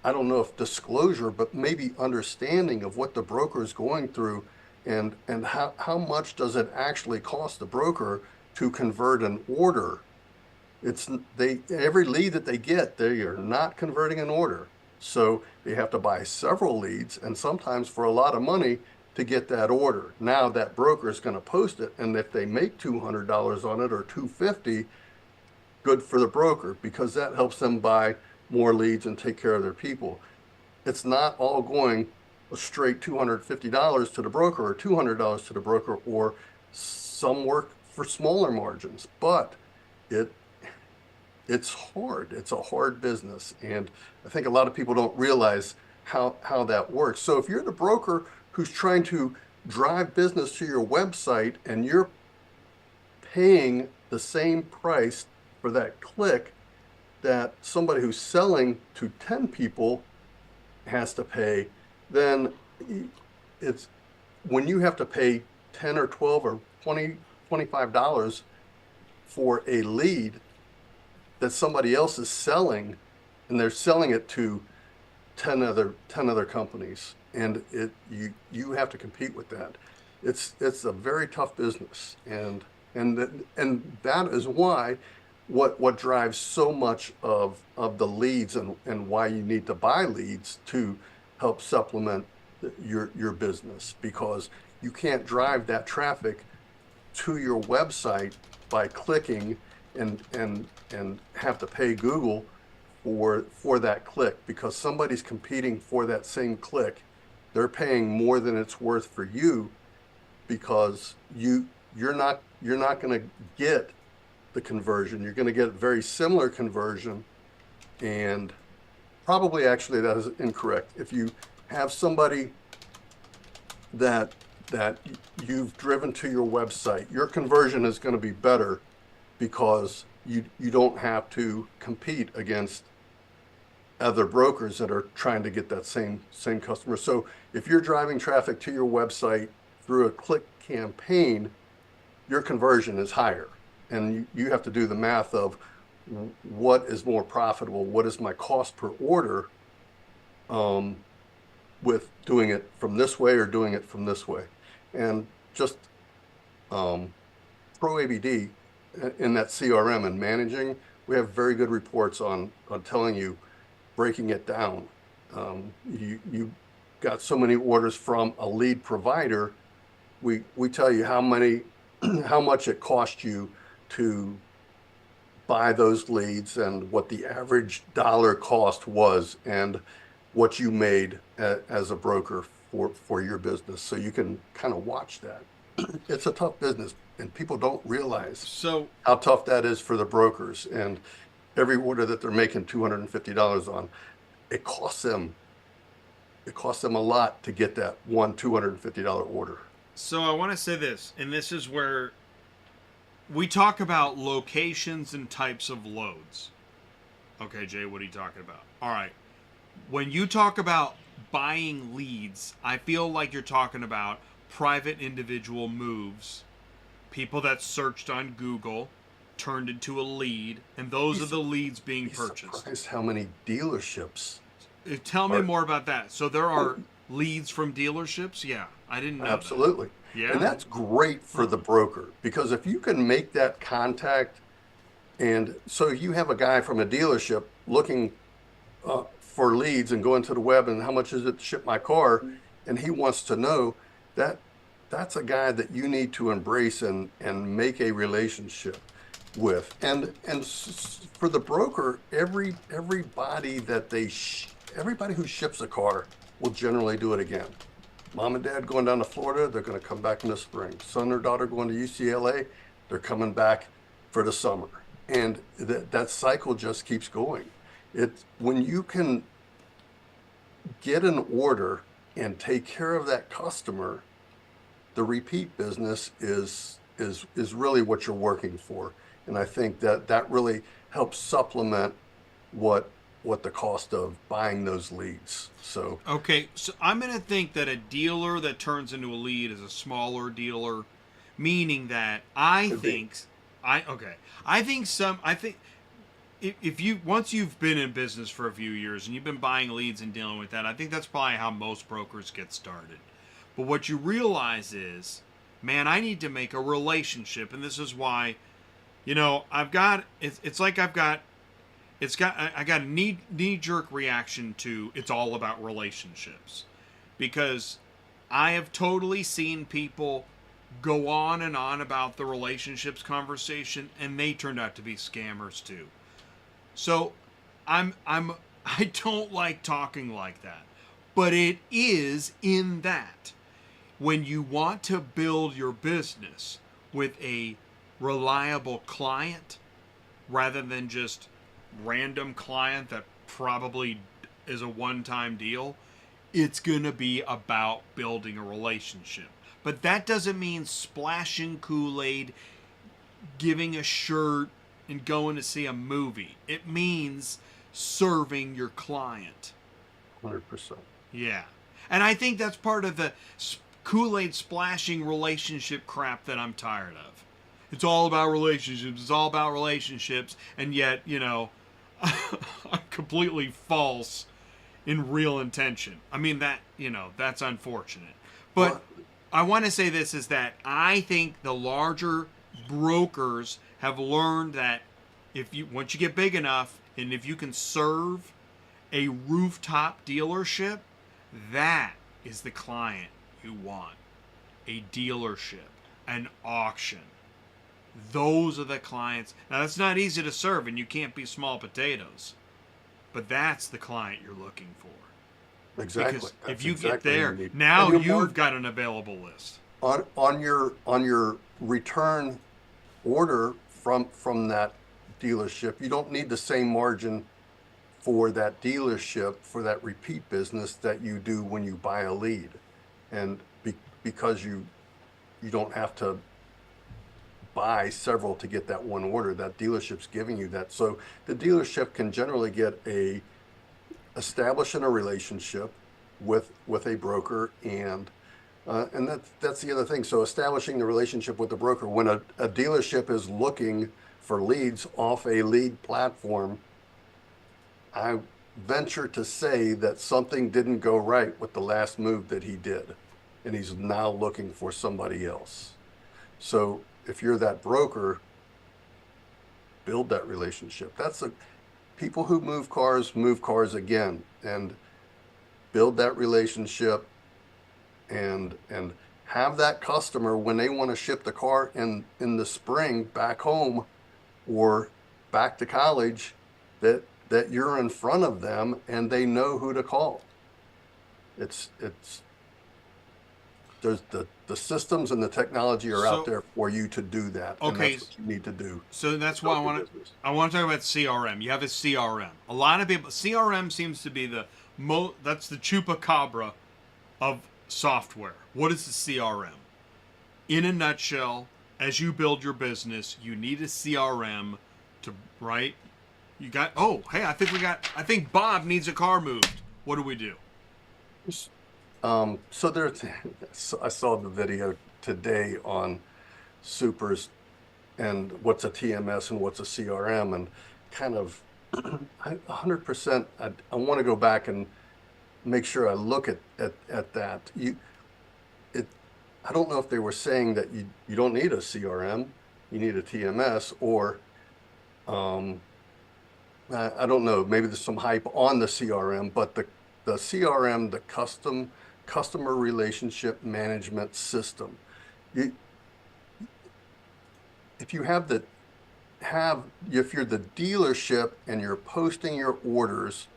I don't know if disclosure, but maybe understanding of what the broker is going through, and how much does it actually cost the broker to convert an order. Every lead that they get, they are not converting an order. So they have to buy several leads, and sometimes for a lot of money, to get that order. Now that broker is going to post it, and if they make $200 on it or $250, good for the broker, because that helps them buy more leads and take care of their people. It's not all going a straight $250 to the broker or $200 to the broker, or some work for smaller margins, but it's hard. It's a hard business, and I think a lot of people don't realize how that works. So if you're the broker who's trying to drive business to your website, and you're paying the same price for that click that somebody who's selling to 10 people has to pay, then it's when you have to pay 10 or 12 or 20, $25 for a lead that somebody else is selling, and they're selling it to 10 other companies, and you have to compete with that. It's a very tough business, and that is why what drives so much of the leads, and why you need to buy leads to help supplement your business, because you can't drive that traffic to your website by clicking and have to pay Google for that click, because somebody's competing for that same click. They're paying more than it's worth for you, because you're not going to get the conversion. You're going to get very similar conversion, and probably actually that is incorrect. If you have somebody that you've driven to your website, your conversion is going to be better, because you don't have to compete against other brokers that are trying to get that same customer. So if you're driving traffic to your website through a click campaign, your conversion is higher, and you have to do the math of what is more profitable, what is my cost per order, with doing it from this way or doing it from this way. And just Pro ABD in that CRM and managing, we have very good reports on telling you, breaking it down. You got so many orders from a lead provider, we tell you how much it cost you to buy those leads, and what the average dollar cost was, and what you made as a broker for your business. So you can kind of watch that. It's a tough business, and people don't realize how tough that is for the brokers. And every order that they're making $250 on, it costs them a lot to get that one $250 order. So I want to say this, and this is where we talk about locations and types of loads. Okay, Jay, what are you talking about? All right. When you talk about buying leads, I feel like you're talking about private individual moves, people that searched on Google, turned into a lead, and those are the leads being purchased. Surprised how many dealerships. Tell me more about that. So there are leads from dealerships? Yeah, I didn't know Absolutely. That. Yeah. And that's great for the broker, because if you can make that contact, and so you have a guy from a dealership looking for leads and going to the web and how much is it to ship my car, and he wants to know that, that's a guy that you need to embrace and make a relationship with. And for the broker, everybody who ships a car will generally do it again. Mom and dad going down to Florida, they're going to come back in the spring. Son or daughter going to UCLA, they're coming back for the summer. And that cycle just keeps going. When you can get an order and take care of that customer, the repeat business is really what you're working for. And I think that really helps supplement what the cost of buying those leads. So okay, so I'm going to think that a dealer that turns into a lead is a smaller dealer, meaning that if you, once you've been in business for a few years and you've been buying leads and dealing with that, I think that's probably how most brokers get started. But what you realize is, man, I need to make a relationship, and this is why, I got a knee-jerk reaction to it's all about relationships, because I have totally seen people go on and on about the relationships conversation, and they turned out to be scammers too. So I don't like talking like that, but it is in that when you want to build your business with a reliable client rather than just random client that probably is a one-time deal, it's going to be about building a relationship. But that doesn't mean splashing Kool-Aid, giving a shirt, and going to see a movie. It means serving your client. 100%. Yeah. And I think that's part of the Kool-Aid splashing relationship crap that I'm tired of. It's all about relationships. It's all about relationships. And yet, completely false in real intention. I mean, that's unfortunate. But I want to say this is that I think the larger brokers have learned that once you get big enough, and if you can serve a rooftop dealership, that is the client you want. A dealership, an auction. Those are the clients. Now, that's not easy to serve, and you can't be small potatoes. But that's the client you're looking for. Exactly. Because That's if you exactly get what there, you need. now And you've got an available list. on your return order from that dealership, you don't need the same margin for that dealership for that repeat business that you do when you buy a lead, and because you don't have to buy several to get that one order. That dealership's giving you that, so the dealership can generally get establishing a relationship with a broker, and that's the other thing. So establishing the relationship with the broker, when a dealership is looking for leads off a lead platform, I venture to say that something didn't go right with the last move that he did, and he's now looking for somebody else. So if you're that broker, build that relationship. That's the people who move cars again, and build that relationship, and have that customer when they want to ship the car in the spring back home or back to college, that you're in front of them and they know who to call. It's there's the systems and the technology are out there for you to do that. Okay, and that's what you need to do. So that's why I want to talk about CRM. You have a CRM. A lot of people, CRM seems to be that's the chupacabra of software. What is the CRM? In a nutshell, as you build your business, you need a CRM to, right? You got, hey, I think Bob needs a car moved. What do we do? So I saw the video today on supers and what's a TMS and what's a CRM, and kind of 100%. I want to go back and make sure I look at that. I don't know if they were saying that you don't need a CRM, you need a TMS, or I don't know, maybe there's some hype on the CRM, but the CRM, the customer relationship management system. If you're the dealership and you're posting your orders,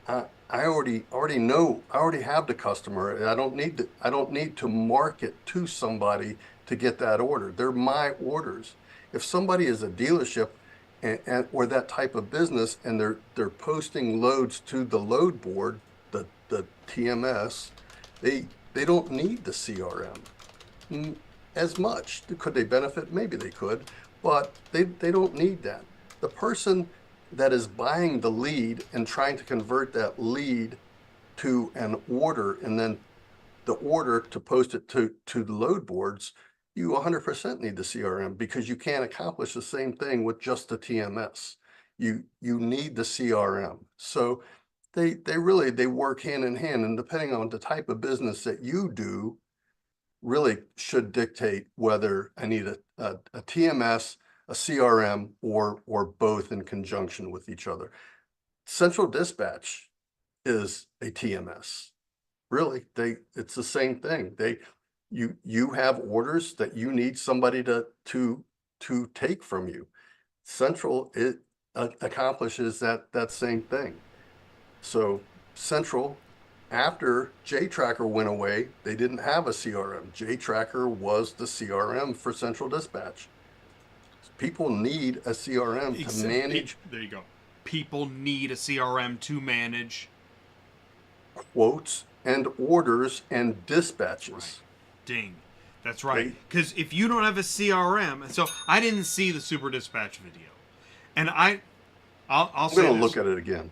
I already know, I already have the customer. I don't need to market to somebody to get that order. They're my orders. If somebody is a dealership or that type of business, and they're posting loads to the load board, the TMS, they don't need the CRM as much. Could they benefit? Maybe they could, but they don't need that. The person that is buying the lead and trying to convert that lead to an order, and then the order to post it to the load boards, you 100% need the CRM, because you can't accomplish the same thing with just the TMS. You need the CRM. So they work hand in hand, and depending on the type of business that you do, really should dictate whether I need a TMS, a CRM, or both in conjunction with each other. Central dispatch is a TMS. Really, it's the same thing. You have orders that you need somebody to take from you. Central, it accomplishes that same thing. So Central, after JTracker went away, they didn't have a CRM. JTracker was the CRM for Central Dispatch. People need a CRM to manage. There you go. People need a CRM to manage quotes and orders and dispatches. Right. Ding. That's right. Because if you don't have a CRM, so I didn't see the Super Dispatch video, and I'm going to look at it again.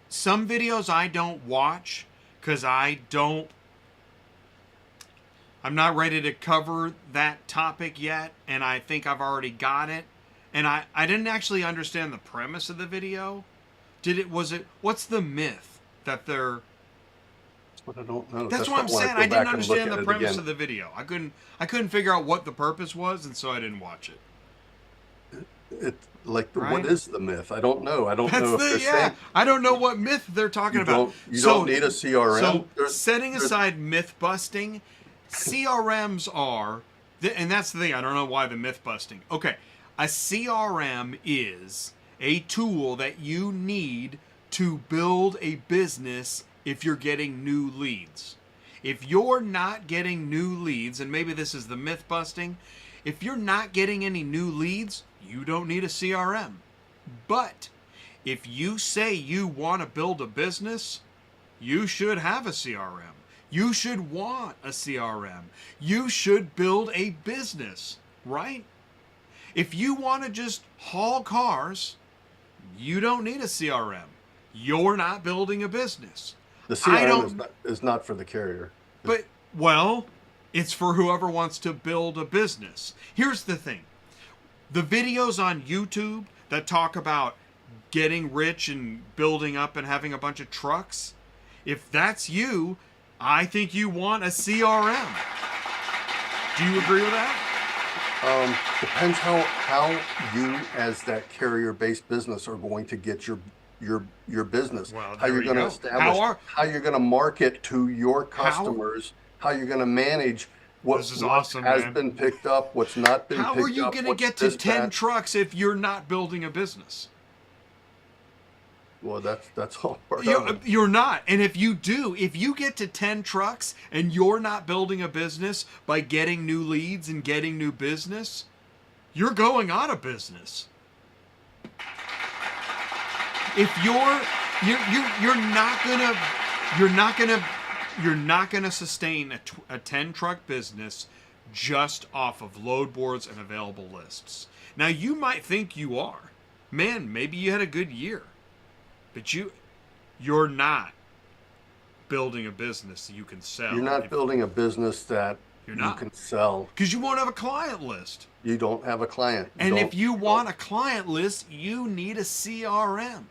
Some videos I don't watch because I'm not ready to cover that topic yet, and I think I've already got it, and I didn't actually understand the premise of the video. What's the myth that they're? But I don't know. That's what I'm saying. I didn't understand the premise of the video. I couldn't figure out what the purpose was, and so I didn't watch it. Like, Right? what is the myth? I don't know. I don't That's know if the they're yeah. saying I don't know what myth they're talking about. you don't need a CRM. So There's- setting aside myth busting, CRMs are, and that's the thing. I don't know why the myth busting. Okay, a CRM is a tool that you need to build a business if you're getting new leads. If you're not getting new leads, and maybe this is the myth busting, if you're not getting any new leads, you don't need a CRM. But if you say you want to build a business, you should have a CRM. You should want a CRM. You should build a business, right? If you want to just haul cars, you don't need a CRM. You're not building a business. the CRM is not for the carrier. But, well, it's for whoever wants to build a business. Here's the thing. The videos on YouTube that talk about getting rich and building up and having a bunch of trucks, if that's you, I think you want a CRM. Do you agree with that? Depends how you, as that carrier-based business, are going to get your business. Well, How there you're you going to go. establish, how you're going to market to your customers, how you're going to manage what This is awesome, has man. been picked up, what's not been How picked up. are you going to what's get to 10 dispatched. trucks if you're not building a business? Well, that's all part of it. You're not. And if you do, if you get to 10 trucks and you're not building a business by getting new leads and getting new business, you're going out of business. If you're not gonna sustain a 10 truck business just off of load boards and available lists. Now you might think you are. Man, maybe you had a good year. But you're not building a business that you can sell. You're not building a business that You're you not. can sell. Because you won't have a client list. You don't have a client. And if you want a client list, you need a CRM.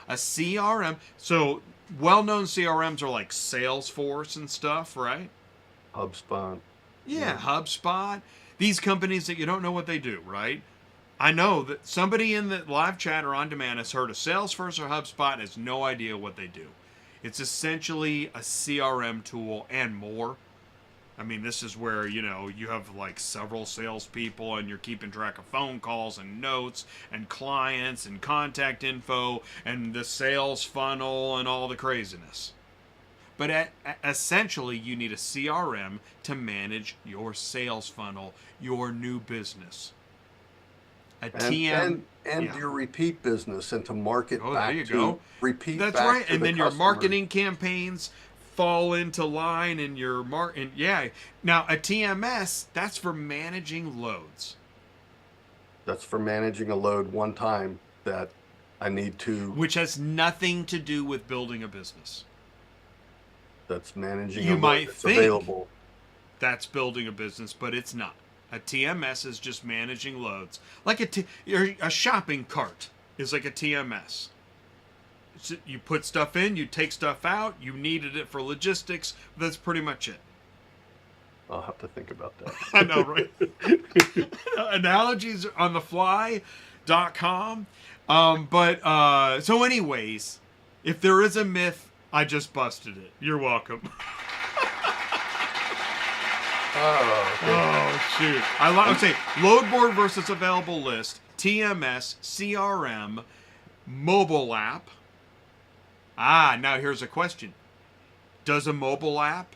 A CRM. So well-known CRMs are like Salesforce and stuff, right? HubSpot. Yeah, HubSpot. These companies that you don't know what they do, right? I know that somebody in the live chat or on demand has heard of Salesforce or HubSpot and has no idea what they do. It's essentially a CRM tool and more. I mean, this is where, you have like several salespeople and you're keeping track of phone calls and notes and clients and contact info and the sales funnel and all the craziness. But essentially, you need a CRM to manage your sales funnel, your new business. A TM and your repeat business, and to market Oh, back there you to go. repeat. That's back right. to And the then your customer. marketing campaigns fall into line and your yeah. Now a TMS, that's for managing loads. That's for managing a load one time that I need to. Which has nothing to do with building a business. That's managing You a load might that's think available. That's building a business, but it's not. A TMS is just managing loads. Like a shopping cart is like a TMS. You put stuff in, you take stuff out, you needed it for logistics. That's pretty much it. I'll have to think about that. I know, right? Analogies on the fly.com. So anyways, if there is a myth, I just busted it. You're welcome. Oh, shoot. I would say load board versus available list, TMS, CRM, mobile app. Now here's a question. Does a mobile app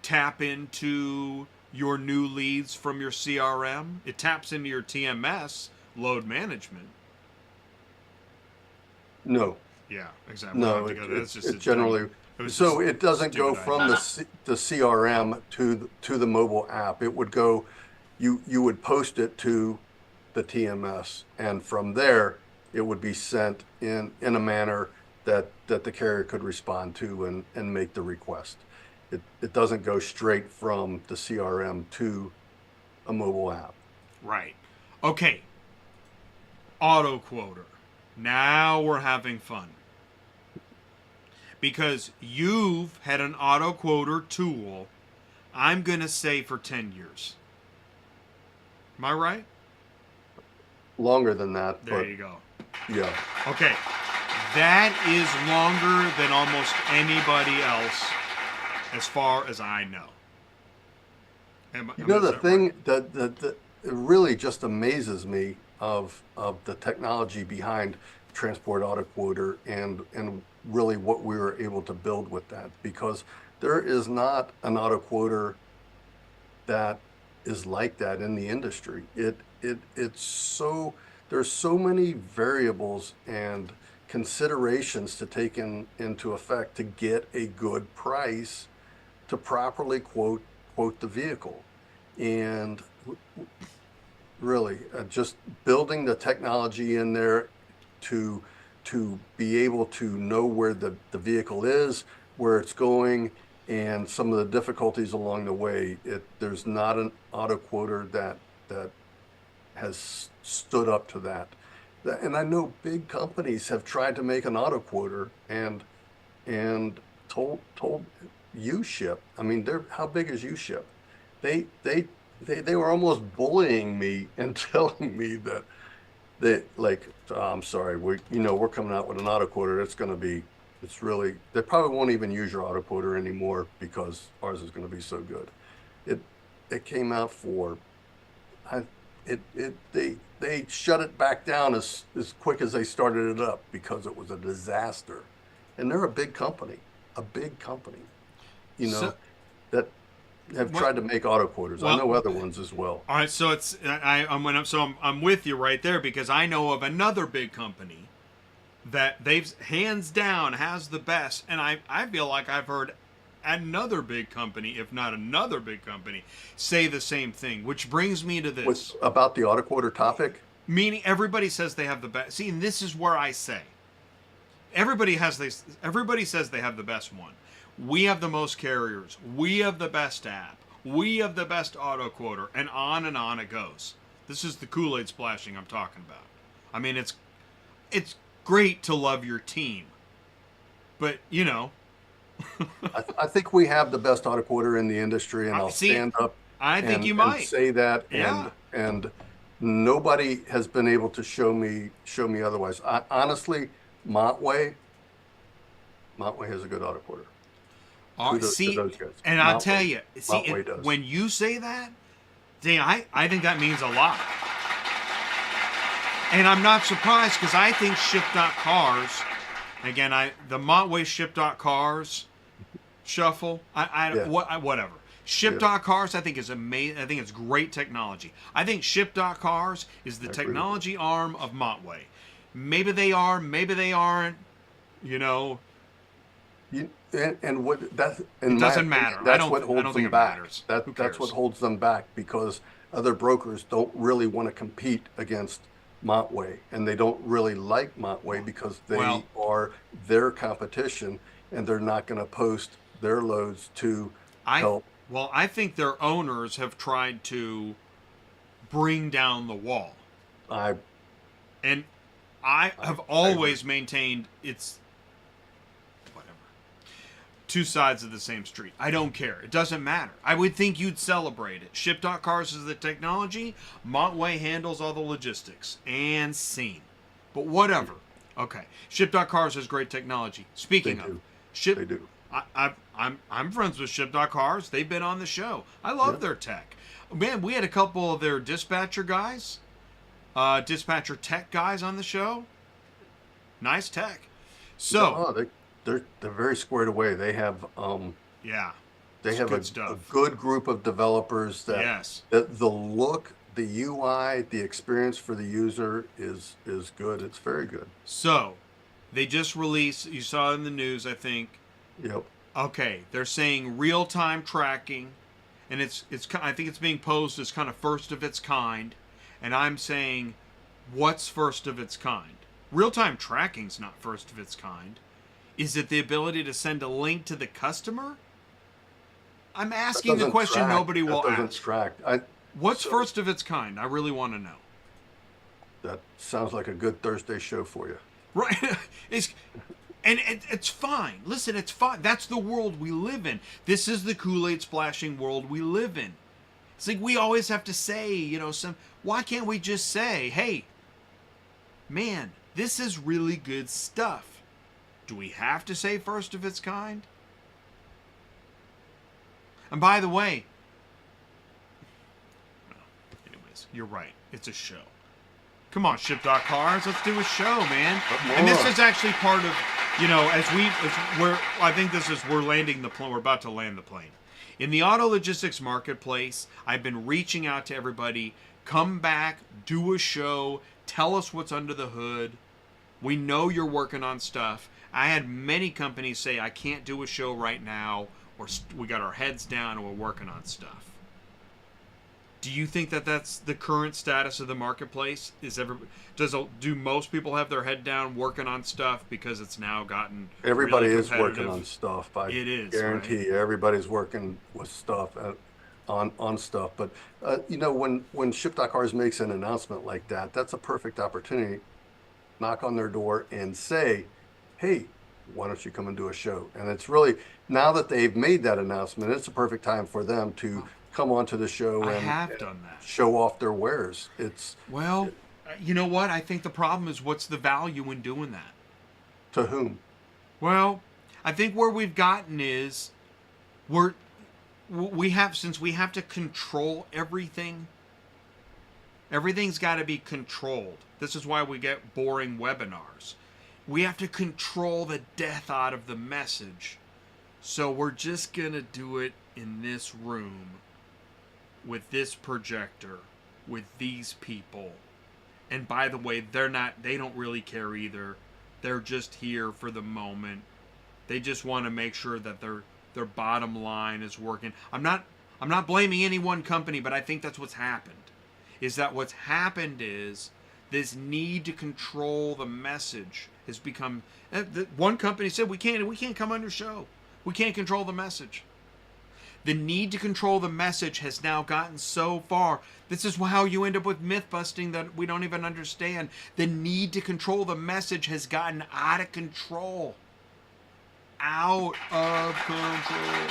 tap into your new leads from your CRM? It taps into your TMS, load management. No. Yeah, exactly. No, it generally. So it doesn't go from the CRM to the mobile app. It would go, you would post it to the TMS, and from there it would be sent in a manner that the carrier could respond to and make the request. It doesn't go straight from the CRM to a mobile app. Right. Okay. Auto quoter. Now we're having fun. Because you've had an auto quoter tool, I'm going to say for 10 years. Am I right? longer than that. There but you go. yeah. Okay. That is longer than almost anybody else, as far as I know. You know, Is the that thing right? that it really just amazes me of the technology behind Transport Auto Quoter and really what we were able to build with that, because there is not an auto quoter that is like that in the industry. It's so, there's so many variables and considerations to take into effect to get a good price to properly quote the vehicle. And really, just building the technology in there to be able to know where the vehicle is, where it's going, and some of the difficulties along the way. There's not an auto quoter that has stood up to that. And I know big companies have tried to make an auto quoter and told U-Ship. I mean, how big is U-Ship? They were almost bullying me and telling me that like, "Oh, I'm sorry, we're coming out with an auto quoter. It's really, they probably won't even use your auto quoter anymore because ours is going to be so good." It came out for, they shut it back down as quick as they started it up because it was a disaster. And they're a big company, So, that have what? tried to make auto quoters. I Well, know other ones as well. all right. So I'm with you right there, because I know of another big company that they've hands down has the best, and I feel like I've heard another big company, if not another big company, say the same thing. Which brings me to this. About the auto quoter topic, Meaning everybody says they have the best. See, and this is where I say everybody says they have the best one. We have the most carriers. We have the best app. We have the best auto quoter, and on it goes. This is the Kool-Aid splashing I'm talking about. I mean, it's great to love your team, but I think we have the best auto quoter in the industry, and I'll see, stand up I think and you might say that. Yeah. And nobody has been able to show me otherwise. Honestly, Montway has a good auto quoter. Kudos to those guys. And I'll tell you, Montway does. when you say that, I think that means a lot. And I'm not surprised, because I think Ship.Cars, again, the Montway Ship.Cars shuffle, Yeah. whatever. Ship.Cars, I think, is amazing. I think it's great technology. I think Ship.Cars is the technology arm of Montway. Maybe they are, maybe they aren't. And what that It doesn't matter. That's what holds them back. Who cares? That's what holds them back, because other brokers don't really want to compete against Montway, and they don't really like Montway because they are their competition, and they're not going to post their loads to help. Well, I think their owners have tried to bring down the wall. And I have always maintained it's whatever. Two sides of the same street. I don't care. It doesn't matter. I would think you'd celebrate it. Ship.Cars is the technology. Montway handles all the logistics. And scene. But whatever. Okay. Ship.Cars has great technology. Speaking of, They do. I'm friends with Ship.Cars. They've been on the show. I love their tech. Man, we had a couple of their dispatcher guys, dispatcher tech guys on the show. Nice tech. So they're very squared away. They have they have a good group of developers that the look, the UI, the experience for the user is good. It's very good. So they just released, you saw it in the news, I think. Yep. Okay, they're saying real-time tracking, and I think it's being posed as kind of first of its kind, and I'm saying, what's first of its kind? Real-time tracking's not first of its kind. Is it the ability to send a link to the customer? I'm asking the question nobody will ask. What's first of its kind? I really want to know. That sounds like a good Thursday show for you. Right. It's fine. Listen, it's fine. That's the world we live in. This is the Kool-Aid splashing world we live in. It's like we always have to say, why can't we just say, hey, man, this is really good stuff. Do we have to say first of its kind? And by the way, anyways, you're right. It's a show. Come on, Ship.Cars, let's do a show, man. And this is actually part of, we're about to land the plane. In the auto logistics marketplace, I've been reaching out to everybody, come back, do a show, tell us what's under the hood. We know you're working on stuff. I had many companies say, I can't do a show right now, or we got our heads down and we're working on stuff. Do you think that that's the current status of the marketplace? Do most people have their head down working on stuff because it's now gotten Everybody really is working competitive? on stuff. I It is, guarantee you, everybody's working with stuff on stuff. But when Ship.Cars makes an announcement like that, that's a perfect opportunity. Knock on their door and say, "Hey, why don't you come and do a show?" And it's really, now that they've made that announcement, it's a perfect time for them to come onto the show I and have done that. show off their wares. Well, you know what? I think the problem is, what's the value in doing that? To whom? Well, I think where we've gotten is since we have to control everything. Everything's got to be controlled. This is why we get boring webinars. We have to control the death out of the message. So we're just going to do it in this room with this projector, with these people. And by the way, they don't really care either. They're just here for the moment. They just want to make sure that their bottom line is working. I'm not blaming any one company, but I think that's what's happened. Is that what's happened is this need to control the message has become. One company said we can't come on your show. We can't control the message. The need to control the message has now gotten so far. This is how you end up with myth busting that we don't even understand. The need to control the message has gotten out of control. Out of control.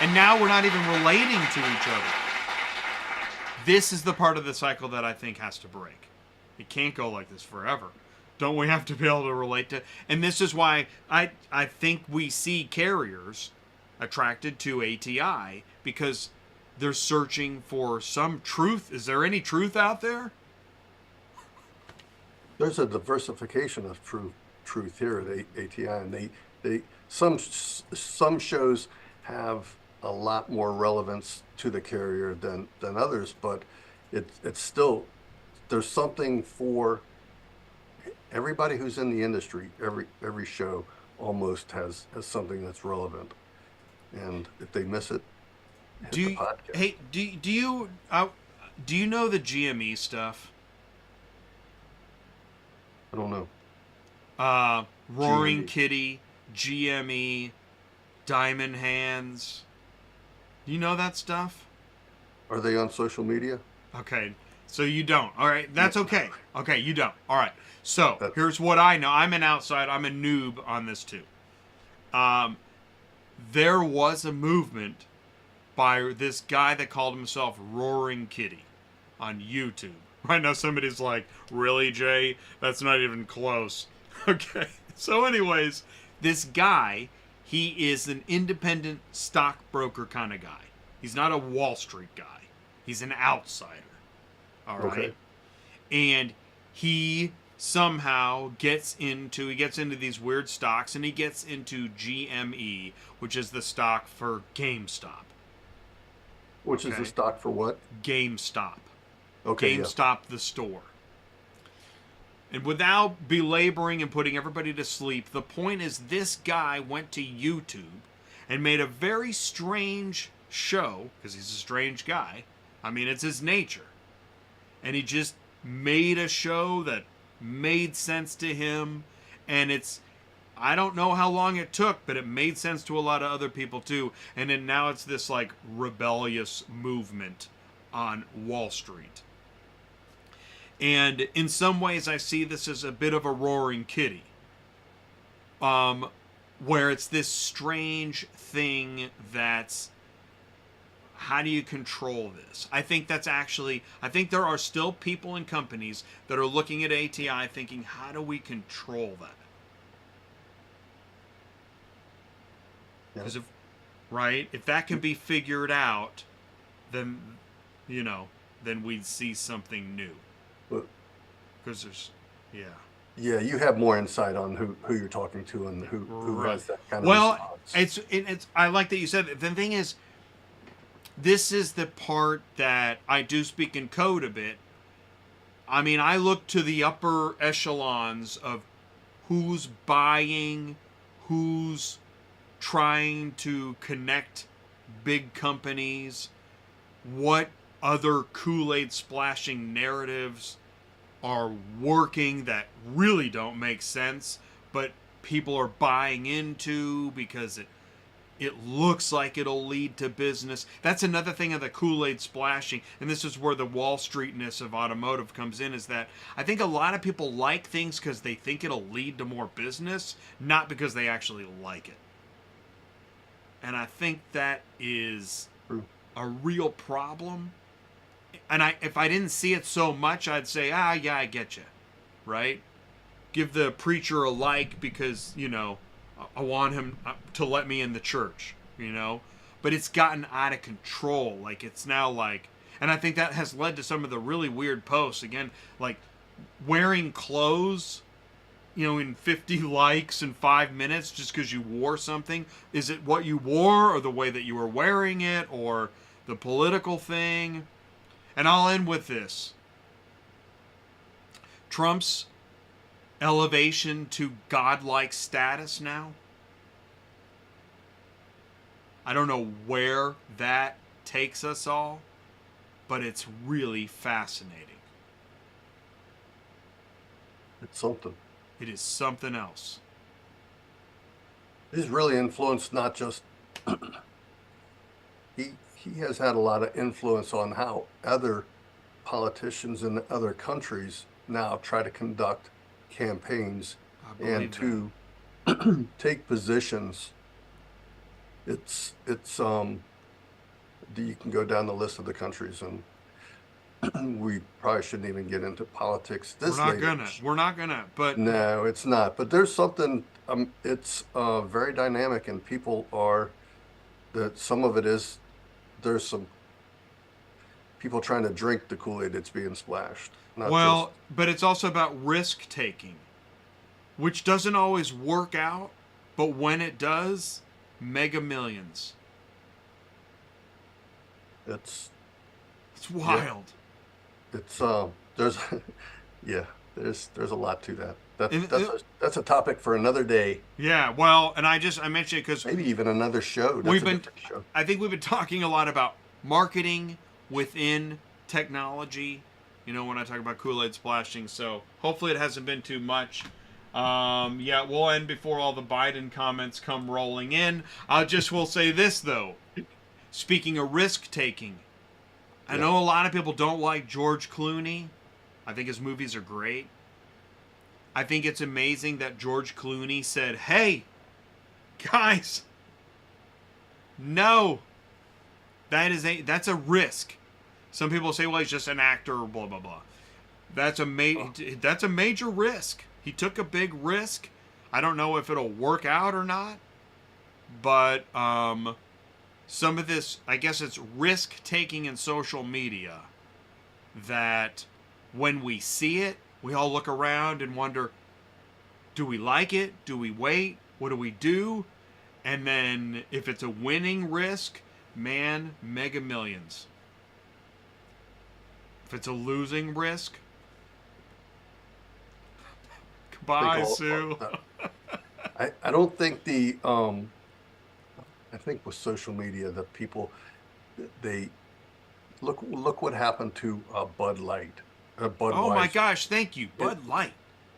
And now we're not even relating to each other. This is the part of the cycle that I think has to break. It can't go like this forever. Don't we have to be able to relate to? And this is why I think we see carriers attracted to ATI, because they're searching for some truth. Is there any truth out there? There's a diversification of truth here at ATI, and some shows have a lot more relevance to the carrier than others, but it's still, there's something for everybody who's in the industry. Every show almost has something that's relevant, and if they miss it, hit the podcast. Hey, do you know the GME stuff? I don't know. Roaring GME. Kitty, GME, Diamond Hands. Do you know that stuff? Are they on social media? Okay, so you don't. All right, that's okay. Okay, you don't. All right. So here's what I know. I'm an outside. I'm a noob on this too. There was a movement by this guy that called himself Roaring Kitty on YouTube. Right now, somebody's like, "Really, Jay? That's not even close." Okay. So, anyways, this guy, he is an independent stockbroker kind of guy. He's not a Wall Street guy. He's an outsider. All right. Okay. And he somehow gets into these weird stocks, and he gets into GME, which is the stock for GameStop. Which is the stock for what? GameStop. Okay. GameStop, the store. And without belaboring and putting everybody to sleep, the point is this guy went to YouTube and made a very strange show, because he's a strange guy. I mean, it's his nature. And he just made a show that made sense to him. And I don't know how long it took, but it made sense to a lot of other people too. And then now it's this like rebellious movement on Wall Street. And in some ways, I see this as a bit of a Roaring Kitty, where it's this strange thing that's, how do you control this? I think there are still people and companies that are looking at ATI thinking, how do we control that? Because if that can be figured out, then, then we'd see something new. Because Yeah, you have more insight on who you're talking to and who has that kind of response. It's I like that you said it. The thing is, this is the part that I do speak in code a bit. I mean, I look to the upper echelons of who's buying, who's trying to connect big companies, what other Kool-Aid splashing narratives are working that really don't make sense, but people are buying into because it looks like it'll lead to business. That's another thing of the Kool-Aid splashing, and this is where the Wall Streetness of automotive comes in, is that I think a lot of people like things because they think it'll lead to more business, not because they actually like it. And I think that is a real problem. And if I didn't see it so much, I'd say, yeah, I get you, right? Give the preacher a like because, I want him to let me in the church, But it's gotten out of control. Like, it's now like, and I think that has led to some of the really weird posts. Again, like wearing clothes, in 50 likes in 5 minutes just because you wore something. Is it what you wore or the way that you were wearing it or the political thing? And I'll end with this. Trump's elevation to godlike status now. I don't know where that takes us all, but it's really fascinating. It's something. It is something else. He's really influenced not just he has had a lot of influence on how other politicians in other countries now try to conduct campaigns and to take positions. It's you can go down the list of the countries, and we probably shouldn't even get into politics this We're not gonna, but no, it's not. But there's something, it's very dynamic, and some of it is, there's some people trying to drink the Kool-Aid that's being splashed. But it's also about risk taking, which doesn't always work out, but when it does, mega millions. It's wild. Yeah. There's a lot to that. That's a topic for another day. Yeah, well, and I mentioned it because maybe even another show. I think we've been talking a lot about marketing within technology, when I talk about Kool-Aid splashing. So hopefully it hasn't been too much. We'll end before all the Biden comments come rolling in. We'll say this, though. Speaking of risk-taking, I know a lot of people don't like George Clooney. I think his movies are great. I think it's amazing that George Clooney said, hey, guys, no, that's a risk. Some people say, well, he's just an actor, blah, blah, blah. That's a major risk. He took a big risk. I don't know if it'll work out or not, but some of this, I guess it's risk-taking in social media that when we see it, we all look around and wonder, do we like it? Do we wait? What do we do? And then if it's a winning risk, man, mega millions. If it's a losing risk, goodbye, Sue. I don't think I think with social media, the people, they look what happened to Bud Light. Oh my gosh, thank you, Bud Light.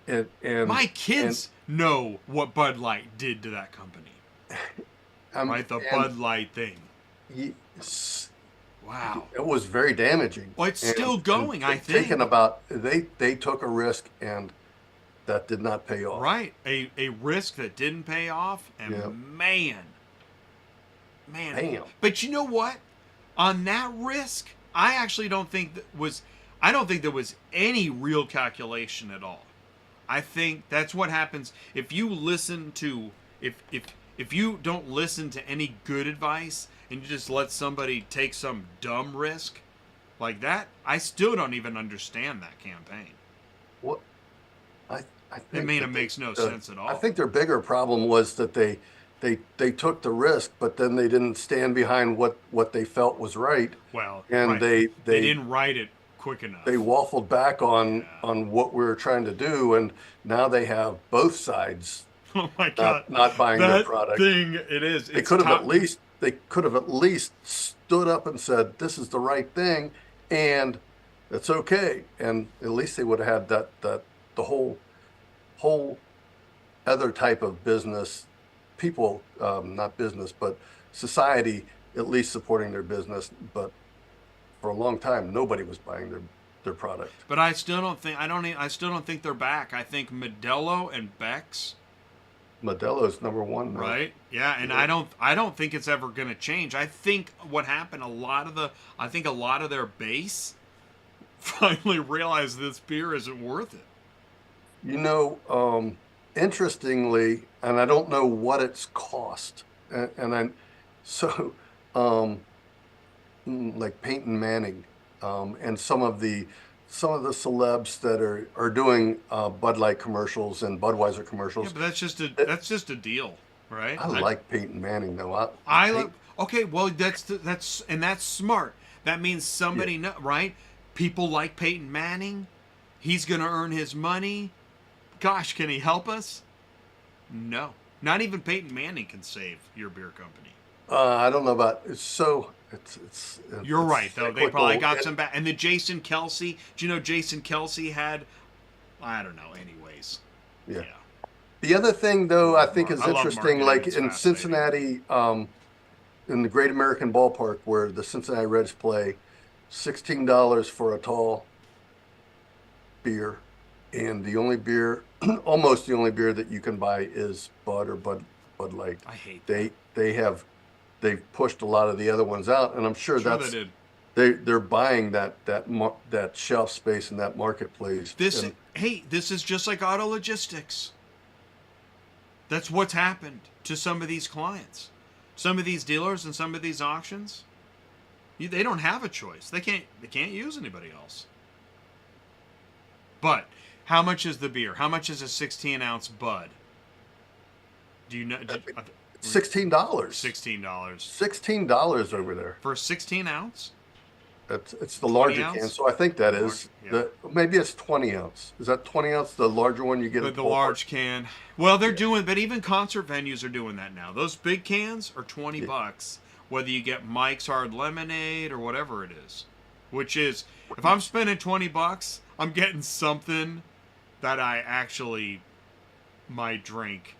And my kids know what Bud Light did to that company. Right, the Bud Light thing. Wow. It was very damaging. Well, it's still going, I think. They took a risk, and that did not pay off. Right, a risk that didn't pay off, and man. Damn. But you know what? On that risk, I actually don't think I don't think there was any real calculation at all. I think that's what happens if you listen to if you don't listen to any good advice and you just let somebody take some dumb risk like that. I still don't even understand that campaign. What I think It makes no sense at all. I think their bigger problem was that they took the risk, but then they didn't stand behind what they felt was right. Well, and right. they didn't write it quick enough. They waffled back on what we were trying to do, and now they have both sides. Oh my God! Not buying their product. It is. They could have at least stood up and said, "This is the right thing," and it's okay. And at least they would have had the whole other type of business, people, not business, but society, at least supporting their business. But for a long time, nobody was buying their product. But I still don't think they're back. I think Modelo and Beck's. Modelo's number one, right? Yeah, and yeah. I don't think it's ever going to change. I think what happened, a lot of their base finally realized this beer isn't worth it. You know, interestingly, and I don't know what it's cost, like Peyton Manning, and some of the celebs that are doing Bud Light commercials and Budweiser commercials. Yeah, but that's just a deal, right? I like Peyton Manning though. Okay, well that's smart. That means somebody right? People like Peyton Manning. He's going to earn his money. Gosh, can he help us? No, not even Peyton Manning can save your beer company. I don't know about You're right, though. They probably got some back. And the Jason Kelsey, do you know Jason Kelsey had, I don't know, anyways. Yeah. The other thing, though, I think is interesting, like in Cincinnati, in the Great American Ballpark where the Cincinnati Reds play, $16 for a tall beer. And the only beer, almost the only beer that you can buy is Bud or Bud Light. I hate that. They've pushed a lot of the other ones out, and I'm sure they're buying that shelf space in that marketplace. This is just like auto logistics. That's what's happened to some of these clients, some of these dealers, and some of these auctions. They don't have a choice. They can't use anybody else. But how much is the beer? How much is a 16-ounce Bud? Do you know? $16. $16. $16 over there for a 16-ounce. It's the larger can, so I think that is maybe it's 20 ounce. Is that 20 ounce the larger one you get? The large can. Well, they're doing, but even concert venues are doing that now. Those big cans are $20, whether you get Mike's Hard Lemonade or whatever it is. Which is, if I'm spending $20, I'm getting something that I actually might drink.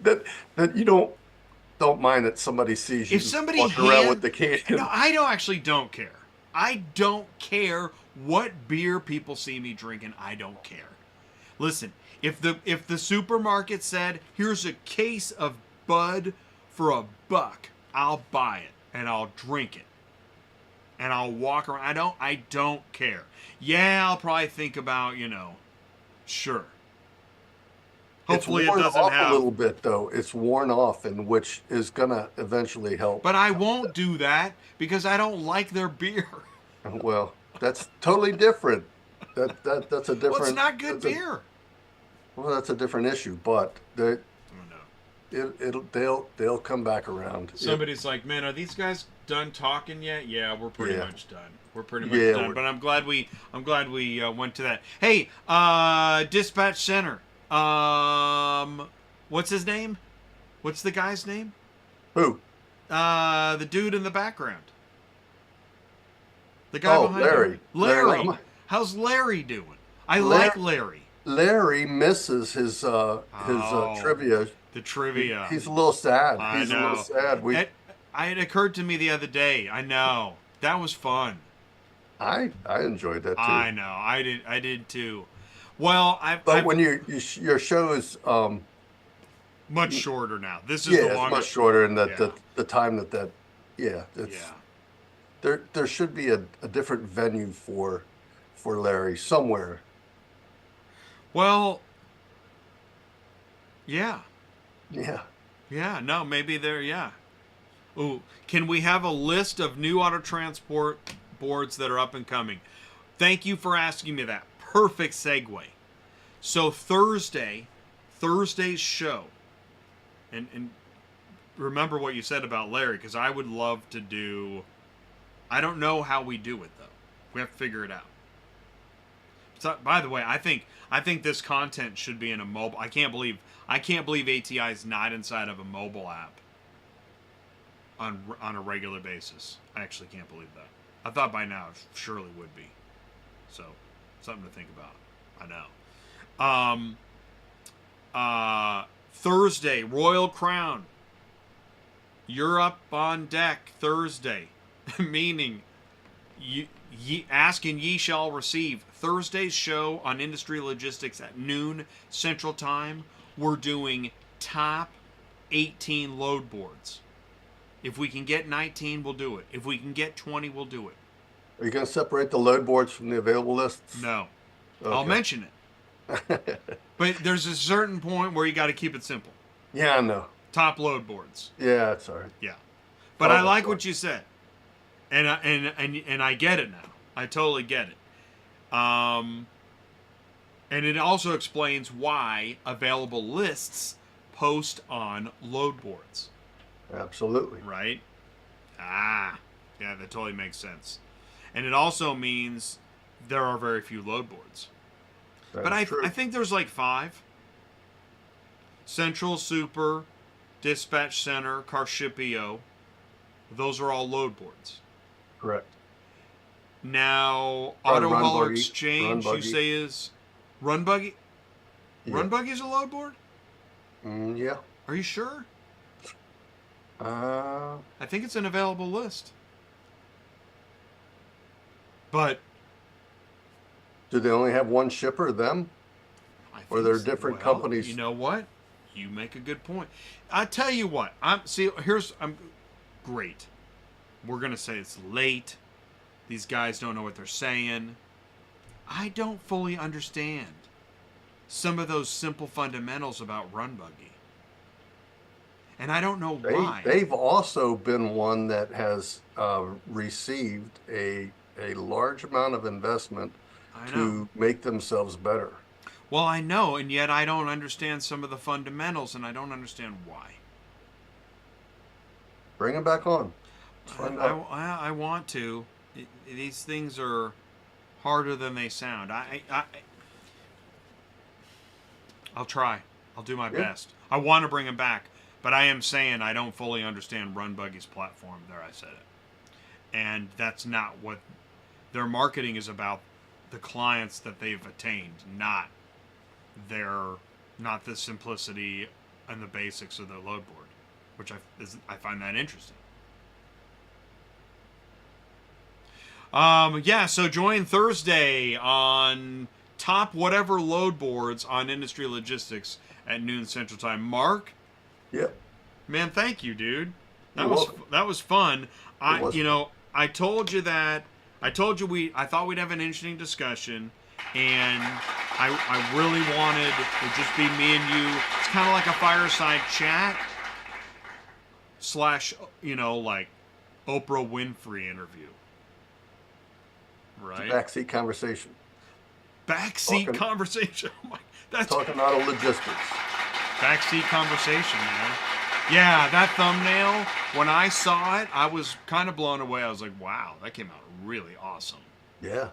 that you don't mind that somebody sees you if somebody walking around with the can. No, I don't care. I don't care what beer people see me drinking. I don't care. Listen, if the supermarket said, here's a case of Bud for $1, I'll buy it and I'll drink it and I'll walk around. I don't care. Yeah, I'll probably think about, sure. Hopefully it's worn it doesn't off have a little bit though. It's worn off, and which is gonna eventually help. But I won't do that because I don't like their beer. Well, that's totally different. That's a different. Well, it's not good beer. That's a different issue, but they'll come back around. Somebody's like, man, are these guys done talking yet? Yeah, we're pretty much done. We're pretty much done. But I'm glad we went to that. Hey, Dispatch Center. What's his name? What's the guy's name? Who? The dude in the background. The guy behind Larry. him. Larry. How's Larry doing? I like Larry. Larry misses his trivia. The trivia. He's a little sad. I know. A little sad. It occurred to me the other day. I know. That was fun. I enjoyed that too. I know. I did too. Well, when your show is much shorter now. This is Yeah, the it's longest. much shorter, and that Yeah. the time that yeah, it's there should be a different venue for Larry somewhere. Well, yeah. Yeah. Yeah, no, maybe there, yeah. Ooh, can we have a list of new auto transport boards that are up and coming? Thank you for asking me that. Perfect segue. So Thursday's show, and remember what you said about Larry, because I would love to do, I don't know how we do it, though. We have to figure it out. So, by the way, I think this content should be in a mobile. I can't believe ATI is not inside of a mobile app on a regular basis. I actually can't believe that. I thought by now it surely would be. So, something to think about. I know. Thursday, Royal Crown. You're up on deck Thursday, meaning ask and ye shall receive. Thursday's show on Industry Logistics at noon Central Time. We're doing top 18 load boards. If we can get 19, we'll do it. If we can get 20, we'll do it. Are you going to separate the load boards from the available lists? No. Okay. I'll mention it. But there's a certain point where you got to keep it simple. Yeah, I know. Top load boards. Yeah, that's all right. Yeah. But I like what you said. And I get it now. I totally get it. And it also explains why available lists post on load boards. Absolutely. Right? Yeah, that totally makes sense. And it also means there are very few load boards. But I think there's like 5. Central, Super, Dispatch Center, Carshipio. Those are all load boards. Correct. Now, Run Auto Hauler Buggy, Exchange, Run you Buggy. say is Run Buggy? Yeah. Run Buggy is a load board? Yeah. Are you sure? Uh, I think it's an available list. But do they only have one shipper, them? I Or think they're different companies? You know what? You make a good point. I tell you what. I'm great. We're gonna say it's late. These guys don't know what they're saying. I don't fully understand some of those simple fundamentals about Run Buggy. And I don't know why. They've also been one that has received a large amount of investment to make themselves better. Well, I know, and yet I don't understand some of the fundamentals, and I don't understand why. Bring them back on. Let's find out. I want to. These things are harder than they sound. I'll try. I'll do my best. I want to bring them back, but I am saying I don't fully understand Run Buggy's platform. There, I said it. And that's not what their marketing is about. The clients that they've attained, not the simplicity and the basics of their load board, which I find that interesting. So join Thursday on top whatever load boards on Industry Logistics at noon Central Time. Mark? Yep. Man, thank you, dude. That was fun. I told you that. I thought we'd have an interesting discussion, and I really wanted it to just be me and you. It's kind of like a fireside chat / like Oprah Winfrey interview. Right? Backseat conversation. Backseat conversation. Oh my, that's talking auto logistics. Backseat conversation, man. Yeah, that thumbnail, when I saw it, I was kind of blown away. I was like, wow, that came out really awesome. Yeah,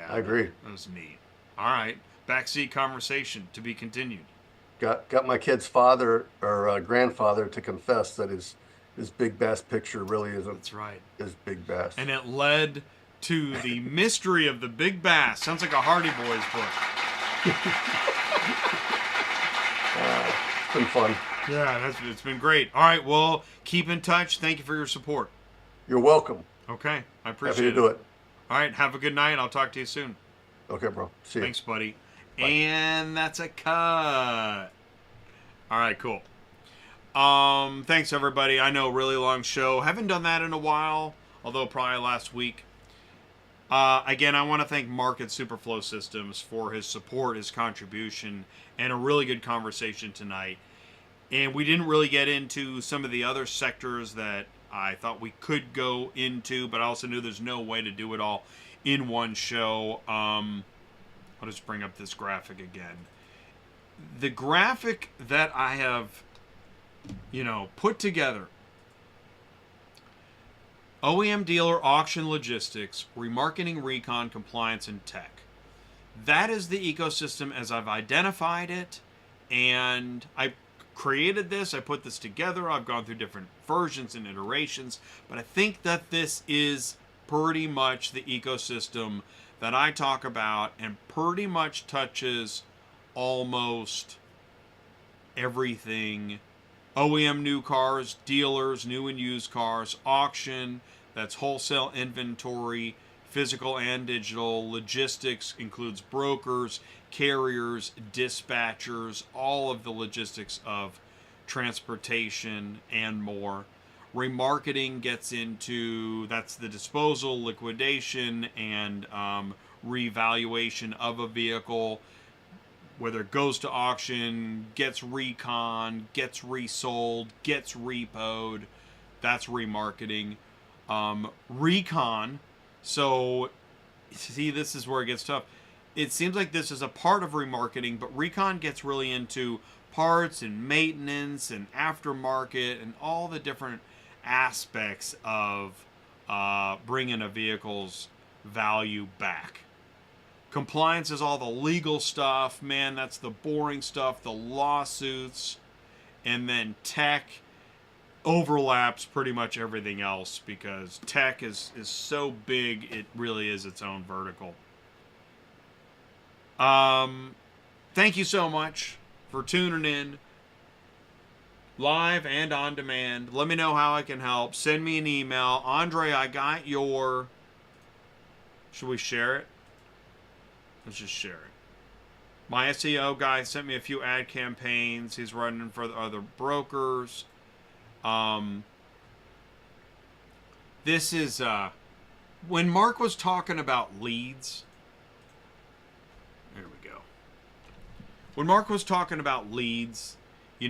I agree. That was neat. All right, backseat conversation to be continued. Got my kid's father or grandfather to confess that his Big Bass picture really isn't. That's right. His Big Bass. And it led to the mystery of the Big Bass. Sounds like a Hardy Boys book. It's been fun. Yeah, it's been great. All right, well, keep in touch. Thank you for your support. You're welcome. Okay, I appreciate Happy to do it. All right, have a good night. I'll talk to you soon. Okay, bro. See you. Thanks, buddy. Bye. And that's a cut. All right, cool. Thanks everybody. I know, really long show. Haven't done that in a while, although probably last week. Again, I want to thank Mark at SuperFlo Systems for his support, his contribution, and a really good conversation tonight. And we didn't really get into some of the other sectors that I thought we could go into, but I also knew there's no way to do it all in one show. I'll just bring up this graphic again. The graphic that I have, put together: OEM dealer, auction, logistics, remarketing, recon, compliance, and tech. That is the ecosystem as I've identified it, and I created this. I put this together. I've gone through different versions and iterations, but I think that this is pretty much the ecosystem that I talk about, and pretty much touches almost everything. OEM new cars, dealers, new and used cars, auction, that's wholesale inventory, physical and digital. Logistics includes brokers, carriers, dispatchers, all of the logistics of transportation and more. Remarketing gets into, that's the disposal, liquidation, and revaluation of a vehicle, whether it goes to auction, gets recon, gets resold, gets repoed. That's remarketing. Recon, so see, this is where it gets tough. It seems like this is a part of remarketing, but recon gets really into parts and maintenance and aftermarket and all the different aspects of bringing a vehicle's value back. Compliance is all the legal stuff. Man, that's the boring stuff, the lawsuits. And then tech overlaps pretty much everything else, because tech is so big, it really is its own vertical. Thank you so much for tuning in, live and on demand. Let me know how I can help. Send me an email. Andre, I got your... Should we share it? Let's just share it. My SEO guy sent me a few ad campaigns. He's running for the other brokers. This is when Mark was talking about leads. There we go. When Mark was talking about leads, I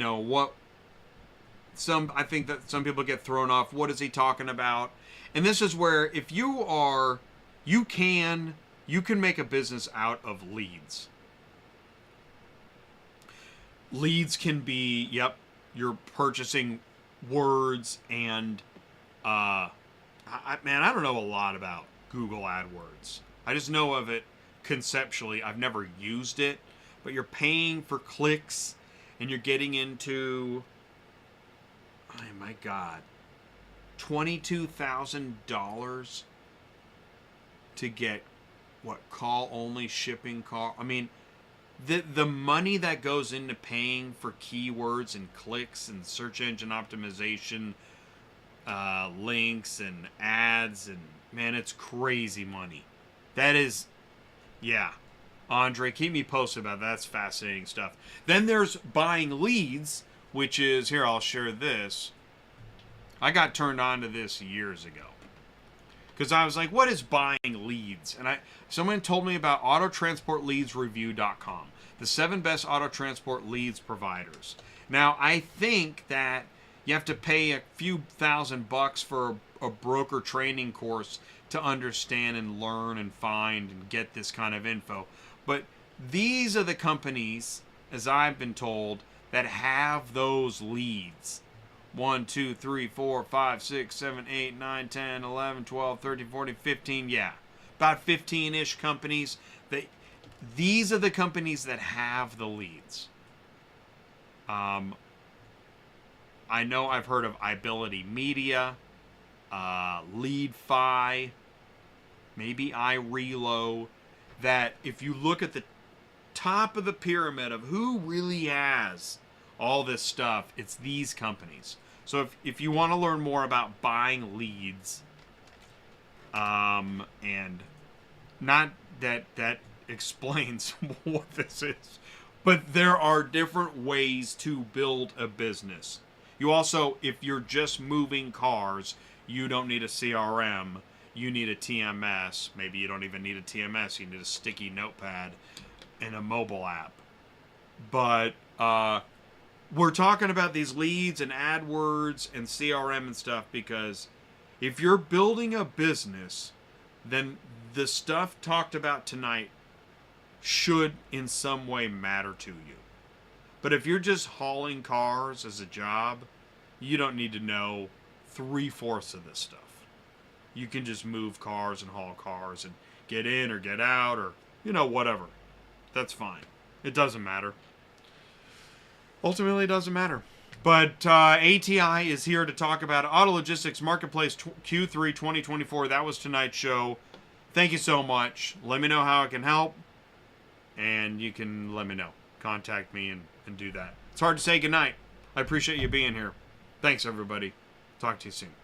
think that some people get thrown off. What is he talking about? And this is where, if you can make a business out of leads. Leads can be, you're purchasing words, and I don't know a lot about Google AdWords. I just know of it conceptually. I've never used it, but you're paying for clicks, and you're getting into, oh my God, $22,000 to get call only shipping car. I mean, the money that goes into paying for keywords and clicks and search engine optimization, links and ads, and man, it's crazy money. That is, Andre, keep me posted about that. That's fascinating stuff. Then there's buying leads, which is, here, I'll share this. I got turned on to this years ago, because I was like, what is buying leads? And someone told me about autotransportleadsreview.com, the 7 best auto transport leads providers. Now, I think that you have to pay a few $1,000 for a broker training course to understand and learn and find and get this kind of info. But these are the companies, as I've been told, that have those leads. 1, 2, 3, 4, 5, 6, 7, 8, 9, 10, 11, 12, 13, 14, 15, about 15-ish companies. These are the companies that have the leads. I know I've heard of iAbility Media, LeadFi, maybe iRelo, that if you look at the top of the pyramid of who really has all this stuff, it's these companies. So if you want to learn more about buying leads, and not that explains what this is, but there are different ways to build a business. You also, if you're just moving cars, you don't need a CRM. You need a TMS. Maybe you don't even need a TMS. You need a sticky notepad and a mobile app. But we're talking about these leads and AdWords and CRM and stuff because if you're building a business, then the stuff talked about tonight should in some way matter to you. But if you're just hauling cars as a job, you don't need to know 3/4 of this stuff. You can just move cars and haul cars and get in or get out or, whatever. That's fine. It doesn't matter. Ultimately, it doesn't matter. But ATI is here to talk about Auto Logistics Marketplace Q3 2024. That was tonight's show. Thank you so much. Let me know how I can help. And you can let me know. Contact me and do that. It's hard to say goodnight. I appreciate you being here. Thanks, everybody. Talk to you soon.